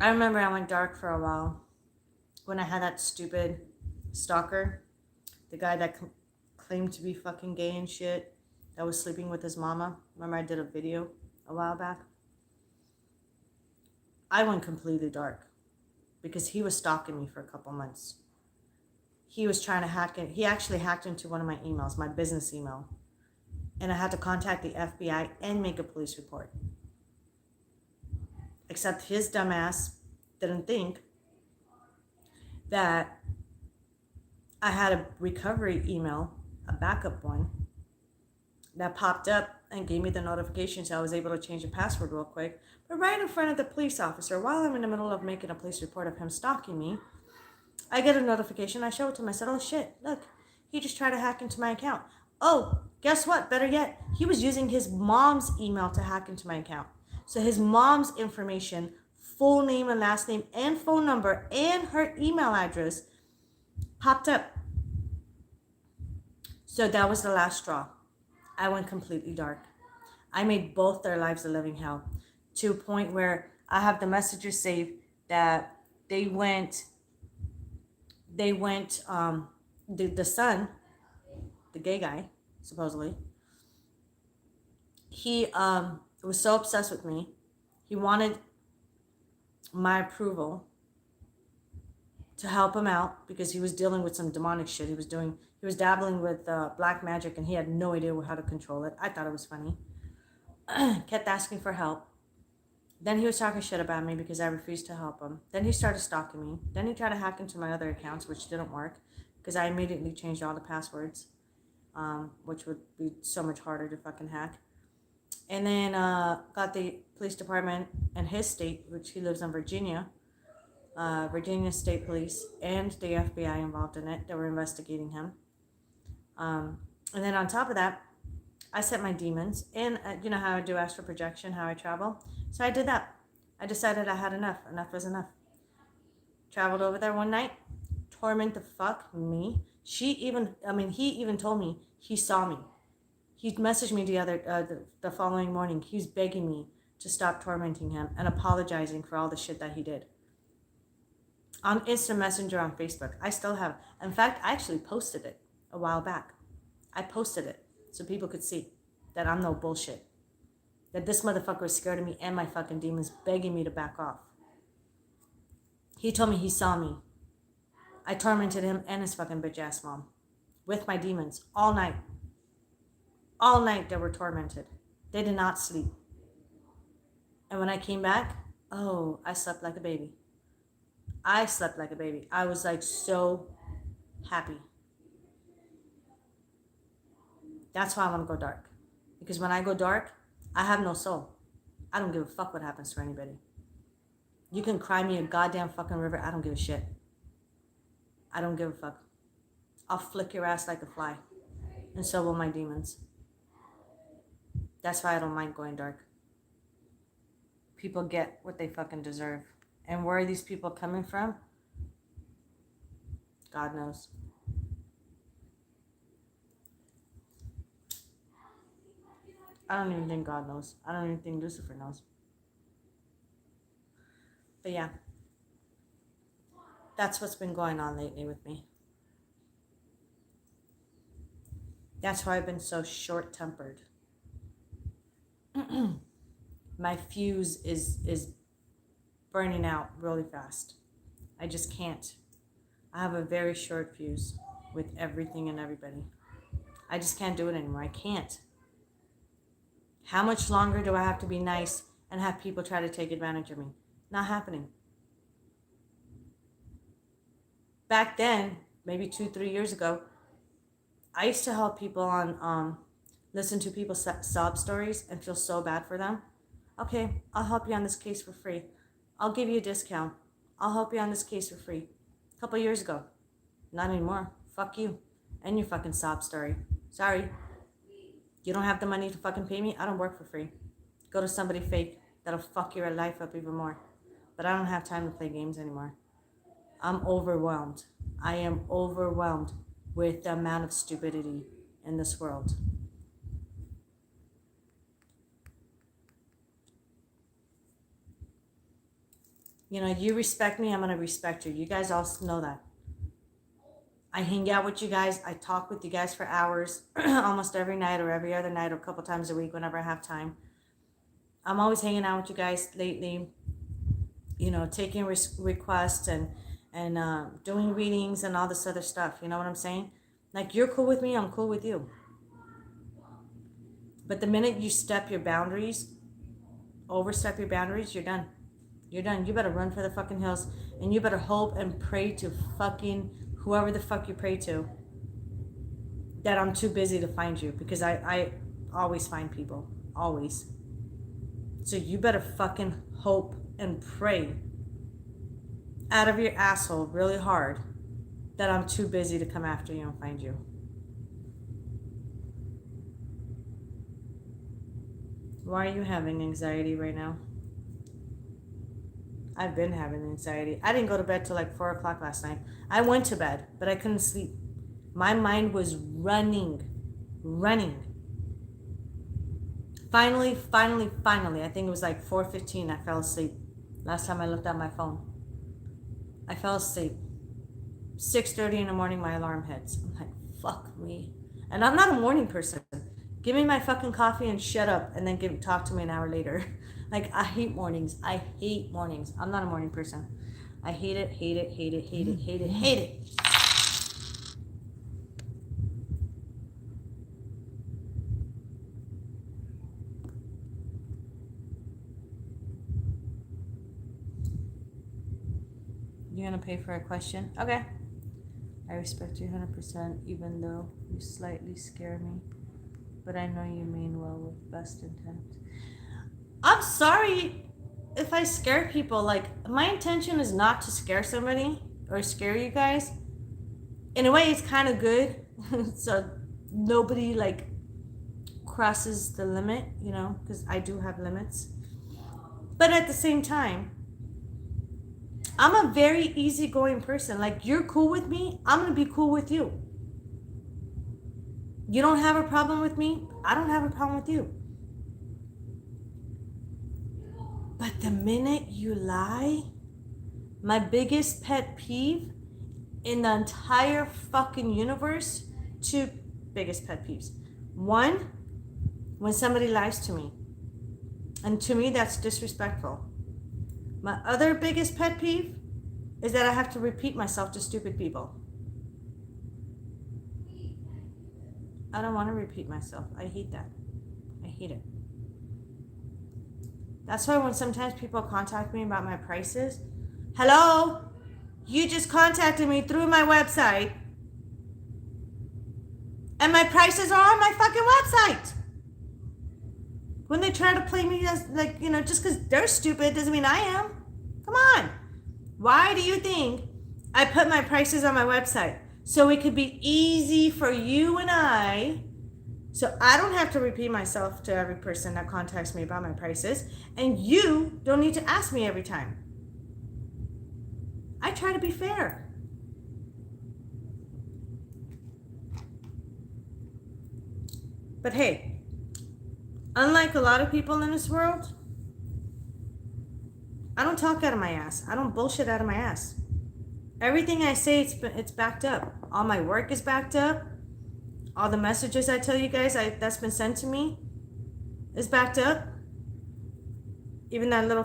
I remember I went dark for a while when I had that stupid stalker, the guy that claimed to be fucking gay and shit, that was sleeping with his mama. Remember I did a video a while back? I went completely dark because he was stalking me for a couple months. He was trying to hack it. He actually hacked into one of my emails, my business email. And I had to contact the FBI and make a police report. Except his dumbass didn't think that I had a recovery email, a backup one, that popped up and gave me the notification, so I was able to change the password real quick. But right in front of the police officer, while I'm in the middle of making a police report of him stalking me, I get a notification. I show it to him. I said, oh shit, look, he just tried to hack into my account. Oh, guess what? Better yet, he was using his mom's email to hack into my account. So his mom's information full name and last name and phone number and her email address popped up. So that was the last straw. I went completely dark. I made both their lives a living hell, to a point where I have the messages saved that they went, the son, the gay guy, supposedly, he was so obsessed with me. He wanted my approval to help him out because he was dealing with some demonic shit. He was dabbling with black magic, and he had no idea how to control it. I thought it was funny. Kept asking for help. Then he was talking shit about me because I refused to help him. Then he started stalking me. Then he tried to hack into my other accounts, which didn't work because I immediately changed all the passwords, which would be so much harder to fucking hack. And then got the police department in his state, which he lives in Virginia, Virginia State Police, and the FBI involved in it. They were investigating him. And then on top of that, I set my demons. And you know how I do astral projection, how I travel? So I did that. I decided I had enough. Enough was enough. Traveled over there one night. Torment the fuck me. He even told me he saw me. He messaged me the following morning. He was begging me to stop tormenting him and apologizing for all the shit that he did. On Instant Messenger on Facebook. I still have. In fact, I actually posted it a while back. I posted it so people could see that I'm no bullshit. That this motherfucker was scared of me and my fucking demons, begging me to back off. He told me he saw me. I tormented him and his fucking bitch ass mom with my demons all night. All night they were tormented. They did not sleep. And when I came back, oh, I slept like a baby. I slept like a baby. I was like so happy. That's why I want to go dark. Because when I go dark, I have no soul. I don't give a fuck what happens to anybody. You can cry me a goddamn fucking river. I don't give a shit. I don't give a fuck. I'll flick your ass like a fly. And so will my demons. That's why I don't mind going dark. People get what they fucking deserve. And where are these people coming from? God knows. I don't even think God knows. I don't even think Lucifer knows. But yeah. That's what's been going on lately with me. That's why I've been so short-tempered. My fuse is burning out really fast. I just can't. I have a very short fuse with everything and everybody. I just can't do it anymore. I can't. How much longer do I have to be nice and have people try to take advantage of me? Not happening. Back then, maybe 2-3 years ago, I used to help people on listen to people's sob stories and feel so bad for them. Okay, I'll help you on this case for free. I'll give you a discount. I'll help you on this case for free. A couple years ago. Not anymore. Fuck you. And your fucking sob story. Sorry. You don't have the money to fucking pay me? I don't work for free. Go to somebody fake that'll fuck your life up even more. But I don't have time to play games anymore. I'm overwhelmed. I am overwhelmed with the amount of stupidity in this world. You know, you respect me, I'm going to respect you. You guys all know that. I hang out with you guys. I talk with you guys for hours, almost every night or every other night or a couple times a week whenever I have time. I'm always hanging out with you guys lately, you know, taking requests and doing readings and all this other stuff. You know what I'm saying? Like, you're cool with me, I'm cool with you. But the minute you overstep your boundaries, you're done. You're done. You better run for the fucking hills. And you better hope and pray to fucking whoever the fuck you pray to that I'm too busy to find you. Because I always find people. Always. So you better fucking hope and pray out of your asshole really hard that I'm too busy to come after you and find you. Why are you having anxiety right now? I've been having anxiety. I didn't go to bed till like 4 o'clock last night. I went to bed, but I couldn't sleep. My mind was running. Finally, I think it was like 4:15, I fell asleep. Last time I looked at my phone. I fell asleep. 6:30 in the morning, my alarm hits. I'm like, fuck me. And I'm not a morning person. Give me my fucking coffee and shut up, and then talk to me an hour later. Like, I hate mornings. I'm not a morning person. I hate it. You gonna pay for a question? Okay. I respect you 100%, even though you slightly scare me. But I know you mean well with best intent. I'm sorry if I scare people. Like, my intention is not to scare somebody or scare you guys. In a way, it's kind of good. So nobody, like, crosses the limit, you know, because I do have limits. But at the same time, I'm a very easygoing person. Like, you're cool with me, I'm going to be cool with you. You don't have a problem with me, I don't have a problem with you. But the minute you lie, my biggest pet peeve in the entire fucking universe, two biggest pet peeves. One, when somebody lies to me. And to me, that's disrespectful. My other biggest pet peeve is that I have to repeat myself to stupid people. I don't want to repeat myself. I hate that. I hate it. That's why when sometimes people contact me about my prices, hello, you just contacted me through my website, and my prices are on my fucking website. When they try to play me as, like, you know, just because they're stupid doesn't mean I am. Come on. Why do you think I put my prices on my website? So it could be easy for you and I, so I don't have to repeat myself to every person that contacts me about my prices, and you don't need to ask me every time. I try to be fair. But hey, unlike a lot of people in this world, I don't talk out of my ass. I don't bullshit out of my ass. Everything I say, it's backed up. All my work is backed up. All the messages I tell you guys that's been sent to me is backed up. Even that little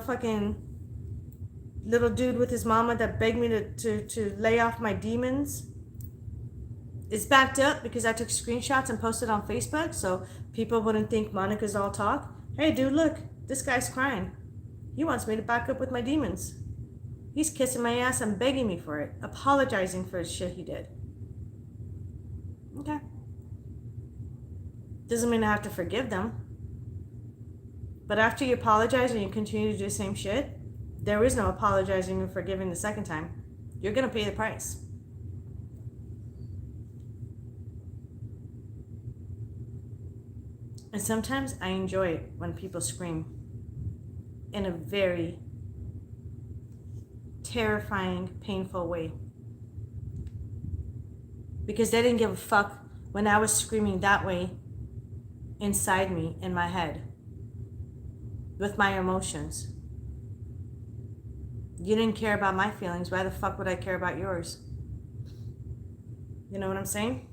dude with his mama that begged me to lay off my demons is backed up because I took screenshots and posted on Facebook so people wouldn't think Monica's all talk. Hey dude, look, this guy's crying. He wants me to back up with my demons. He's kissing my ass and begging me for it, apologizing for the shit he did. Okay. Doesn't mean I have to forgive them. But after you apologize and you continue to do the same shit, there is no apologizing and forgiving the second time. You're gonna pay the price. And sometimes I enjoy it when people scream in a very terrifying, painful way. Because they didn't give a fuck when I was screaming that way inside me, in my head, with my emotions. You didn't care about my feelings. Why the fuck would I care about yours? You know what I'm saying?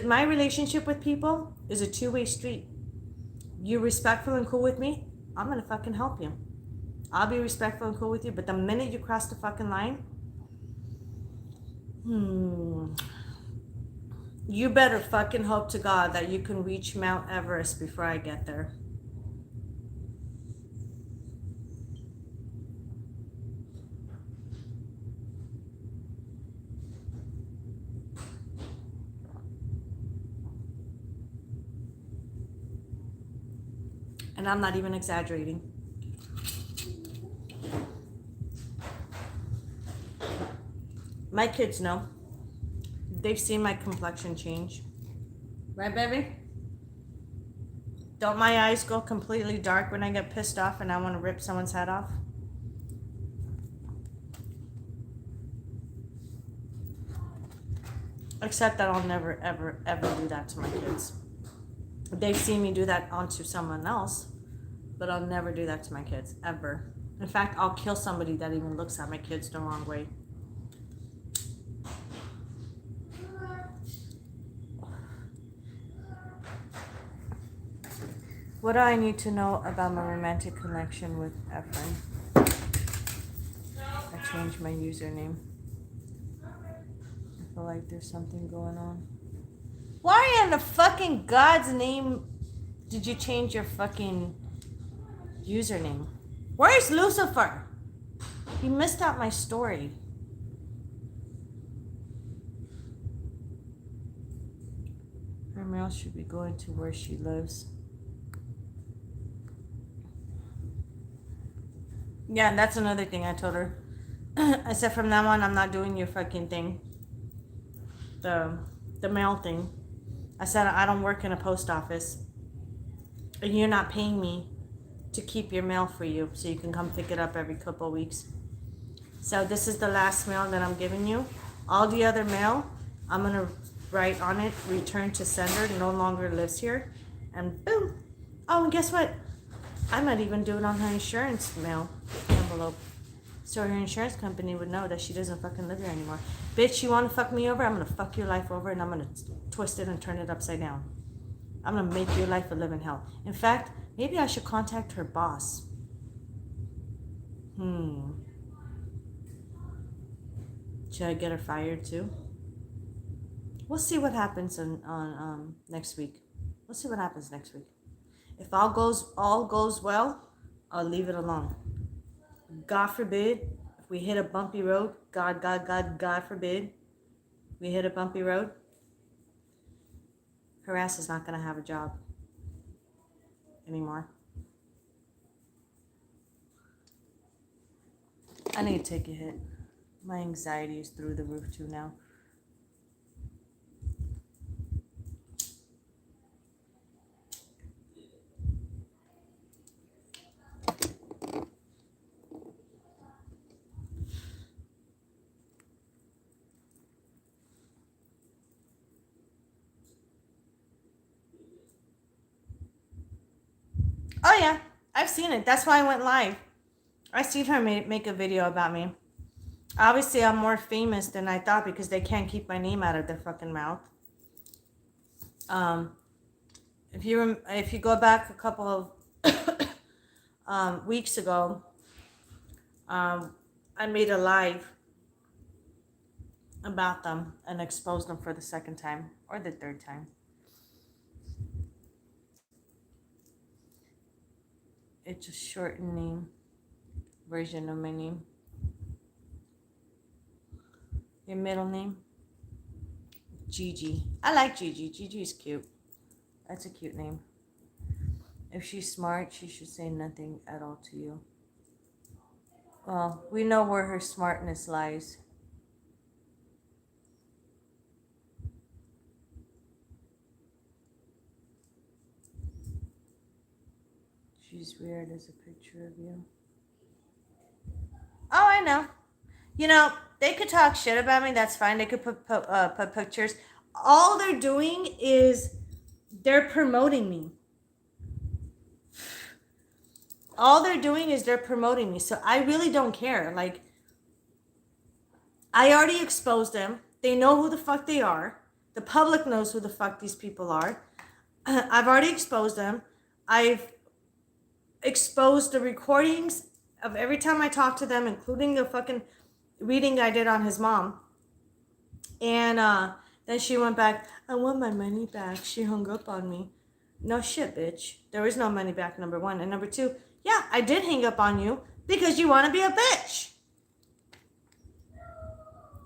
My relationship with people is a two-way street. You're respectful and cool with me, I'm gonna fucking help you. I'll be respectful and cool with you, but the minute you cross the fucking line, you better fucking hope to God that you can reach Mount Everest before I get there. And I'm not even exaggerating. My kids know. They've seen my complexion change. Right, baby? Don't my eyes go completely dark when I get pissed off and I want to rip someone's head off? Except that I'll never, ever, ever do that to my kids. They've seen me do that onto someone else, but I'll never do that to my kids, ever. In fact, I'll kill somebody that even looks at my kids the wrong way. What do I need to know about my romantic connection with Efren? I changed my username. I feel like there's something going on. Why in the fucking God's name did you change your fucking username? Where's Lucifer? He missed out my story. Her mail should be going to where she lives. Yeah, that's another thing I told her. I said from now on, I'm not doing your fucking thing. The mail thing. I said I don't work in a post office. And you're not paying me to keep your mail for you so you can come pick it up every couple of weeks. So this is the last mail that I'm giving you. All the other mail, I'm going to write on it, return to sender, no longer lives here. And boom. Oh, and guess what? I might even do it on her insurance mail envelope. So her insurance company would know that she doesn't fucking live here anymore. Bitch, you want to fuck me over? I'm going to fuck your life over and I'm going to twist it and turn it upside down. I'm going to make your life a living hell. In fact, maybe I should contact her boss. Should I get her fired too? We'll see what happens on next week. We'll see what happens next week. If all goes well, I'll leave it alone. God forbid, if we hit a bumpy road, God forbid, we hit a bumpy road, her ass is not going to have a job anymore. I need to take a hit. My anxiety is through the roof too now. Oh yeah, I've seen it. That's why I went live. I seen her make a video about me. Obviously, I'm more famous than I thought because they can't keep my name out of their fucking mouth. If you go back a couple of weeks ago, I made a live about them and exposed them for the second time or the third time. It's a shortened name version of my name. Your middle name? Gigi. I like Gigi. Gigi is cute. That's a cute name. If she's smart, she should say nothing at all to you. Well, we know where her smartness lies. She's weird as a picture of you. Oh, I know. You know, they could talk shit about me. That's fine. They could put pictures. All they're doing is they're promoting me. All they're doing is they're promoting me. So I really don't care. Like, I already exposed them. They know who the fuck they are. The public knows who the fuck these people are. I've already exposed them. I've exposed the recordings of every time I talk to them, including the fucking reading I did on his mom. And then she went back, I want my money back. She hung up on me. No shit, bitch. There is no money back, number one. And number two, yeah, I did hang up on you because you want to be a bitch.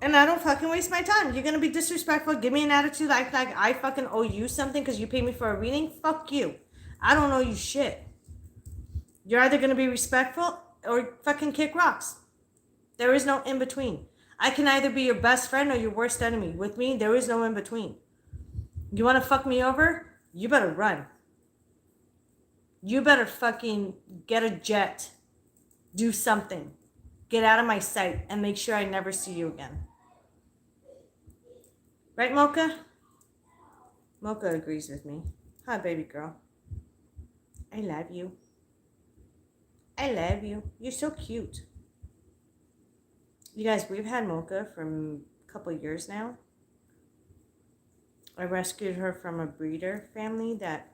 And I don't fucking waste my time. You're going to be disrespectful, give me an attitude like I fucking owe you something because you paid me for a reading? Fuck you. I don't owe you shit. You're either going to be respectful or fucking kick rocks. There is no in between. I can either be your best friend or your worst enemy. With me, there is no in between. You want to fuck me over? You better run. You better fucking get a jet. Do something. Get out of my sight and make sure I never see you again. Right, Mocha? Mocha agrees with me. Hi, baby girl. I love you. I love you. You're so cute. You guys, we've had Mocha for a couple years now. I rescued her from a breeder family that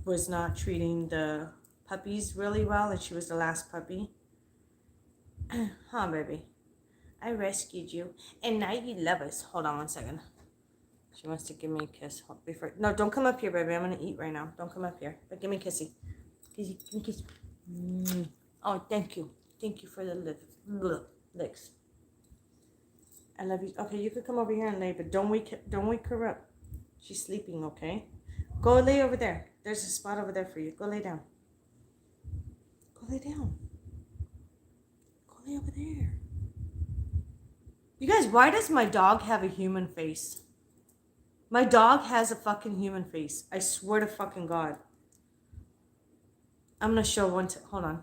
was not treating the puppies really well, and she was the last puppy. Huh, baby? I rescued you, and now you love us. Hold on one second. She wants to give me a kiss. Before, no, don't come up here, baby. I'm gonna eat right now. Don't come up here. But give me a kissy. Kissy, give me a kiss. Oh, thank you. Thank you for the licks. I love you. Okay, you could come over here and lay, but don't wake her up. She's sleeping, okay? Go lay over there. There's a spot over there for you. Go lay down. Go lay down. Go lay over there. You guys, why does my dog have a human face? My dog has a fucking human face. I swear to fucking God. I'm gonna show one. Hold on.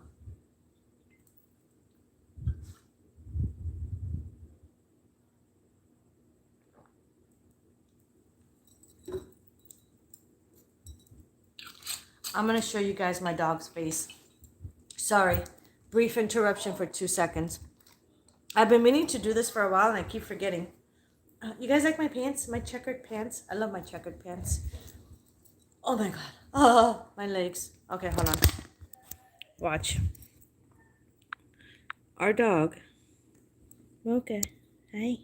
I'm gonna show you guys my dog's face. Sorry, brief interruption for 2 seconds. I've been meaning to do this for a while and I keep forgetting. You guys like my pants? My checkered pants? I love my checkered pants. Oh my God. Oh, my legs. Okay, hold on. Watch. Our dog. Mocha. Hi.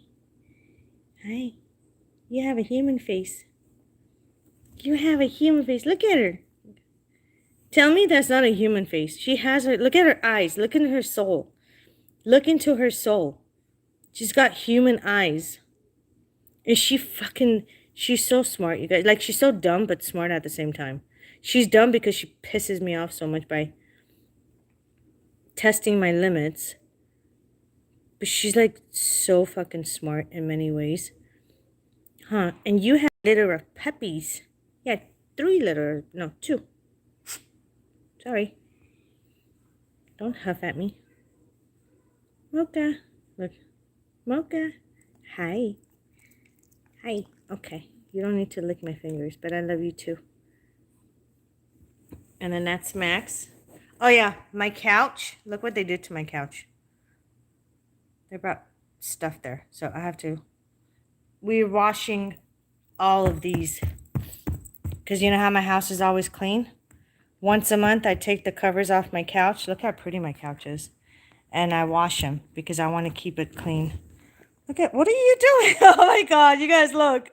Hi. You have a human face. You have a human face. Look at her. Tell me that's not a human face. She has her. Look at her eyes. Look into her soul. Look into her soul. She's got human eyes. And she's so smart, you guys. Like, she's so dumb but smart at the same time. She's dumb because she pisses me off so much by testing my limits. But she's like so fucking smart in many ways. Huh. And you have a litter of puppies. Yeah, 2. Sorry. Don't huff at me. Mocha. Look. Mocha. Hi. Hi. Okay. You don't need to lick my fingers, but I love you too. And then that's Max. Oh yeah, my couch. Look what they did to my couch. They brought stuff there. So I have to. We're washing all of these. Because you know how my house is always clean? Once a month, I take the covers off my couch. Look how pretty my couch is. And I wash them because I want to keep it clean. Look at, what are you doing? Oh my God, you guys look.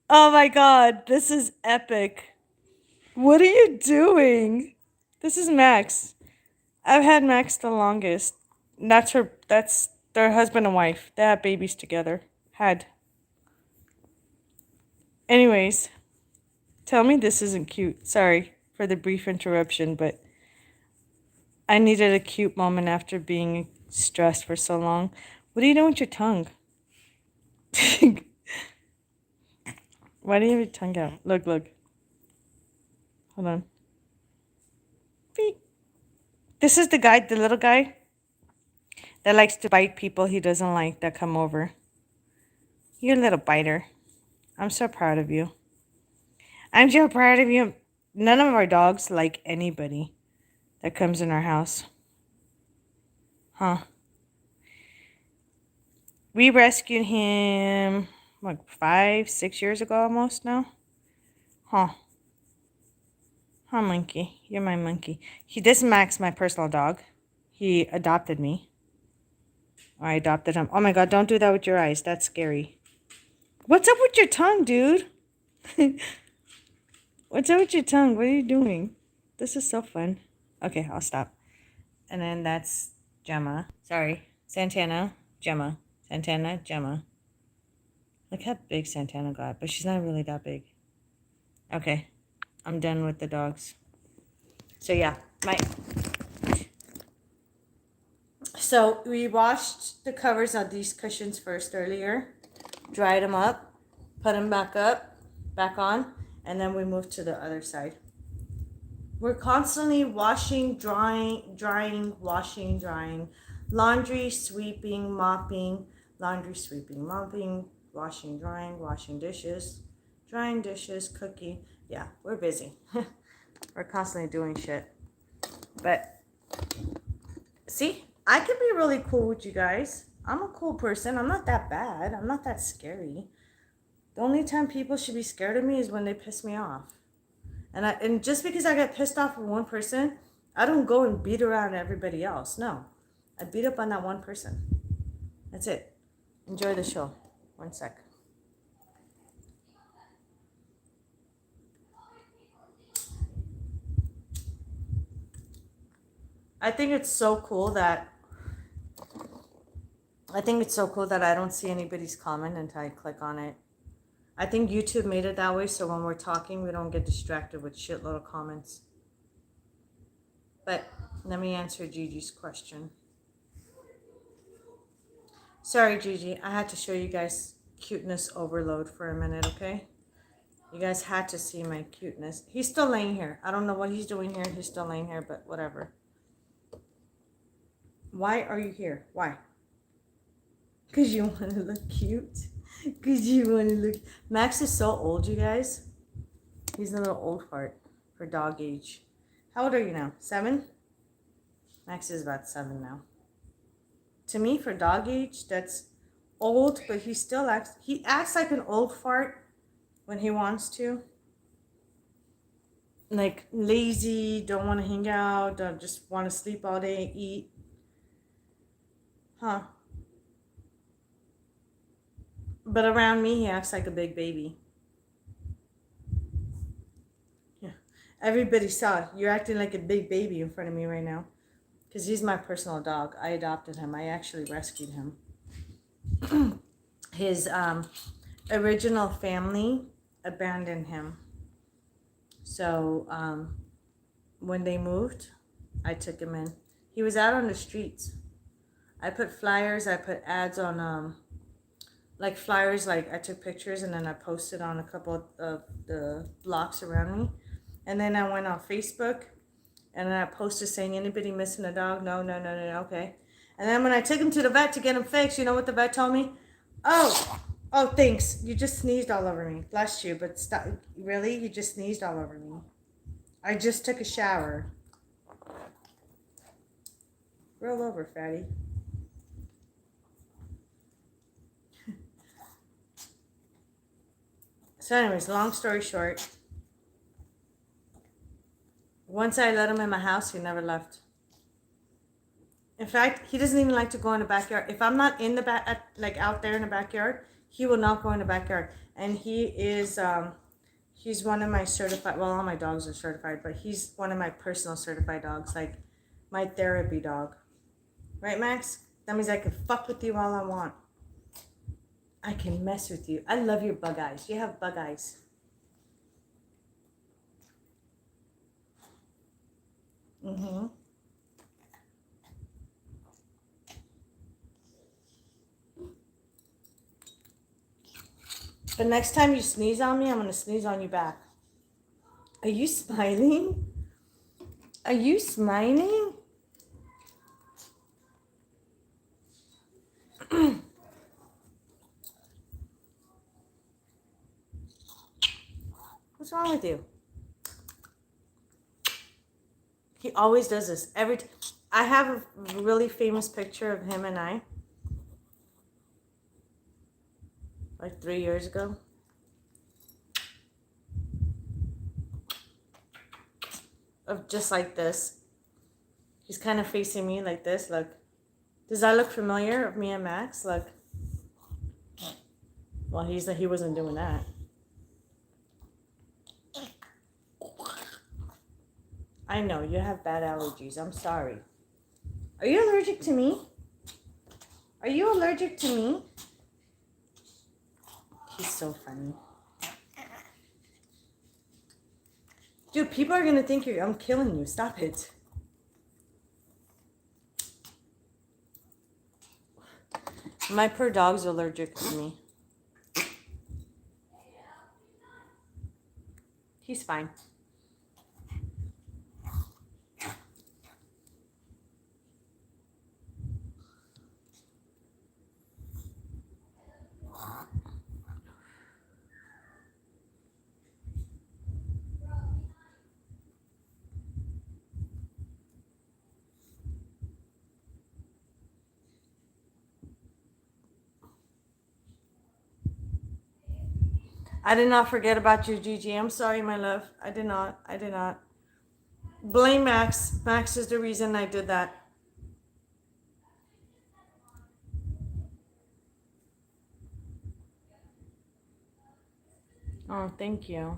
Oh my God, this is epic. What are you doing? This is Max. I've had Max the longest. That's their husband and wife. They have babies together. Had. Anyways, tell me this isn't cute. Sorry for the brief interruption, but I needed a cute moment after being stressed for so long. What are you doing with your tongue? Why do you have your tongue out? Look. Hold on. Beep. This is the little guy that likes to bite people he doesn't like that come over. You're a little biter. I'm so proud of you. I'm so proud of you. None of our dogs like anybody that comes in our house. Huh. We rescued him, 5-6 years ago almost now? Huh. Huh, monkey. You're my monkey. This is Max, my personal dog. He adopted me. I adopted him. Oh my God, don't do that with your eyes. That's scary. What's up with your tongue, dude? What's up with your tongue? What are you doing? This is so fun. Okay, I'll stop. And then that's Gemma. Sorry. Santana, Gemma. Santana, Gemma. Look how big Santana got, but she's not really that big. Okay, I'm done with the dogs. So yeah, So we washed the covers on these cushions first earlier, dried them up, put them back on, and then we moved to the other side. We're constantly washing, drying, washing, drying. Laundry, sweeping, mopping, washing, drying dishes, cooking. Yeah, we're busy. We're constantly doing shit. But see, I can be really cool with you guys. I'm a cool person. I'm not that bad. I'm not that scary. The only time people should be scared of me is when they piss me off. And just because I get pissed off with one person, I don't go and beat around everybody else. No. I beat up on that one person. That's it. Enjoy the show. One sec. I think it's so cool that I don't see anybody's comment until I click on it. I think YouTube made it that way so when we're talking, we don't get distracted with shitload of comments. But let me answer Gigi's question. Sorry, Gigi. I had to show you guys cuteness overload for a minute, okay? You guys had to see my cuteness. He's still laying here. I don't know what he's doing here. He's still laying here, but whatever. Why are you here? Why? Because you want to look cute. Because you want to look... Max is so old, you guys. He's a little old fart for dog age. How old are you now? 7? Max is about 7 now. To me, for dog age, that's old, but he still acts... He acts like an old fart when he wants to. Like, lazy, don't want to hang out, don't just want to sleep all day and eat. Huh. But around me, he acts like a big baby. Yeah. Everybody saw it. You're acting like a big baby in front of me right now. Because he's my personal dog. I adopted him. I actually rescued him. His original family abandoned him. So when they moved, I took him in. He was out on the streets. I put flyers. I put ads on... like flyers, like I took pictures and then I posted on a couple of the blocks around me. And then I went on Facebook and then I posted saying, anybody missing a dog? No, okay. And then when I took him to the vet to get him fixed, you know what the vet told me? Oh, thanks. You just sneezed all over me. Bless you, but stop. Really? You just sneezed all over me. I just took a shower. Roll over, fatty. So anyways, long story short, once I let him in my house, he never left. In fact, he doesn't even like to go in the backyard. If I'm not in the back, like out there in the backyard, he will not go in the backyard. And he is, he's one of my certified, well, all my dogs are certified, but he's one of my personal certified dogs, like my therapy dog. Right, Max? That means I can fuck with you all I want. I can mess with you. I love your bug eyes. You have bug eyes. Mm-hmm. But next time you sneeze on me, I'm going to sneeze on you back. Are you smiling? Are you smiling? What's wrong with you? He always does this. I have a really famous picture of him and I. Like 3 years ago. Of just like this. He's kind of facing me like this. Look. Does that look familiar of me and Max? Look. Well, he wasn't doing that. I know, you have bad allergies. I'm sorry. Are you allergic to me? Are you allergic to me? He's so funny. Dude, people are going to think I'm killing you. Stop it. My poor dog's allergic to me. He's fine. I did not forget about you, Gigi. I'm sorry, my love. I did not. Blame Max. Max is the reason I did that. Oh, thank you.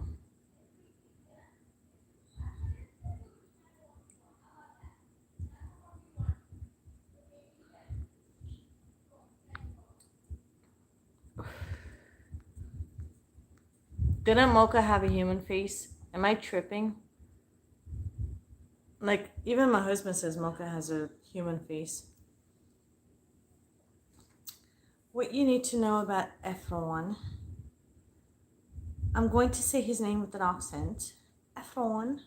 Didn't Mocha have a human face? Am I tripping? Like, even my husband says Mocha has a human face. What you need to know about Efron. I'm going to say his name with an accent. Efron.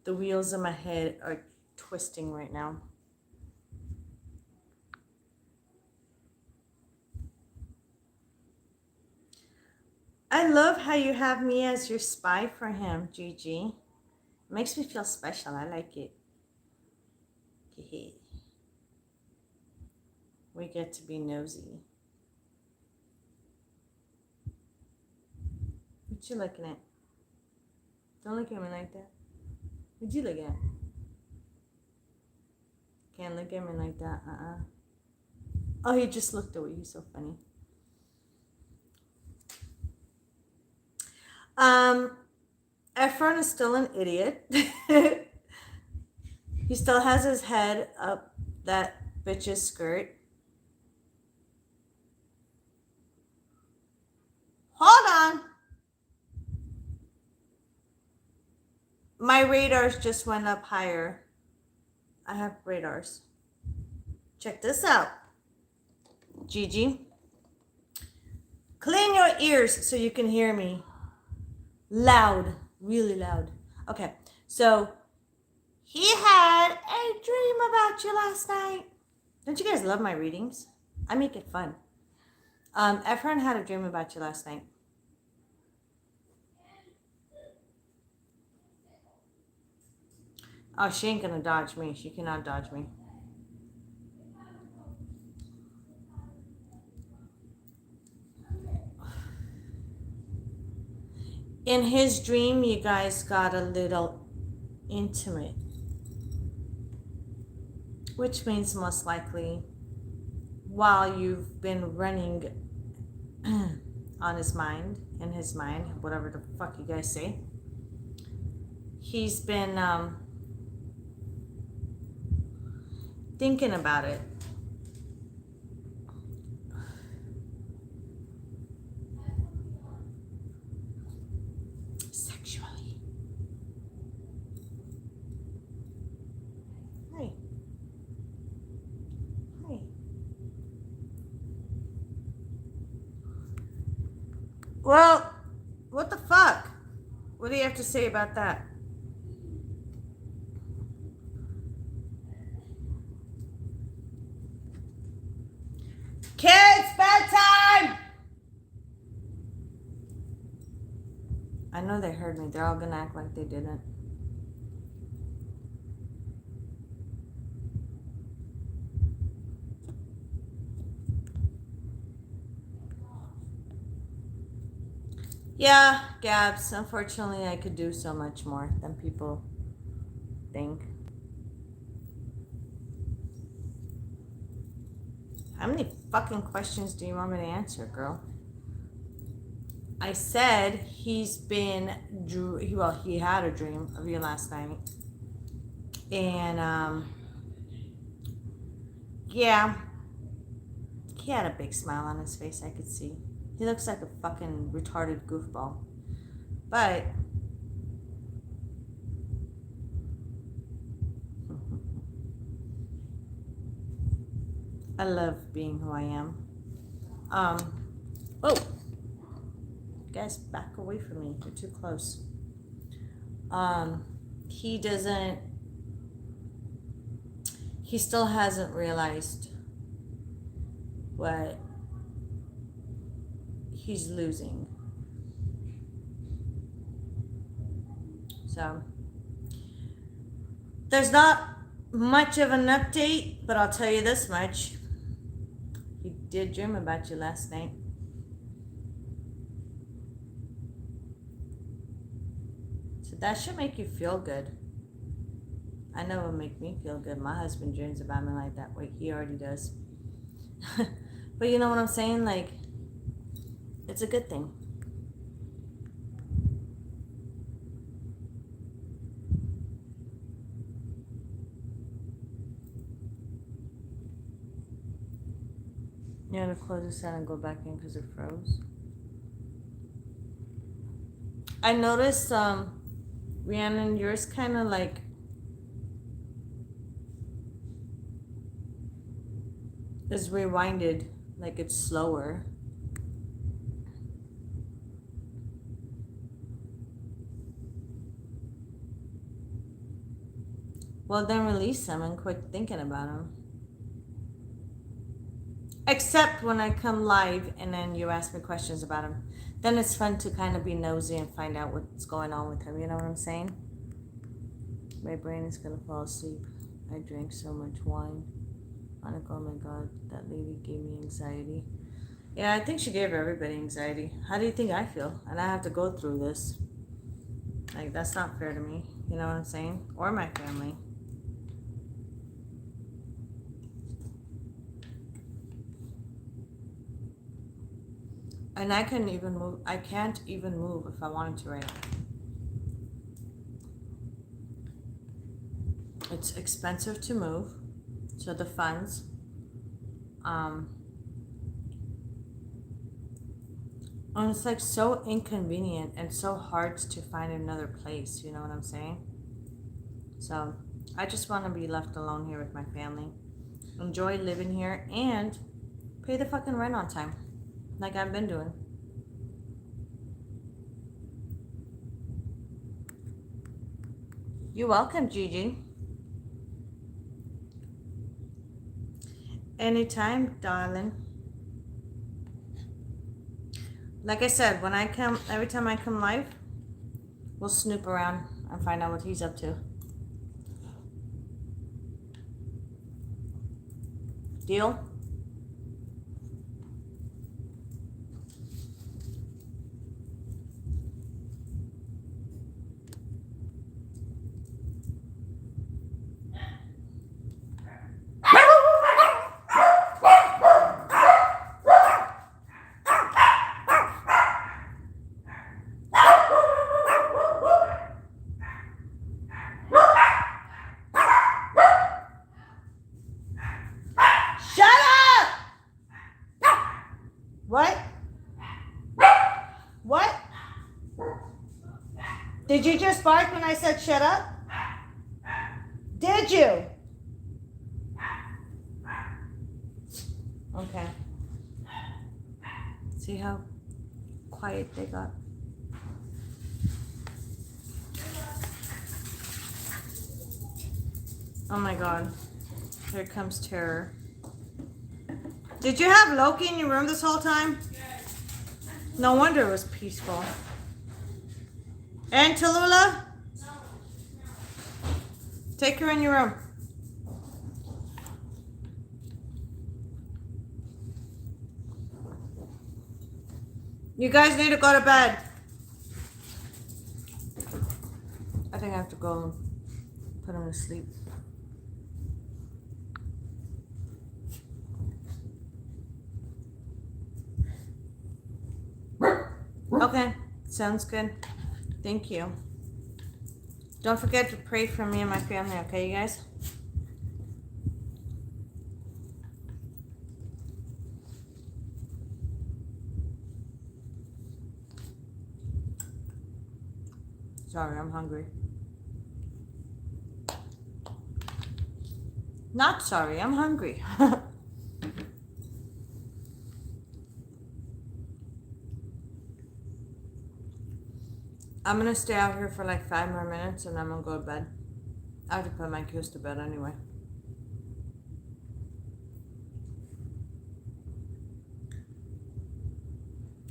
The wheels in my head are twisting right now. I love how you have me as your spy for him, Gigi. It makes me feel special. I like it. We get to be nosy. What you looking at? Don't look at me like that. What you looking at? Can't look at me like that. Oh, he just looked away. He's so funny. Efron is still an idiot. He still has his head up that bitch's skirt. Hold on. My radars just went up higher. I have radars. Check this out. Gigi. Clean your ears so you can hear me. Loud. Really loud. Okay. So, he had a dream about you last night. Don't you guys love my readings? I make it fun. Efren had a dream about you last night. Oh, she ain't gonna dodge me. She cannot dodge me. In his dream, you guys got a little intimate. Which means most likely, while you've been running on his mind, in his mind, whatever the fuck you guys say, he's been thinking about it. Sexually. Hi. Hi. Well, what the fuck? What do you have to say about that? Kids, bedtime! I know they heard me. They're all gonna act like they didn't. Yeah, Gabs, unfortunately I could do so much more than people think. How many fucking questions do you want me to answer, girl? I said he's been, he had a dream of you last night. And, yeah, he had a big smile on his face, I could see. He looks like a fucking retarded goofball. But I love being who I am. Oh, guys, back away from me. You're too close. He still hasn't realized what he's losing. So, there's not much of an update, but I'll tell you this much. did dream about you last night. So that should make you feel good. I know it would make me feel good. My husband dreams about me like that. Wait, he already does. But you know what I'm saying? Like, it's a good thing. You gotta close this out and go back in because it froze. I noticed, Rhiannon, yours kind of like is rewinded, like it's slower. Well, then release them and quit thinking about them. Except when I come live and then you ask me questions about him. Then it's fun to kind of be nosy and find out what's going on with him. You know what I'm saying? My brain is going to fall asleep. I drank so much wine. Monica, oh my God, that lady gave me anxiety. Yeah, I think she gave everybody anxiety. How do you think I feel? And I have to go through this. Like, that's not fair to me. You know what I'm saying? Or my family. And I couldn't even move. I can't even move if I wanted to right now. It's expensive to move. So the funds. And it's like so inconvenient and so hard to find another place. You know what I'm saying? So I just want to be left alone here with my family. Enjoy living here and pay the fucking rent on time. Like I've been doing. You're welcome, Gigi. Anytime, darling. Like I said, when I come, every time I come live, we'll snoop around and find out what he's up to. Deal? What? What? Did you just bark when I said shut up? Did you? Okay. See how quiet they got? Oh my God. Here comes terror. Did you have Loki in your room this whole time? No wonder it was peaceful. And Tallulah? Take her in your room. You guys need to go to bed. I think I have to go and put him to sleep. Okay, sounds good. Thank you. Don't forget to pray for me and my family, okay, you guys? Sorry, I'm hungry. Not sorry, I'm hungry. I'm gonna stay out here for like 5 more minutes and I'm gonna go to bed. I have to put my kids to bed anyway.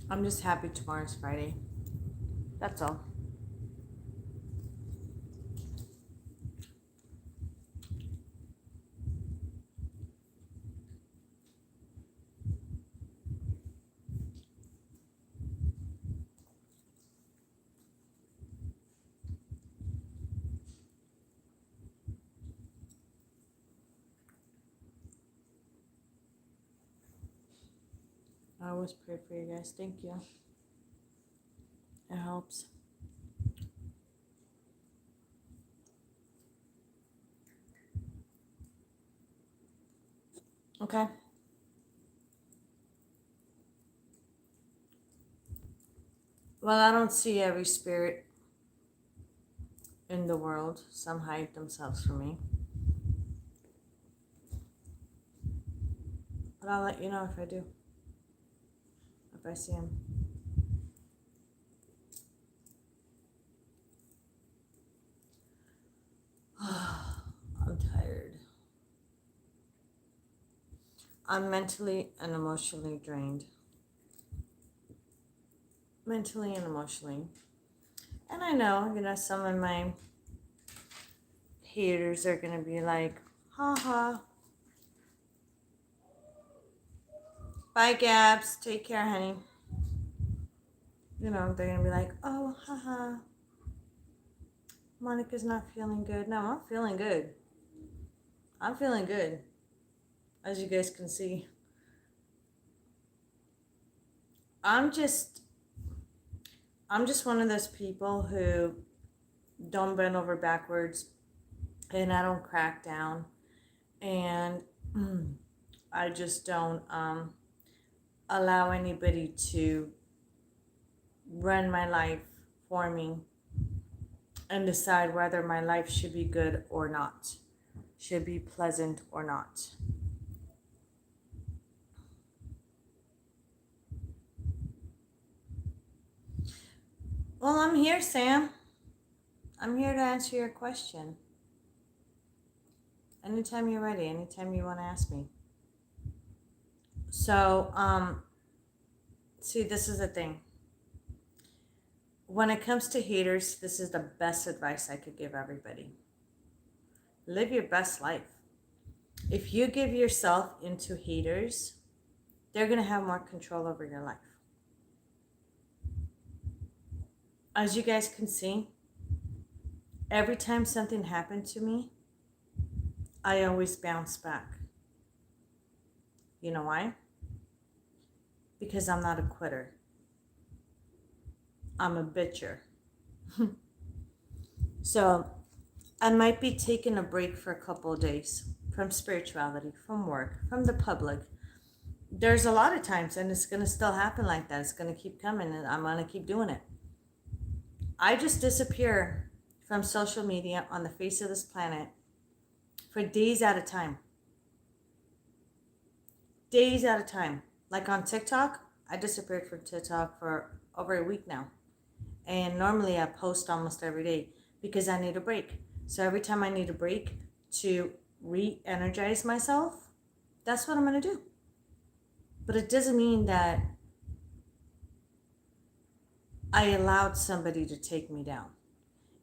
I'm just happy tomorrow's Friday. That's all. always pray for you guys. Thank you. It helps. Okay. Well, I don't see every spirit in the world. Some hide themselves from me. But I'll let you know if I do. If I see them. I'm tired. I'm mentally and emotionally drained. Mentally and emotionally. And I know, some of my haters are going to be like, haha. Bye, Gabs. Take care, honey. They're going to be like, oh, haha. Monica's not feeling good. No, I'm feeling good. I'm feeling good. As you guys can see. I'm just one of those people who don't bend over backwards and I don't crack down and I just don't allow anybody to run my life for me and decide whether my life should be good or not, should be pleasant or not. Well, I'm here, Sam. I'm here to answer your question. Anytime you're ready, anytime you want to ask me. So, see, this is the thing. When it comes to haters, this is the best advice I could give everybody. Live your best life. If you give yourself into haters, they're going to have more control over your life. As you guys can see, every time something happened to me, I always bounce back. You know why? Because I'm not a quitter. I'm a bitcher. So I might be taking a break for a couple of days from spirituality, from work, from the public. There's a lot of times, and it's going to still happen like that. It's going to keep coming, and I'm going to keep doing it. I just disappear from social media on the face of this planet for days at a time. Days at a time. Like on TikTok, I disappeared from TikTok for over a week now. And normally I post almost every day because I need a break. So every time I need a break to re-energize myself, that's what I'm going to do. But it doesn't mean that I allowed somebody to take me down.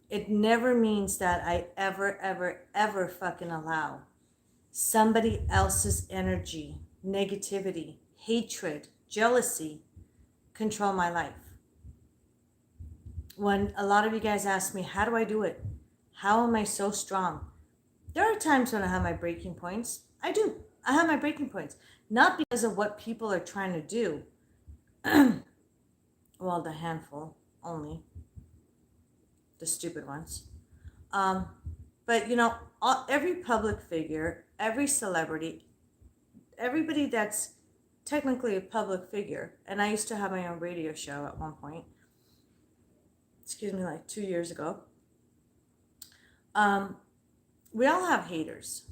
It never means that I ever fucking allow somebody else's energy, negativity, hatred, jealousy control my life. When a lot of you guys ask me, how do I do it? How am I so strong? There are times when I have my breaking points. I do. I have my breaking points. Not because of what people are trying to do. Well, the handful only. The stupid ones. But every public figure, every celebrity, everybody that's technically a public figure, and I used to have my own radio show at one point, like 2 years ago. We all have haters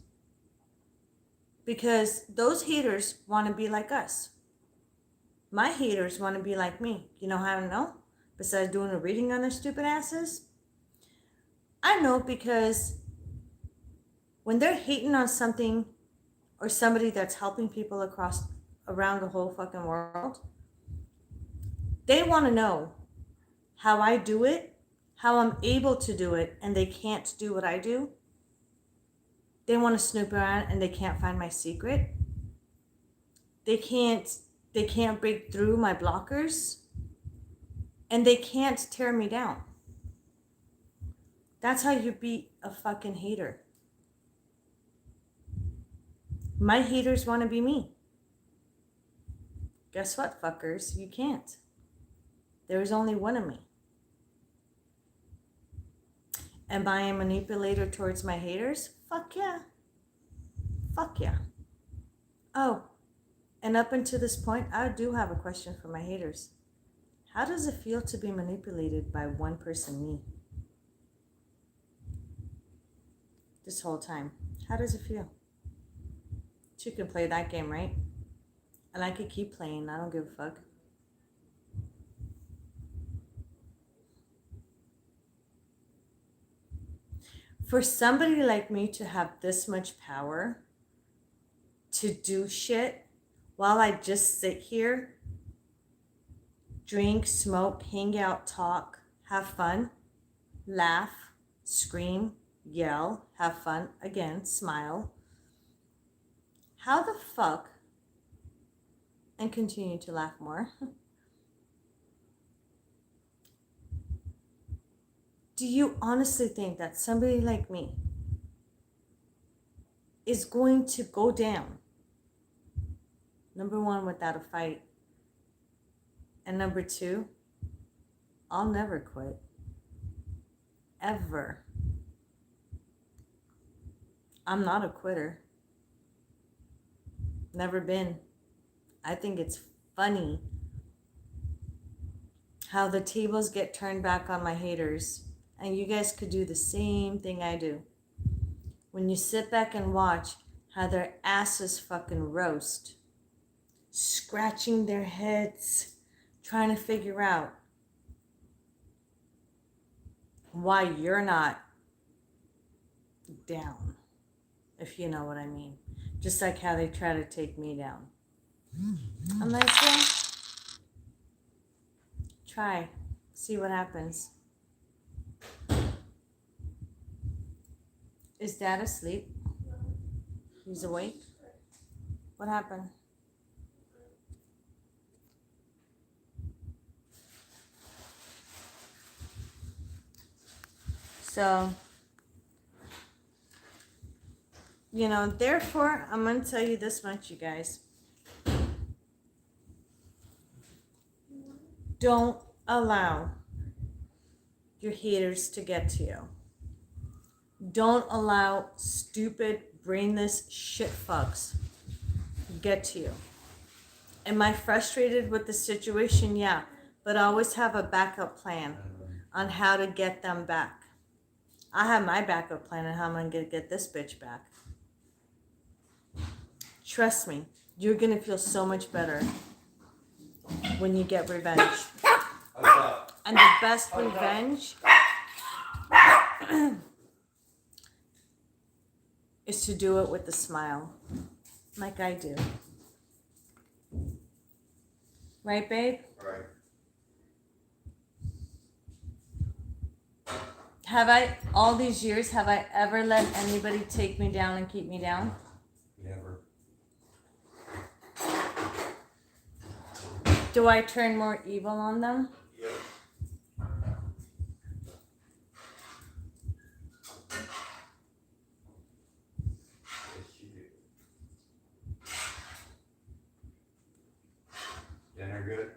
because those haters want to be like us. My haters want to be like me. You know how I know? Besides doing a reading on their stupid asses? I know because when they're hating on something or somebody that's helping people around the whole fucking world, they want to know how I do it, how I'm able to do it, and they can't do what I do. They want to snoop around and they can't find my secret. They can't break through my blockers, and they can't tear me down. That's how you beat a fucking hater. My haters want to be me. Guess what, fuckers? You can't. There is only one of me. Am I a manipulator towards my haters? Fuck yeah. Fuck yeah. Oh, and up until this point, I do have a question for my haters. How does it feel to be manipulated by one person, me? This whole time. How does it feel? You can play that game, right? And I could keep playing. I don't give a fuck. For somebody like me to have this much power to do shit while I just sit here, drink, smoke, hang out, talk, have fun, laugh, scream, yell, have fun, again, smile. How the fuck, and continue to laugh more, do you honestly think that somebody like me is going to go down, number one, without a fight, and number two, I'll never quit, ever. I'm not a quitter. Never been. I think it's funny how the tables get turned back on my haters, and you guys could do the same thing I do. When you sit back and watch how their asses fucking roast, scratching their heads, trying to figure out why you're not down, if you know what I mean. Just like how they try to take me down. I'm like, well, try, see what happens. Is Dad asleep? He's awake? What happened? So, you know, therefore, I'm going to tell you this much, you guys. Don't allow your haters to get to you. Don't allow stupid, brainless shit fucks get to you. Am I frustrated with the situation? Yeah, but I always have a backup plan on how to get them back. I have my backup plan on how I'm going to get this bitch back. Trust me, you're going to feel so much better when you get revenge. And the best revenge is to do it with a smile, like I do. Right, babe? Right. Have I, all these years, have I ever let anybody take me down and keep me down? Never. Do I turn more evil on them? Yep. Dinner good?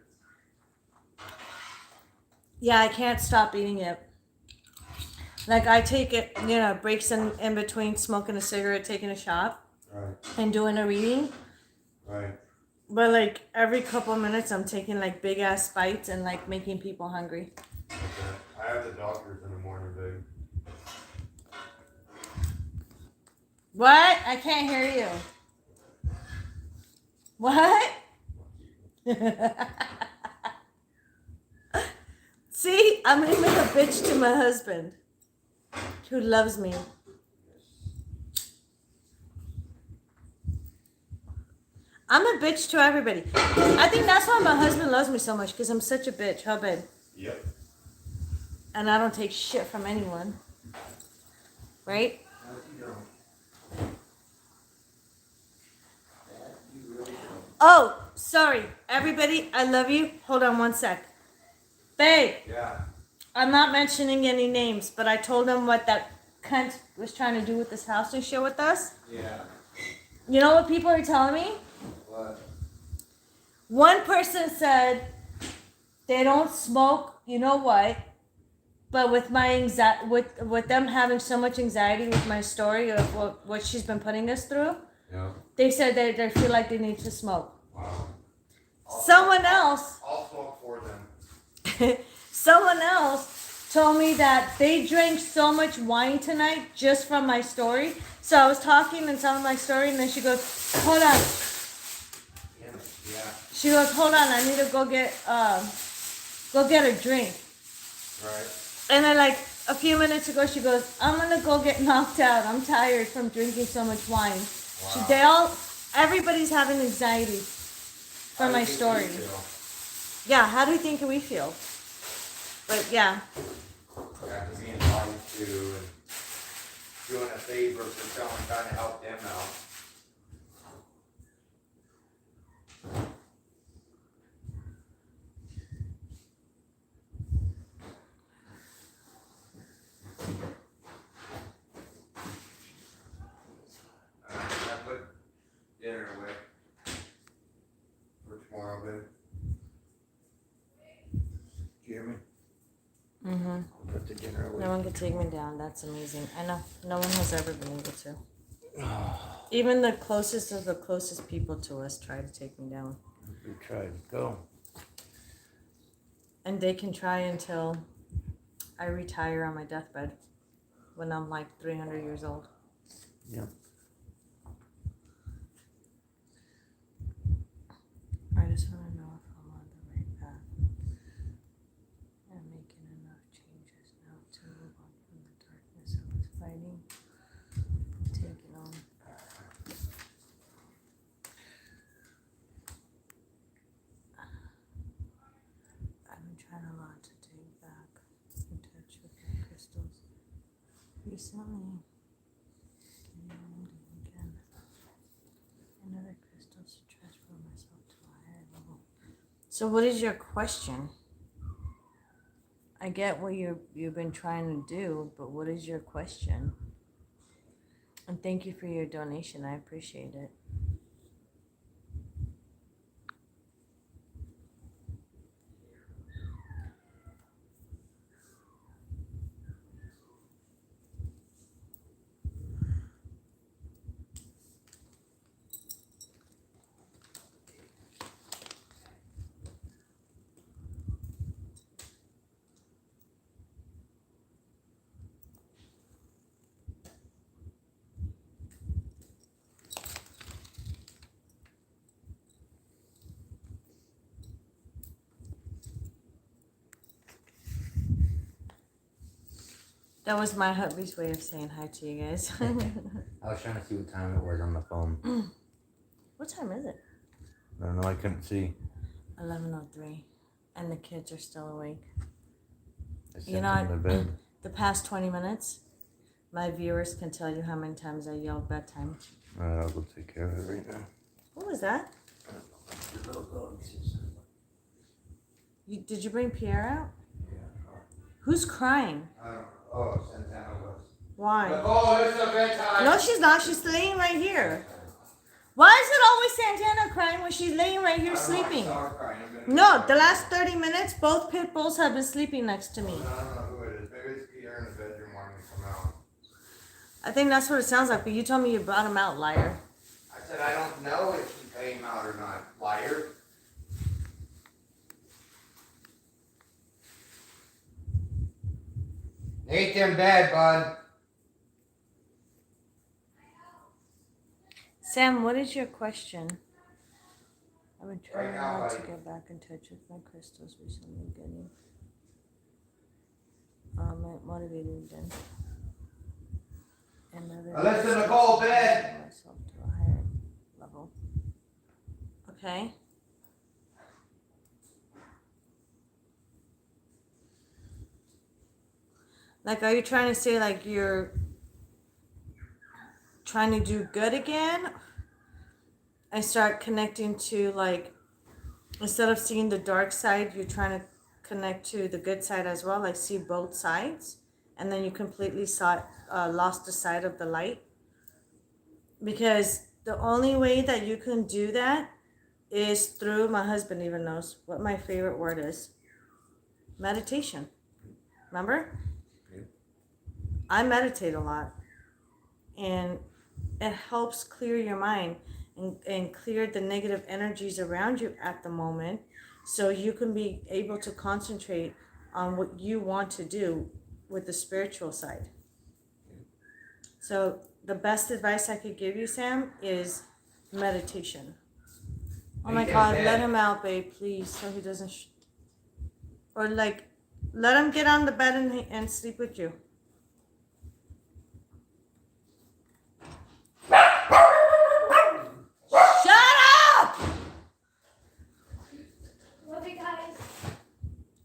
Yeah, I can't stop eating it. Like I take it, you know, breaks in between smoking a cigarette, taking a shot, Right. and doing a reading. Right. But like every couple of minutes, I'm taking like big ass bites and like making people hungry. Okay. I have the doctors in the morning, babe. What? I can't hear you. What? See, I'm even a bitch to my husband, who loves me. I'm a bitch to everybody. I think that's why my husband loves me so much, because I'm such a bitch, huh, babe? Yep. And I don't take shit from anyone. Right? Oh, sorry. Everybody, I love you. Hold on one sec. Babe, Yeah. I'm not mentioning any names, but I told him what that cunt was trying to do with this house and shit with us. Yeah. You know what people are telling me? What? One person said they don't smoke, you know what? But with my anxiety, with them having so much anxiety with my story of what she's been putting us through, Yeah. they said they feel like they need to smoke. Wow. Someone else, I'll smoke for them. someone else told me that they drank so much wine tonight just from my story. So I was talking and telling my story, and then she goes, "Hold on." Yeah. She goes, "Hold on, I need to go get a drink." Right. And then like a few minutes ago, she goes, "I'm gonna go get knocked out. I'm tired from drinking so much wine." Wow. Everybody's having anxiety from my story. Yeah, how do you think we feel? But yeah. Yeah, to being lied to and doing a favor for someone trying to help them out. I put dinner away for tomorrow, babe. Do you hear me? Mm-hmm. Put the dinner away. No one could take me down. That's amazing. I know. No one has ever been able to. Even the closest of the closest people to us try to take me down. We tried to go. And they can try until I retire on my deathbed when I'm like 300 years old. Yep. I just want to know if I'm on the right path. I'm making enough changes now to move on from the darkness I was fighting, taking on. I've been trying a lot to take back in touch with my crystals recently. Getting older again. Another crystals to transform myself to a higher level. So what is your question? I get what you've been trying to do, but what is your question? And thank you for your donation. I appreciate it. That was my hubby's way of saying hi to you guys. I was trying to see what time it was on the phone. What time is it? I don't know, I couldn't see. 11:03, and the kids are still awake. I sent You know, them to bed. The past 20 minutes, my viewers can tell you how many times I yelled bedtime. Alright, I'll go take care of it right now. What was that? The little dogs. Did you bring Pierre out? Yeah. Who's crying? I don't know. Oh, Santana was. Why? Oh, it's a bedtime. No, she's not. She's laying right here. Why is it always Santana crying when she's laying right here sleeping? No, the last 30 minutes, both pit bulls have been sleeping next to me. I don't know who it is. Maybe it's Peter in the bedroom wanting to come out. I think that's what it sounds like, but you told me you brought him out, liar. I said I don't know if he came out or not, liar. Ain't them bad, bud. Sam, what is your question? I've been trying Right now, hard to buddy. get back in touch with my crystals recently, getting motivated again. Listen, Nicole, bed. Myself to a higher level. Okay. Like, are you trying to say like you're trying to do good again? I start connecting to like, instead of seeing the dark side, you're trying to connect to the good side as well, like see both sides, and then you completely lost the sight of the light. Because the only way that you can do that is through, my husband even knows what my favorite word is. Meditation. Remember? Yeah. I meditate a lot. And it helps clear your mind and clear the negative energies around you at the moment, so you can be able to concentrate on what you want to do with the spiritual side. So the best advice I could give you, Sam, is meditation. Oh my God, let him out, babe, please, so he doesn't or like let him get on the bed and sleep with you. Shut up! Love you guys.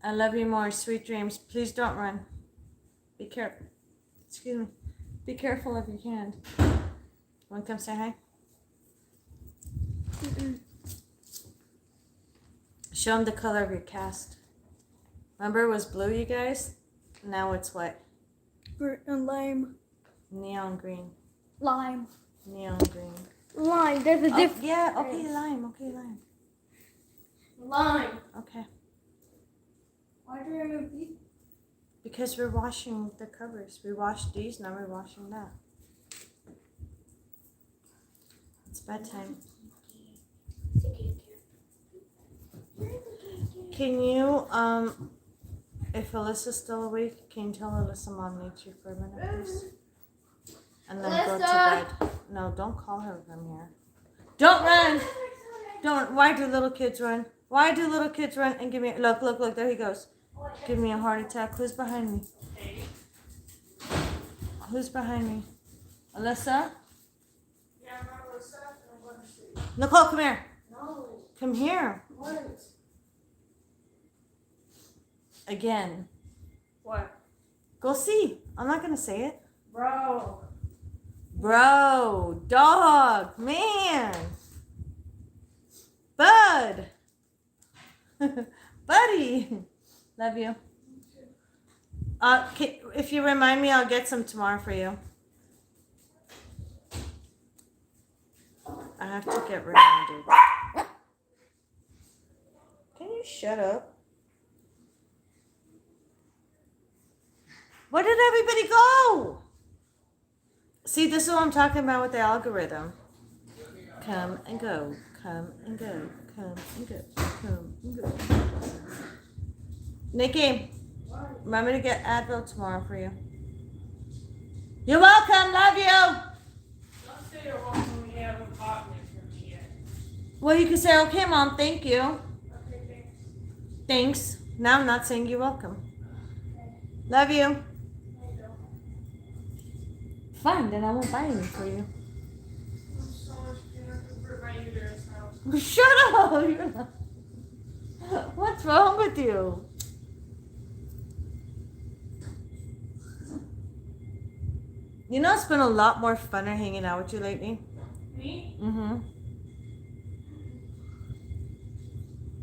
I love you more. Sweet dreams. Please don't run. Be careful. Excuse me. Be careful if you can. Want to come say hi? Show them the color of your cast. Remember it was blue, you guys? Now it's what? Lime. Neon green. Lime. Neon green. Lime. There's a difference. Yeah, okay, lime. Okay, lime. Lime. Okay. Why do I remove these? Because we're washing the covers. We washed these, now we're washing that. It's bedtime. Can you, if Alyssa's still awake, can you tell Alyssa Mom needs you for a minute, please? And then go to Alyssa! bed. No, don't call her from here. Don't run! Don't. Why do little kids run? Why do little kids run and give me, look, there he goes. Give me a heart attack. Who's behind me? Who's behind me? Alyssa? Yeah, I'm not Alyssa. I'm going to sleep. Nicole, come here. No. Come here. What? Again. What? Go see. I'm not going to say it. Bro. Bro. Dog. Man. Bud. Buddy. Love you. If you remind me, I'll get some tomorrow for you. I have to get reminded. Can you shut up? Where did everybody go? See, this is what I'm talking about with the algorithm. Come and go. Come and go. Come and go. Come and go. Nikki, remember to get Advil tomorrow for you. You're welcome. Love you. Don't say you're welcome when you haven't bought me for me yet. Well, you can say, okay, Mom, thank you. Okay, thanks. Thanks. Now I'm not saying you're welcome. Love you. I don't. Fine, then I won't buy any for you. I'm so much peanut for my uterus now. Shut up! You're not... What's wrong with you? You know, it's been a lot more funner hanging out with you lately. Me? Mm-hmm.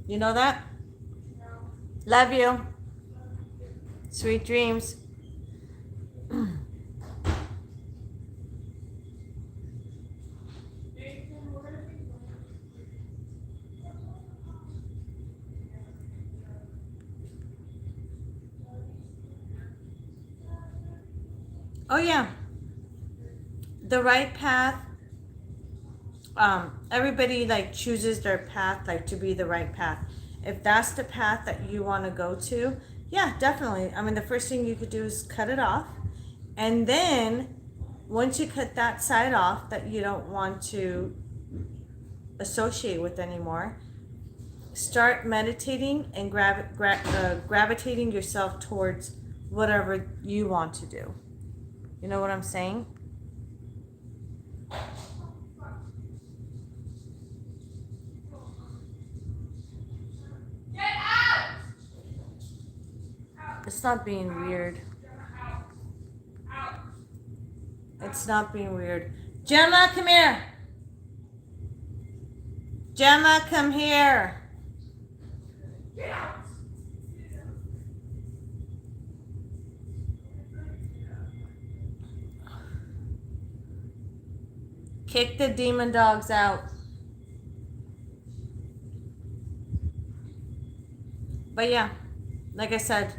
You know that? No. Love you. Sweet dreams. Jason, what are we doing? Oh yeah. The right path. Everybody like chooses their path like to be the right path. If that's the path that you want to go to, yeah, definitely. I mean, the first thing you could do is cut it off. And then once you cut that side off that you don't want to associate with anymore, start meditating and gravitating yourself towards whatever you want to do. You know what I'm saying? Get out! It's not being weird. Out. Out. It's not being weird. Gemma, come here. Gemma, come here. Get out! Kick the demon dogs out. But yeah, like I said,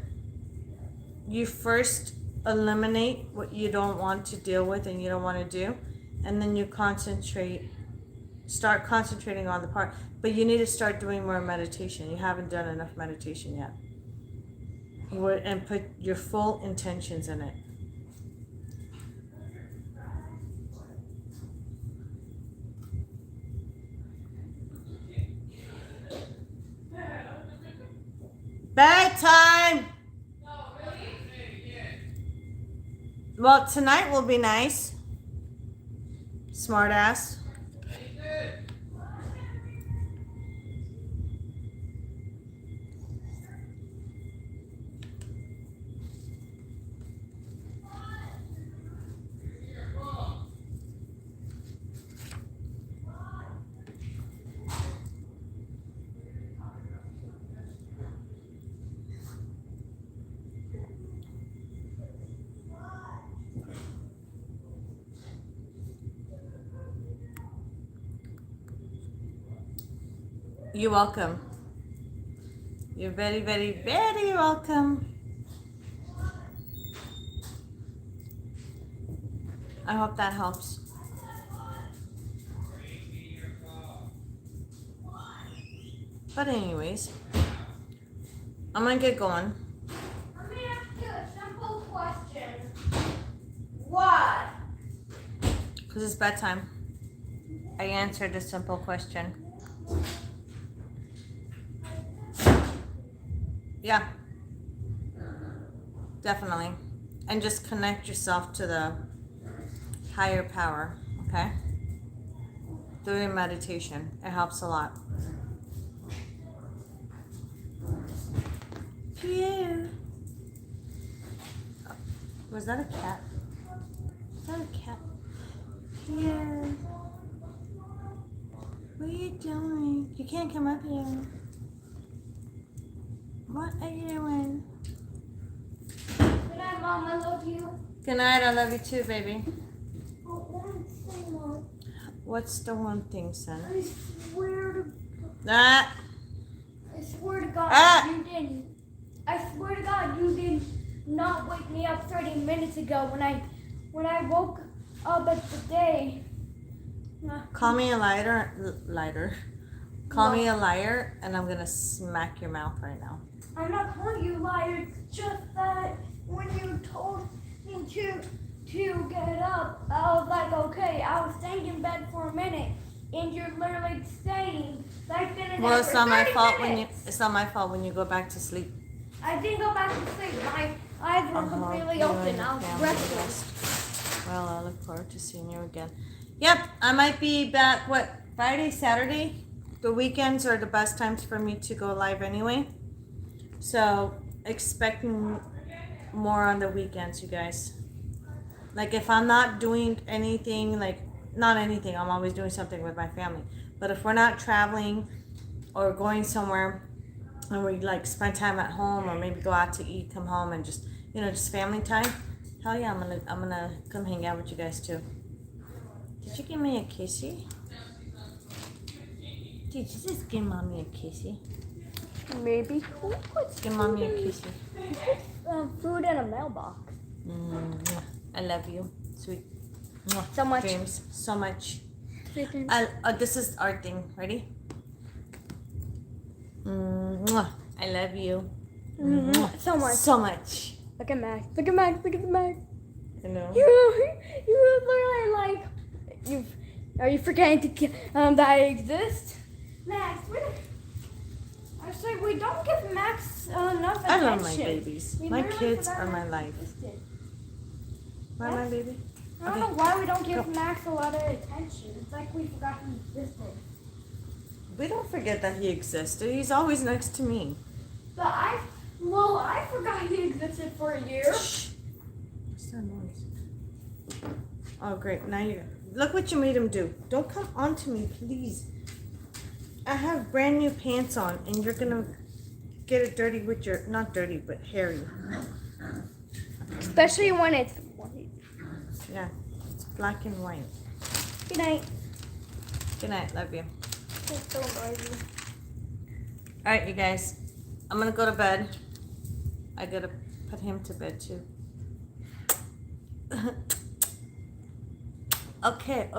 you first eliminate what you don't want to deal with and you don't want to do, and then you start concentrating on the part. But you need to start doing more meditation. You haven't done enough meditation yet. And put your full intentions in it. Bedtime! Well, tonight will be nice. Smart ass. You're welcome. You're very, very, very welcome. I hope that helps. But anyways, I'm gonna get going. Let me ask you a simple question. What? Because it's bedtime. I answered a simple question. Yeah. Definitely. And just connect yourself to the higher power, okay? Doing meditation. It helps a lot. Pierre. Oh, was that a cat? Is that a cat? Pierre. What are you doing? You can't come up here. What are you doing? Good night, Mom. I love you. Good night. I love you too, baby. Oh, one thing, Mom. What's the one thing, son? I swear to Ah! I swear to God, Ah! you didn't. I swear to God, you did not wake me up 30 minutes ago when I woke up at the day. Call me a liar. Call me a liar, and I'm gonna smack your mouth right now. I'm not calling you a liar. It's just that when you told me to get up, I was like, okay. I was staying in bed for a minute, and you're literally staying. I've been in Well, bed it's for not my 30 fault minutes. it's not my fault when you go back to sleep. I didn't go back to sleep. My eyes were completely You and open. your I was family resting. rest. Well, I look forward to seeing you again. Yep, I might be back, Friday, Saturday? The weekends are the best times for me to go live anyway. So, expect more on the weekends, you guys. Like, if I'm not doing anything, not anything, I'm always doing something with my family. But if we're not traveling or going somewhere and we, spend time at home or maybe go out to eat, come home and just, just family time, hell yeah, I'm gonna come hang out with you guys too. Did you give me a kissy? Did you just give mommy a kissy? Maybe. Give mommy a kissy. Food in a mailbox. I love you, sweet. So much. Dreams, so much. Sweet dreams. This is our thing. Ready? I love you. So much. So much. Look at Max. Look at Max. Look at Max. I know. You were literally like, are you forgetting that I exist? Max, I said we don't give Max enough attention. I love my babies. We My literally kids forgot are my Max life. existed. Right, my baby? I don't know why we don't give Max a lot of attention. It's like we forgot he existed. We don't forget that he existed. He's always next to me. But I forgot he existed for a year. Shh. What's that noise? Oh, great. Now you look what you made him do. Don't come on to me, please. I have brand new pants on, and you're gonna get it dirty with your, not dirty, but hairy. Especially when it's white. Yeah, it's black and white. Good night. Good night. Love you. It's so noisy. All right, you guys. I'm gonna go to bed. I gotta put him to bed too. Okay.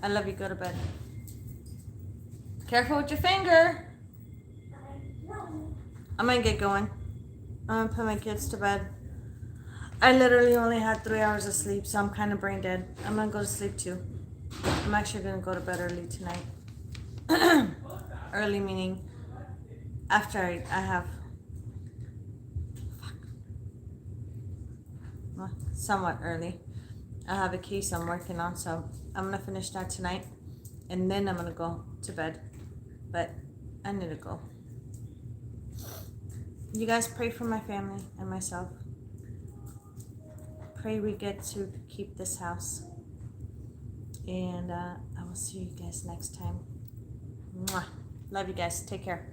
I love you. Go to bed. Careful with your finger. I'm gonna get going. I'm gonna put my kids to bed. I literally only had 3 hours of sleep, so I'm kind of brain dead. I'm gonna go to sleep too. I'm actually gonna go to bed early tonight. Early meaning after I have well, somewhat early. I have a case I'm working on, so I'm gonna finish that tonight, and then I'm gonna go to bed. But I need to go. You guys pray for my family and myself. Pray we get to keep this house. And I will see you guys next time. Mwah. Love you guys. Take care.